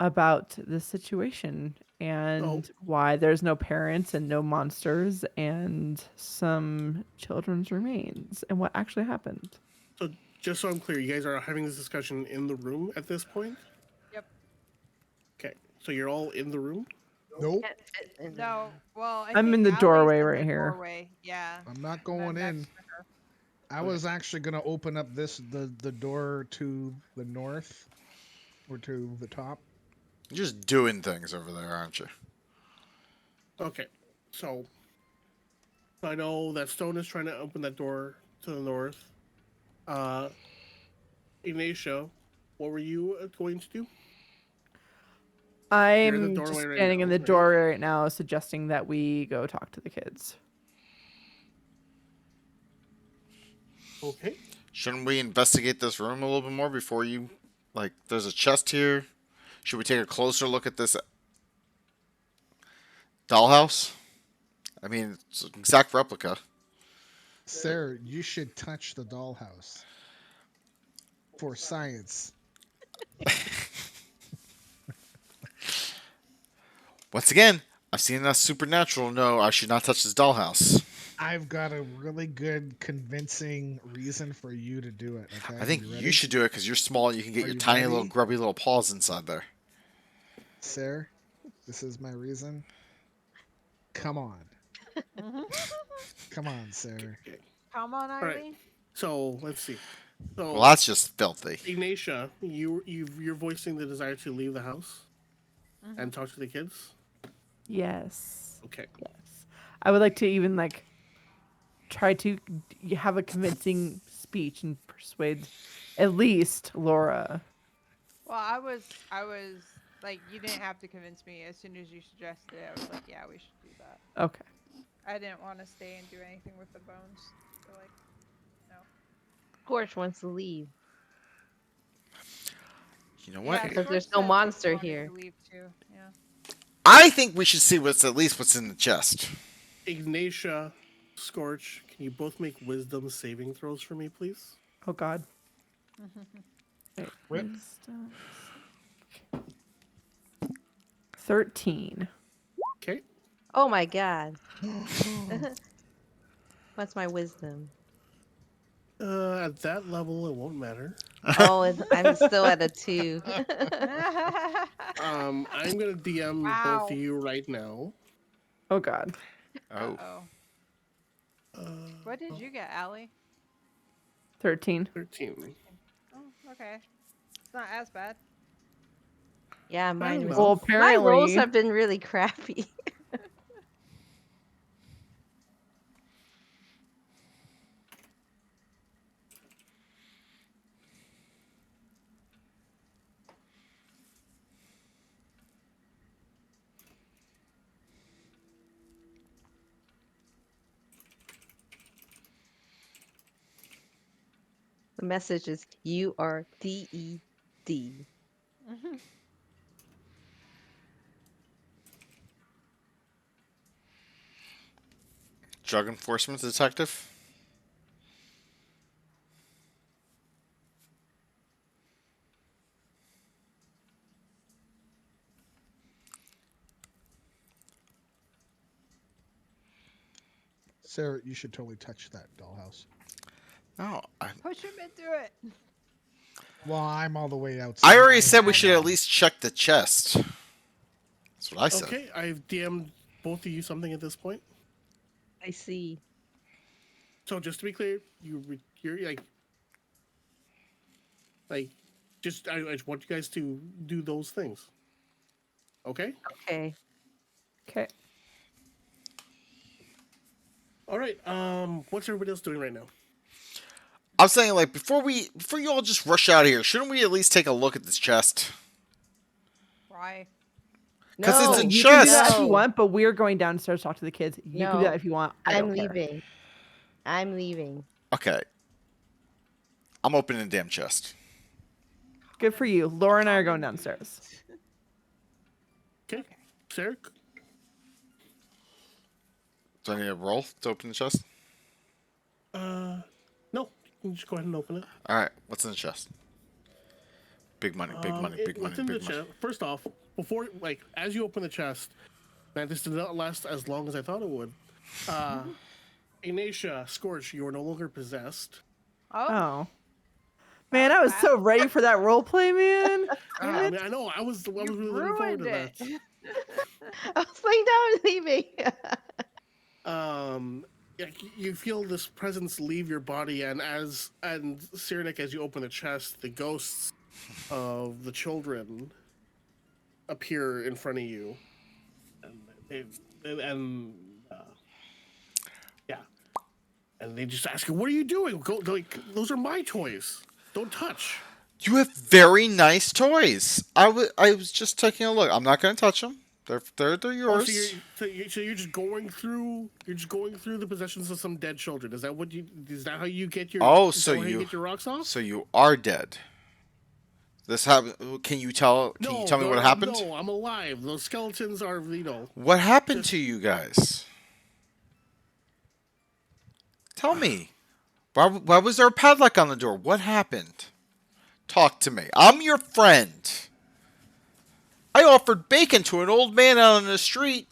about the situation Oh, and why there's no parents and no monsters and some children's remains and what actually happened. so just so I'm clear, you guys are having this discussion in the room at this point. Yep. Okay, so you're all in the room. Nope. Can't fit in there. No. Well, I I'm think in the Allie's doorway in right the here. doorway. Yeah. I'm not And I'm going in. next to her. I was actually gonna open up the door to the north or to the top. You're just doing things over there, aren't you? Okay, so I know that Stone is trying to open that door to the north. Uh, Ignacio, what were you going to do? You're in the I'm doorway just right standing in now, the right? doorway right now, suggesting that we go talk to the kids. Okay. Shouldn't we investigate this room a little bit more before you, like, there's a chest here? Should we take a closer look at this dollhouse? I mean, it's an exact replica. Sir, you should touch the dollhouse for science. Once again, I've seen enough supernatural. No, I should not touch this dollhouse. I've got a really good, convincing reason for you to do it. I Okay, think you you ready? should do it because you're small and you can get Are your you tiny little ready, grubby little paws inside there. sir? This is my reason. Come on, come on, sir. Okay. Come on, All right. Eileen. So let's see. Well, So that's just filthy. Ignatia, you're voicing the desire to leave the house Mhm. and talk to the kids. Yes. Okay. Yes. I would like to even like try to have a convincing speech and persuade at least Laura. Well, I was like, you didn't have to convince me. As soon as you suggested it, I was like, yeah, we should do that. Okay. I didn't want to stay and do anything with the bones. So like, no. Scorch wants to leave You know what? Yeah, because Scorch there's no said he monster wanted here. to leave too. Yeah. I think we should see what's at least what's in the chest. Ignatia, Scorch, can you both make wisdom saving throws for me, please? Oh God. Wait, Rip. wisdom. 13. Okay. Oh my god. What's my wisdom? At that level, it won't matter. Oh, I'm still at a 2. I'm gonna DM both Wow. of you right now. Oh God. Oh, Oh. Uh, What did you get, Allie? 13. 13. Oh, okay. It's not as bad. Yeah, I mine don't was. know. Well, My rolls apparently. have been really crappy. The message is you are DED. drug enforcement detective. Sir, you should totally touch that dollhouse. No, Push him into it. Well, I'm all the way outside. I already said we I should at know. least check the chest. That's what I said. Okay, I've DM'd both of you something at this point. I see. So just to be clear, you're like, just I just want you guys to do those things. Okay. Okay. Okay. All right. What's everybody else doing right now? I'm saying like before you all just rush out of here, shouldn't we at least take a look at this chest? Why? 'Cause it's No, a You can do that if chest. you no, want, but we're going downstairs to talk to the kids. You can do that no. if you want. I I'm don't care. leaving. I'm leaving. Okay. I'm opening the damn chest. Good for you. Laura and I are going downstairs. Okay. Sarah. Do I need a roll to open the chest? No. You can just go ahead and open it. Alright, what's in the chest? Big money, big money, big money, Within the big money. chest. First off, before as you open the chest, man, this did not last as long as I thought it would. Ignatia, Scorch, you are no longer possessed. Oh. Oh. Man, I was so ready for that role play, man. I mean, I know. I was really looking forward to ruined that. it. I was like, no, I'm leaving. Yeah, you feel this presence leave your body, and Cyrenik, as you open the chest, the ghosts of the children appear in front of you, and yeah, and they just ask you, "What are you doing? Go, like, those are my toys. Don't touch." You have very nice toys. I was just taking a look. I'm not going to touch them. They're Oh, yours. so you're just going through the possessions of some dead children. Is that how you get your Oh, is that so how you get your rocks off? so you are dead. This happened. Can you tell me what happened? No, I'm alive. Those skeletons are, What happened to you guys? Tell me. Why was there a padlock on the door? What happened? Talk to me. I'm your friend. I offered bacon to an old man out on the street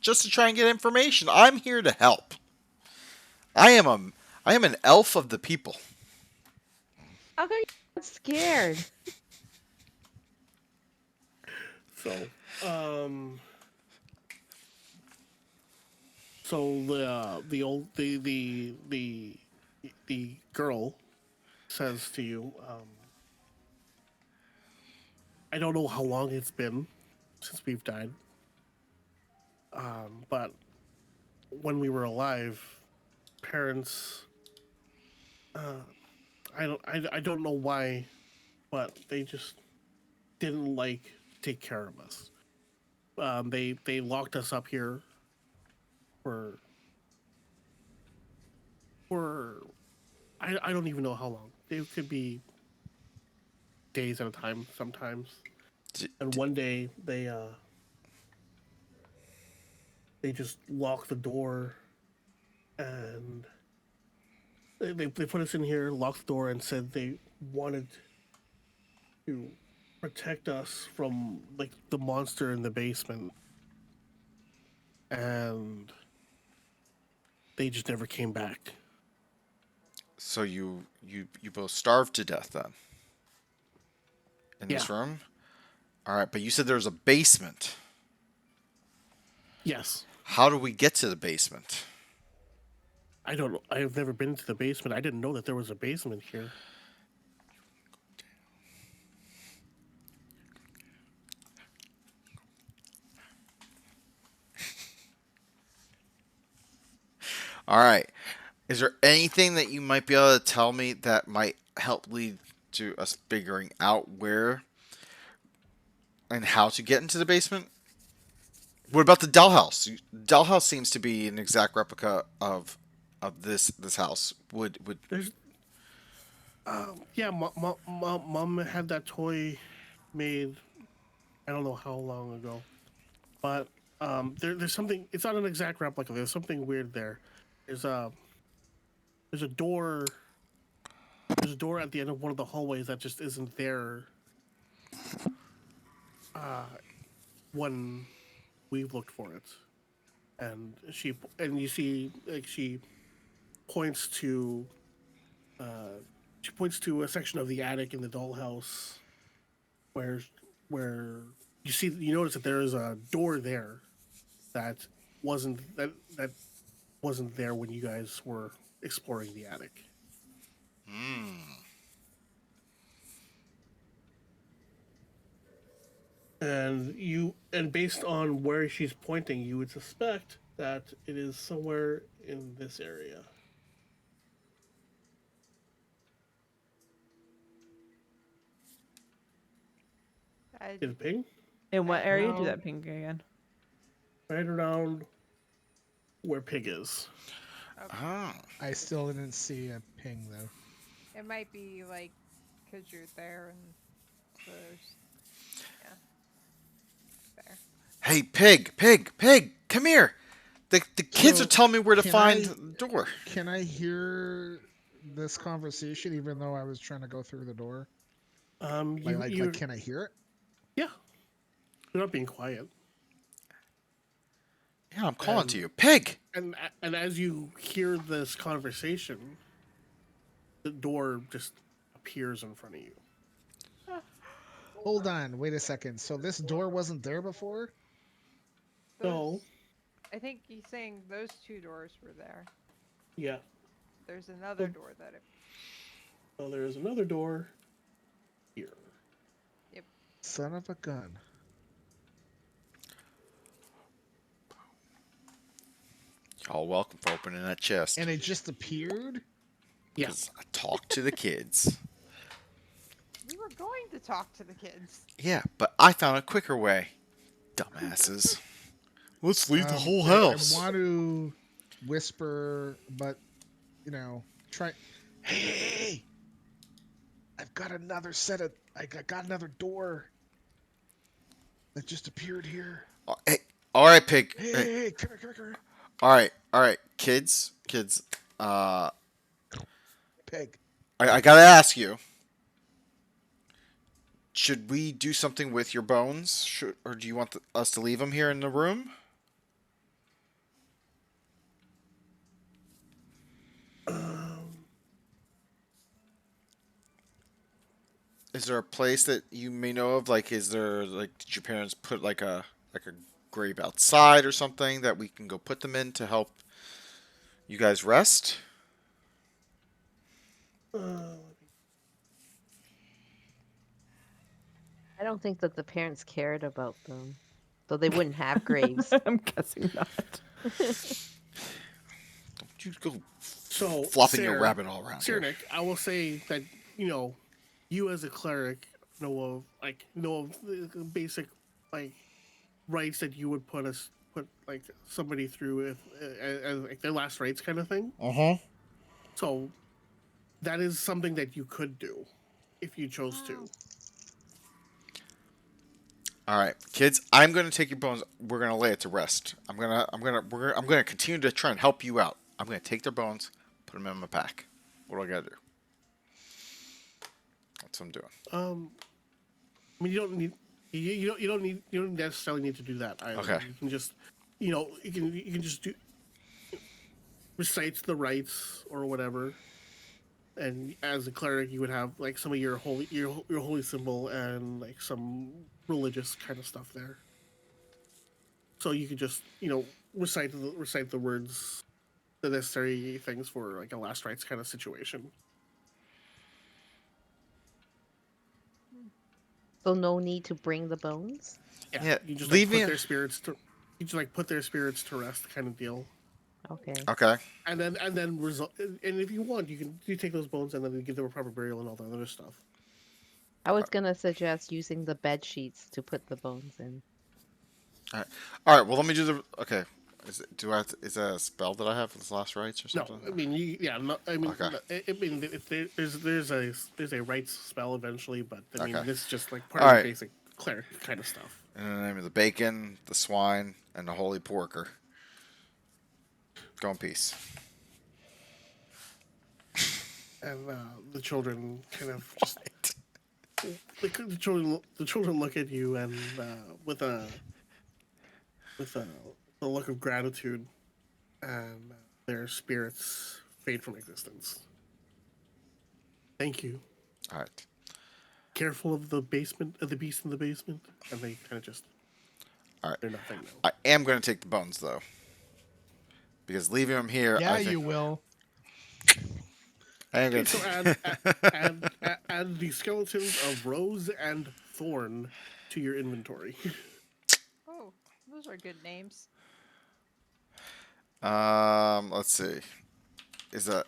just to try and get information. I'm here to help. I am a I am an elf of the people. How come you're not scared? So, um, so the old the girl says to you, I don't know how long it's been since we've died, but when we were alive, parents, I don't know why, but they just didn't like to take care of us. They locked us up here for for I don't even know how long. It could be days at a time sometimes. D- And d- one day they just locked the door and they put us in here, locked the door, and said they wanted to protect us from like the monster in the basement, and they just never came back. So you both starved to death then in Yeah. this room? All right, but you said there was a basement. Yes. How do we get to the basement? I don't know. I've never been to the basement. I didn't know that there was a basement here. All right. Is there anything that you might be able to tell me that might help lead to us figuring out where and how to get into the basement? What about the dollhouse? Dollhouse seems to be an exact replica of this house. Would There's yeah, mom had that toy made I don't know how long ago, but there's something. It's not an exact replica. There's something weird there. There's a there's a door. There's a door at the end of one of the hallways that just isn't there when we've looked for it. And you see like points to uh, she points to a section of the attic in the dollhouse where where you notice that there is a door there that that wasn't there when you guys were exploring the attic. And based on where she's pointing, you would suspect that it is somewhere in this area. I, Get a ping? In what I area? Do Around that pink again. right around where Pig is. okay. ah, I still didn't see a ping though. It might be like because you're there and there's yeah there. hey pig, come here. The kids are So telling me where to can find I the door. can I hear this conversation even though I was trying to go through the door? Like You can I hear it? yeah, you're not being quiet, Yeah, I'm calling to and you, pig. and as you hear this conversation, the door just appears in front of you. Hold on, wait a second. So this door wasn't there before? So Those I think he's saying those two doors were there. yeah, There's another so, door that it, so there is another door here. yep. Son of a gun. Y'all welcome for opening that chest. And it just appeared? Yeah. Because I talked to the kids. We were going to talk to the kids. Yeah, but I found a quicker way. Dumbasses. Let's leave the whole I house. want to whisper, but try. Hey, I've got another set of. I got another door that just appeared here. Hey, all right, pig. Hey, Hey, hey, come here, come here, come here. all right, kids. Uh, Pig. I gotta ask you. Should we do something with your bones, or do you want us to leave them here in the room? Um, Is there a place that you may know of? Like, is there like did your parents put like a grave outside or something that we can go put them in to help you guys rest? uh, I don't think that the parents cared about them, so they wouldn't have graves. I'm guessing not. Don't you go so, flopping your rabbit all around here. Nick, I will say that you know, you as a cleric know of the basic like rites that you would put like somebody through if as like their last rites kind of thing. Uh huh. So that is something that you could do if you chose Wow. to. All right, kids. I'm gonna take your bones. We're gonna lay it to rest. I'm gonna continue to try and help you out. I'm gonna take their bones, put them in my pack. What do I gotta do? That's what I'm doing. Um, I mean, you don't necessarily need to do that either. Okay. You can just, you can just do recite the rites or whatever. And as a cleric, you would have like some of your holy symbol and like some religious kind of stuff there. So you could just recite the words, the necessary things for like a last rites kind of situation. So no need to bring the bones? Yeah, Yeah, you just like leave me. you just like put their spirits to rest kind of deal. Okay. Okay. And if you want, you take those bones and then give them a proper burial and all that other stuff. I was gonna suggest using the bed sheets to put the bones in. All right. All right. Well, let me do the. Okay. Is that a spell that I have for this last rites or No, something? I mean, no, I mean, Okay. no, I mean, if there's a rights spell eventually, but I mean, Okay. this is just like part All of the right. basic cleric kind of stuff. In the name of the bacon, the swine, and the holy porker. Go in peace. And the children kind of just the children look at you and with a look of gratitude, and their spirits fade from existence. Thank you. All right. Careful of the beast in the basement, and they kind of just All right. they're nothing now. I am going to take the bones though, because leaving them here, Yeah, I think you will. I am Okay, going so to. add the skeletons of Rose and Thorn to your inventory. Oh, those are good names. Let's see. Is that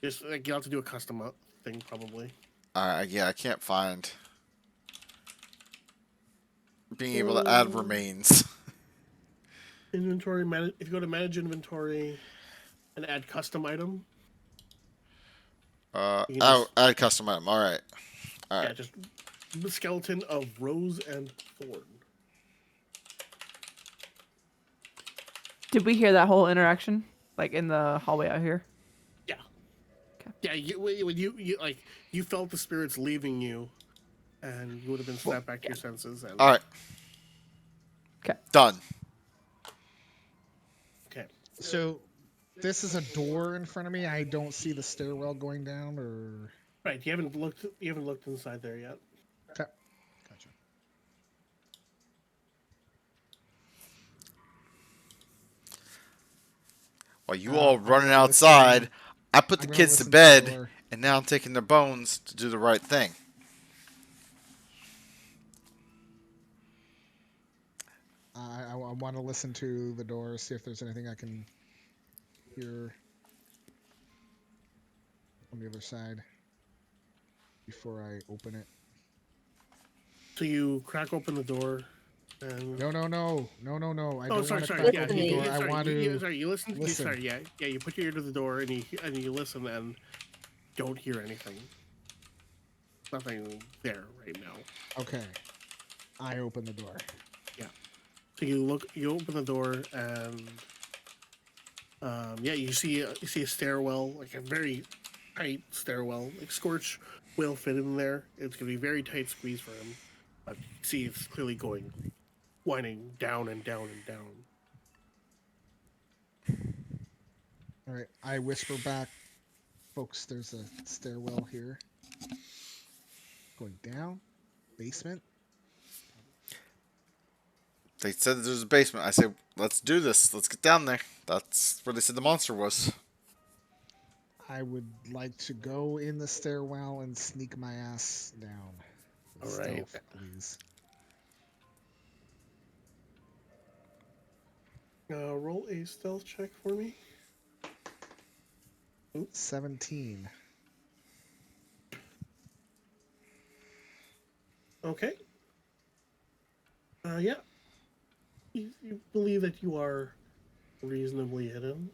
Just like you'll have to do a custom thing probably. Yeah, I can't find being able to add remains. Inventory manage. If you go to manage inventory and add custom item, you can just Add custom item. All right. All yeah, right. just the skeleton of Rose and Thorn. Did we hear that whole interaction? Like in the hallway out here? Yeah. Okay. Yeah, you felt the spirits leaving you, and you would have been snapped back to your senses. And All right. Okay. Done. okay, So this is a door in front of me. I don't see the stairwell going down, or right. You haven't looked inside there yet. okay. Gotcha. While you all running gonna outside, listen- I put the I'm gonna kids to listen the bed, door. and now I'm taking their bones to do the right thing. I want to listen to the door, see if there's anything I can hear on the other side before I open it. So you crack open the door, and No. I oh, don't sorry, want to sorry, crack yeah, open the Listening. door. I want to sorry, you listen. listen. Sorry, yeah, you put your ear to the door and you listen and don't hear anything. Nothing there right now. Okay. I open the door. Yeah. So you open the door, and yeah, you see a stairwell, like a very tight stairwell. Like Scorch will fit in there. It's gonna be very tight squeeze for him. But you see, it's clearly going, winding down and down and down. All right. I whisper back, folks. There's a stairwell here going down. Basement. They said that there's a basement. I say, let's do this. Let's get down there. That's where they said the monster was. I would like to go in the stairwell and sneak my ass down. With All right. stealth, please. Roll a stealth check for me. 17. Okay. Yeah. You believe that you are reasonably hidden.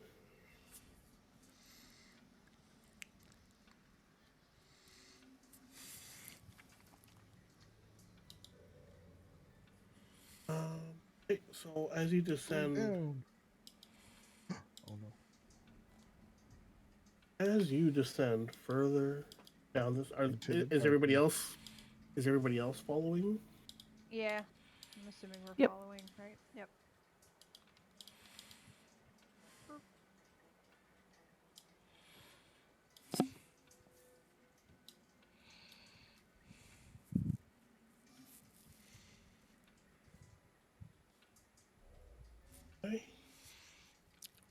Okay, so as you Going descend, down. Oh no. further down this, Into the is everybody else following? Yeah. I'm assuming we're Yep. following, right? Yep. Okay.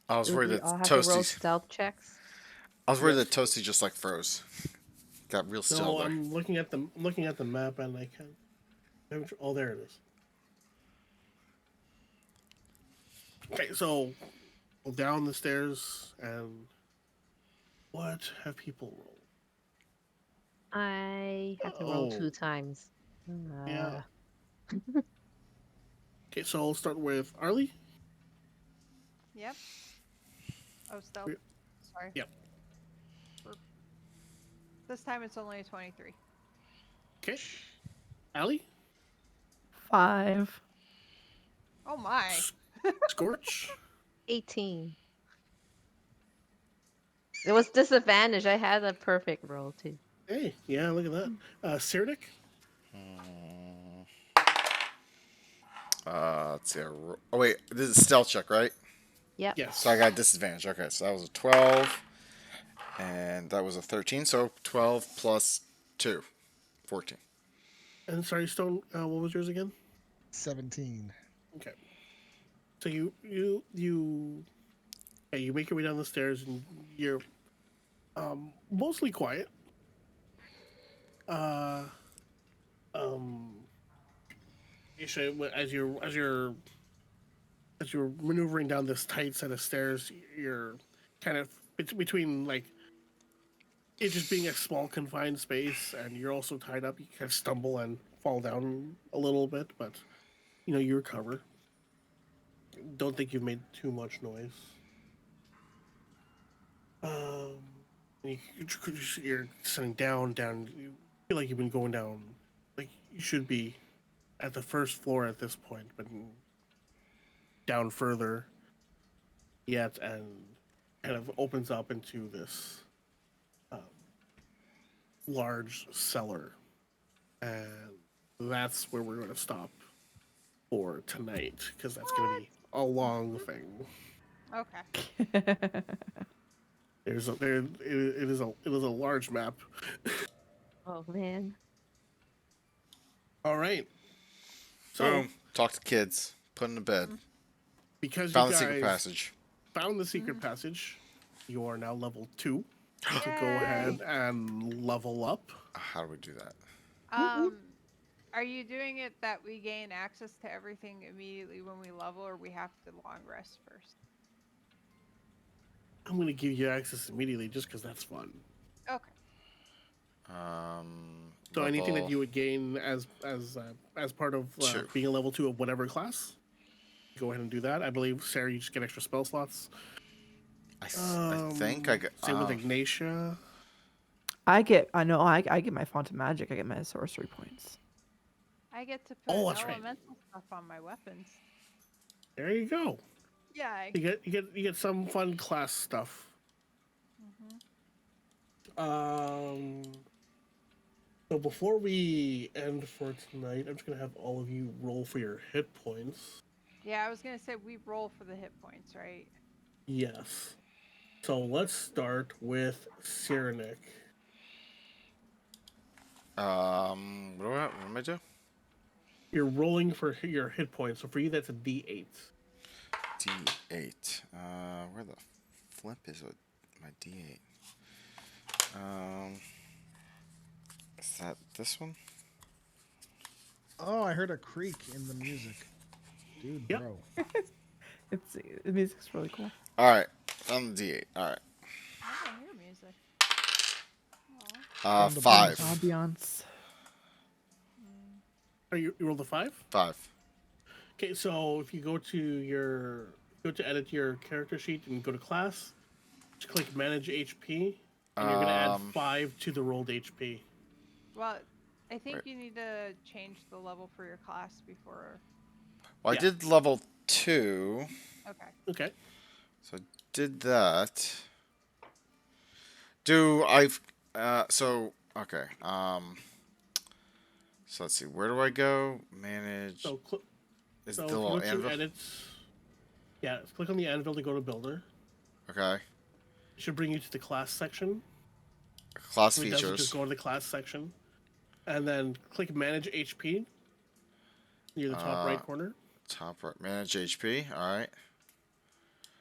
I was Do worried we that all have to roll Toasty. stealth checks? I was worried Yes. that Toasty just like froze. Got real still No, there. I'm looking at the map, and I can't. Oh, there it is. Okay, so down the stairs, and what have people rolled? I have to roll Oh, 2 times. yeah. Okay, so I'll start with Arlie. Yep. Oh, stealth. Sorry. Yep. This time it's only a 23. Okay. Allie. 5. Oh my. Scorch. 18. It was disadvantage. I had a perfect roll too. Hey, yeah, look at that. Sirdic. Let's see. Oh wait, this is a stealth check, right? Yep. Yes. So I got disadvantage. Okay, so that was a 12, and that was a 13. So 12 plus 2, 14. And sorry, Stone. What was yours again? 17. Okay. So yeah, you make your way down the stairs, and you're mostly quiet. Uh, um, Isha, as you're maneuvering down this tight set of stairs, you're kind of between like it just being a small confined space, and you're also tied up. You kind of stumble and fall down a little bit, but you recover. Don't think you've made too much noise. Um, you're sitting down. You feel like you've been going down, like you should be at the first floor at this point, but down further yet, and kind of opens up into this um, large cellar, and that's where we're going to stop for tonight because that's going to be a long thing. Okay. It is a large map. Oh man. All right. So Boom. Talk to kids. Put them to bed. because you Found the secret guys passage. found the secret passage, you are now level 2. So go Yay. ahead and level up. How do we do that? Um, are you doing it that we gain access to everything immediately when we level, or we have to long rest first? I'm going to give you access immediately just because that's fun. Okay. So anything that Level you would gain as part of 2. being a level 2 of whatever class, go ahead and do that. I believe Sarah, you just get extra spell slots. I think I got. Same with Ignatia. I get my font of magic. I get my sorcery points. I get to put Oh, that's right. elemental stuff on my weapons. There you go. Yeah. You get some fun class stuff. Mm-hmm. Um. So before we end for tonight, I'm just gonna have all of you roll for your hit points. Yeah, I was gonna say we roll for the hit points, right? Yes. So let's start with Cyrenik. What am I doing? You're rolling for your hit points. So for you, that's a D8. D8. Where the flip is my D8? Um, is that this one? Oh, I heard a creak in the music. Dude, Yep. bro. The music's really cool. All right, on the D8. All right. I don't hear music. Aw. From the Five. booth. Ambiance. Mm. Are you roll the 5? 5. Okay, so if you go to edit your character sheet and go to class, just click manage HP, and you're gonna add Um, 5 to the rolled HP. Well, I think Wait. you need to change the level for your class before. well, I Yeah. did level 2, Okay. Okay. so I did that. Do I've so okay. So let's see. Where do I go? Manage. So Is so the if you little go to anvil? edit, yeah, click on the anvil to go to builder. Okay. It should bring you to the class section. Class If it doesn't, just features. go to the class section, and then click manage HP near the top Uh, right corner. top right. Manage HP. All right.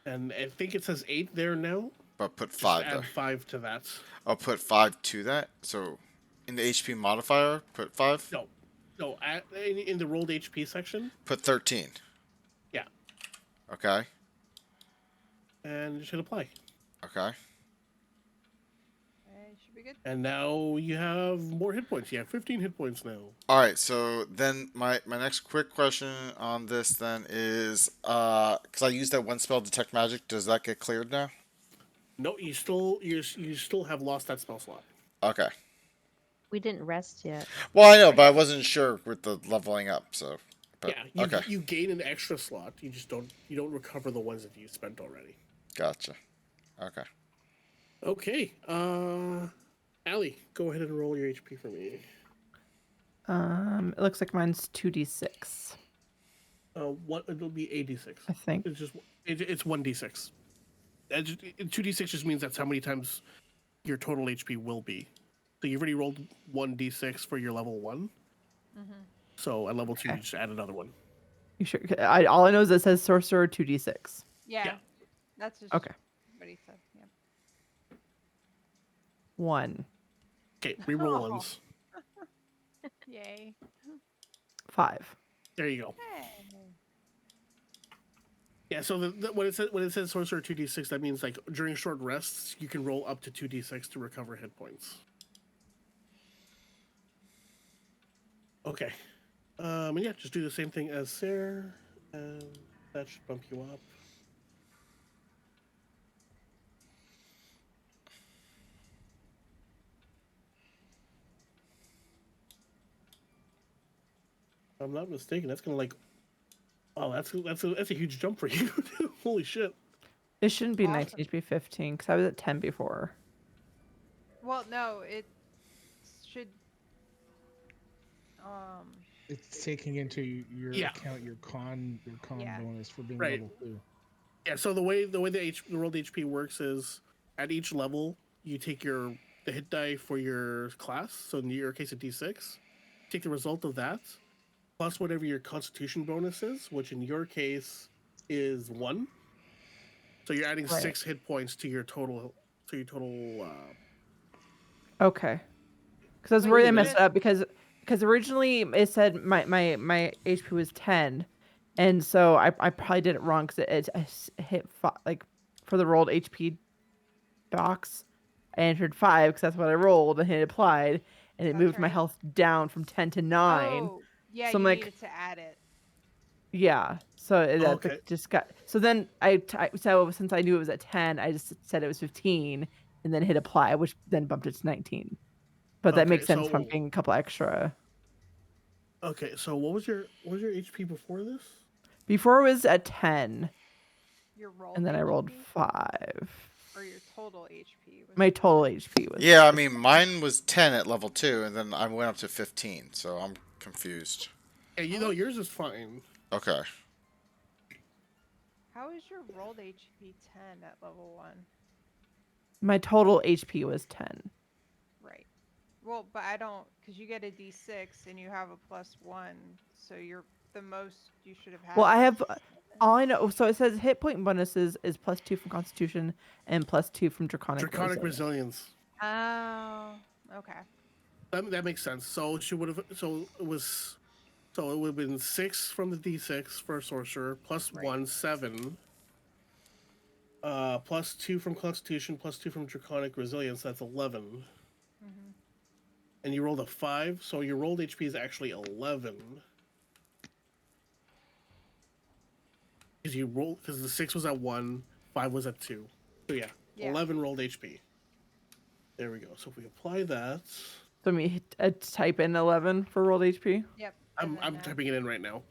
And I think it says 8 there now. But put Just 5 add there. 5 to that. I'll put 5 to that. So in the HP modifier, put 5. No, no, in the rolled HP section. Put 13. Yeah, Okay. and it should apply. Okay. Should be good. And now you have more hit points. You have 15 hit points now. All right. So then my next quick question on this then is because I used that one spell detect magic. Does that get cleared now? No, you still have lost that spell slot. Okay. We didn't rest yet. Well, I know, but I wasn't sure with the leveling up. So, but Yeah, okay. you gain an extra slot. You just don't recover the ones that you spent already. Gotcha. Okay. Okay. Allie, go ahead and roll your HP for me. It looks like mine's 2d6. What it'll be 86. I think. It's 1d6. 2d6 just means that's how many times your total HP will be. So you've already rolled 1d6 for your level 1. Mm-hmm. So at level 2, Okay. you just add another one. You sure? All I know is it says sorcerer 2d6. Yeah. Yeah. That's just Okay. what he said. Yeah. 1, Okay, reroll Oh. ones. Yay. 5. There you go. Hey. Yeah, so when it says sorcerer 2d6, that means like during short rests, you can roll up to 2d6 to recover hit points. Okay. And yeah, just do the same thing as Sarah, and that should bump you up. If I'm not mistaken, that's gonna like, oh, that's a huge jump for you. Holy shit! It shouldn't be Awesome. 19, it should be 15 because I was at 10 before. Well, no, it should. Um. It's taking into your Yeah. account your con Yeah. bonus for being Right. level 2. Yeah. So the way the rolled HP works is at each level you take the hit die for your class. So in your case, a D6. Take the result of that plus whatever your Constitution bonus is, which in your case is 1. So you're adding Right. 6 hit points to your total. To your total. Okay. Because I was Wait, worried I you messed just- it up because originally it said my HP was 10, and so I probably did it wrong because it hit like for the rolled HP box, I entered 5 because that's what I rolled and hit applied, and it That's moved my right. health down from 10 to 9. Oh, yeah. So I'm You like- needed to add it. Yeah, so that Okay. just got so then so since I knew it was at 10, I just said it was 15 and then hit apply, which then bumped it to 19. But that Okay, makes sense from so- being a couple extra. Okay. So what was your HP before this? Before it was at 10, Your rolled and then I rolled HP 5. or your total HP was My total 5. HP was. Yeah, I was mean, 10. mine was 10 at level 2, and then I went up to 15, so I'm confused. Yeah, you know yours is fine. Okay. How is your rolled HP 10 at level 1? My total HP was 10. Right. Well, but I don't, because you get a d6 and you have a +1, so you're the most you should have Well, had I was have 7. all I know. So it says hit point bonuses is +2 from Constitution and +2 from Draconic Draconic Resilience. resilience. Oh, okay. That makes sense. So she would have. So it was. So it would have been 6 from the d6 for a sorcerer, plus Right. 1, 7. Plus 2 from Constitution, plus 2 from Draconic resilience. That's 11. Mm-hmm. And you rolled a 5, so your rolled HP is actually 11. Because the 6 was at 1, 5 was at 2. So yeah, Yeah. 11 rolled HP. There we go. So if we apply that, So me type in 11 for rolled HP. Yep. I'm typing it in right now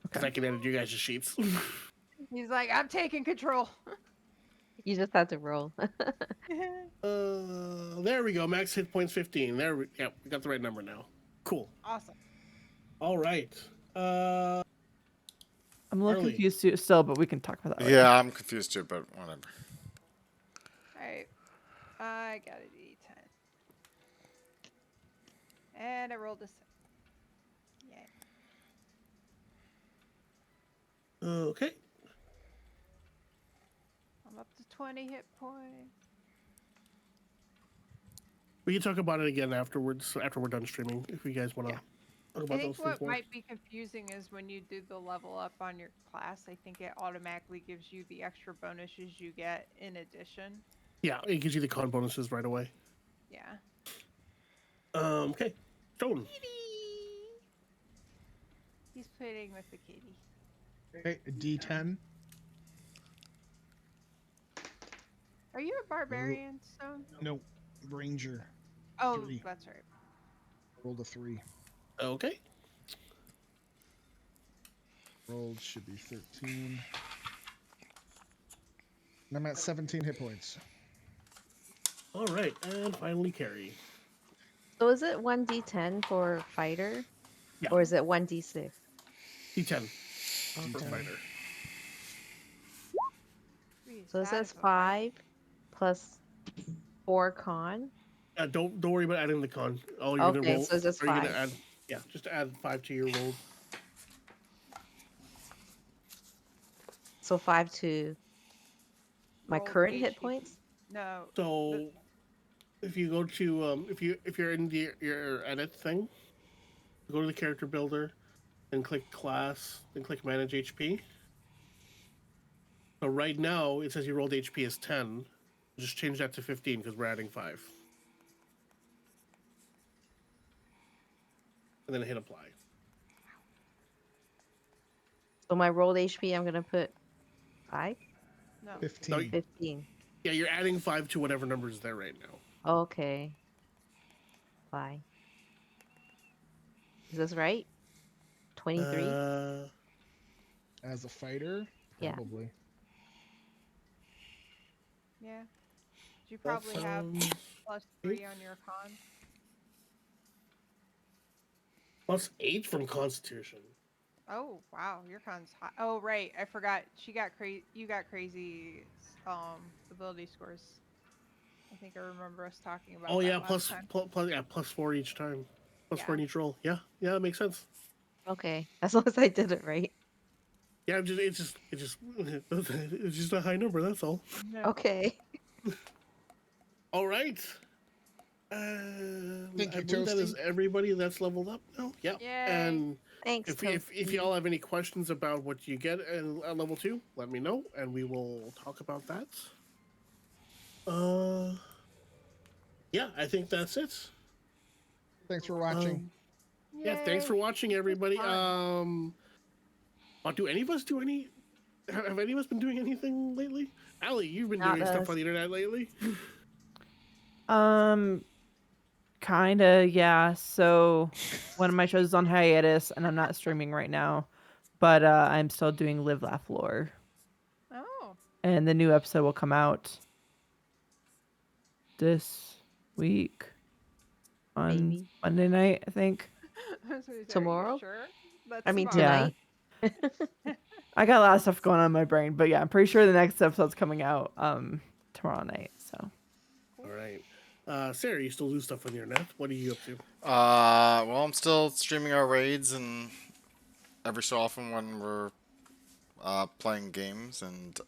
because Okay. I can edit you guys' sheets. He's like, I'm taking control. You just have to roll. There we go. Max hit points 15. Yeah, we got the right number now. Cool. Awesome. All right. I'm a little Harley. confused still, but we can talk about that later. Yeah, I'm confused too, but whatever. Alright. I got a d10. And I rolled a 6. Yay. Okay. I'm up to 20 hit points. We can talk about it again afterwards, after we're done streaming, if you guys want to Yeah. talk I about think those things what more. might be confusing is when you do the level up on your class, I think it automatically gives you the extra bonuses you get in addition. Yeah, it gives you the con bonuses right away. Yeah. Okay. Stone. Kitty! He's playing with the kitty. Okay, a D10. Are you a barbarian, Stone? No, Ranger. Oh, 3. that's right. Rolled a 3. Okay. Rolled should be 13. And I'm at 17 hit points. All right. And finally, Carrie. So is it 1d10 for fighter? Yeah. Or is it 1d6? D10 for Okay. fighter. So it says 5 plus 4 con. Don't worry about adding the con. All you're gonna Okay, roll. so it's just Are you gonna 5. add? Yeah, just add 5 to your roll. So 5 to my Rolled current hit HP. points? No. So if you go to if you're in your edit thing, go to the character builder, then click class, then click manage HP. So right now it says you rolled HP as 10. Just change that to 15 because we're adding 5. And then hit apply. So my rolled HP, I'm going to put 5? No. 15. 15. Yeah, you're adding 5 to whatever number is there right now. Okay. 5. Is this right? 23? As a fighter, Yeah. probably. Yeah. You probably have +3 on your con. +8 from Constitution. Oh wow, your con's high. Oh right, I forgot. She got crazy. You got crazy ability scores. I think I remember us talking about Oh that yeah, last time. +4 each time. +4 Yeah. in each roll. Yeah, that makes sense. Okay. As long as I did it right. Yeah, it's just a high number. That's all. No. Okay. All right. Thank I you, believe that is Toasty. everybody that's leveled up now. Yeah. Yay. And Thanks, if Toasty. y'all have any questions about what you get at level 2, let me know, and we will talk about that. Yeah, I think that's it. Thanks for watching. Yeah, thanks Yay. for watching, everybody. Fun. Do any of us do any? Have any of us been doing anything lately? Allie, you've been Not doing stuff us. on the internet lately. Kinda, yeah. So one of my shows is on hiatus, and I'm not streaming right now. but I'm still doing Live Laugh Lore, Oh, and the new episode will come out this week on Maybe Monday night, I think. I was gonna say, are you tomorrow. sure? That's I mean tomorrow. Yeah. tonight. I got a lot of stuff going on in my brain, but yeah, I'm pretty sure the next episode's coming out tomorrow night. So All right. Sarah, you still do stuff on the internet. What are you up to? Well, I'm still streaming our raids, and every so often when we're playing games, and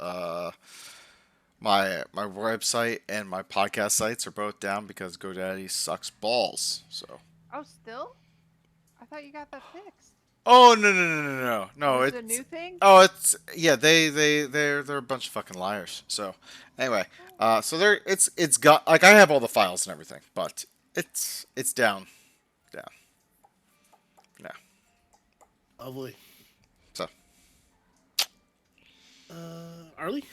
my website and my podcast sites are both down because GoDaddy sucks balls. So. Oh, still? I thought you got that fixed. Oh, no! Is it a It's new thing? it's yeah. They're a bunch of fucking liars. So anyway, Oh, so it's got like I have all the files and everything, but it's down, down. Yeah. Lovely. So Arlie?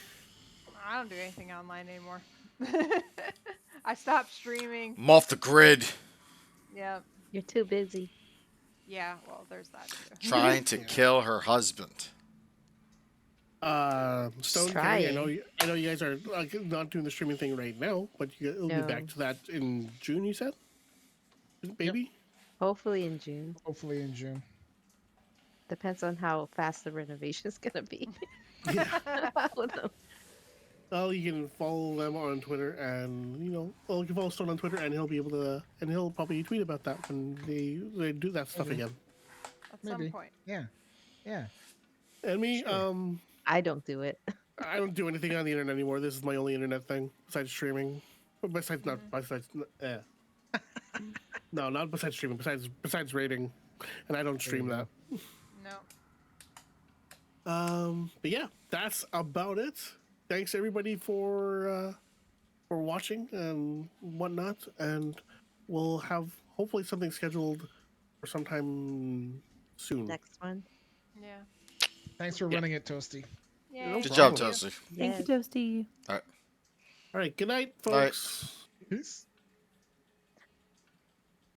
I don't do anything online anymore. I stopped streaming. I'm off the grid, Yeah. You're too busy. Yeah, well, there's that too. trying to Yeah. kill her husband. Stone Carrie, Trying. I know you guys are not doing the streaming thing right now, but you'll be back No. to that in June. You said, maybe. Hopefully in June. Hopefully in June. Depends on how fast the renovation's gonna be. Yeah. I don't know. Well, you can follow them on Twitter, and well, you can follow Stone on Twitter, and he'll be able to, and he'll probably tweet about that when they do that stuff Maybe. again. At Maybe. some point. Yeah. Yeah. And me, Sure. I don't do it. I don't do anything on the internet anymore. This is my only internet thing besides streaming. Besides, not besides, no, not besides streaming. Besides rating, and I don't stream you that. No. But yeah, that's about it. Thanks everybody for watching and whatnot, and we'll have hopefully something scheduled for sometime soon. Next one. Yeah. Thanks for Yeah. running it, Toasty. Yeah. No Good job, problem. Toasty. thank Yes. you, Toasty. All right. All right, good night, Night. folks. Peace.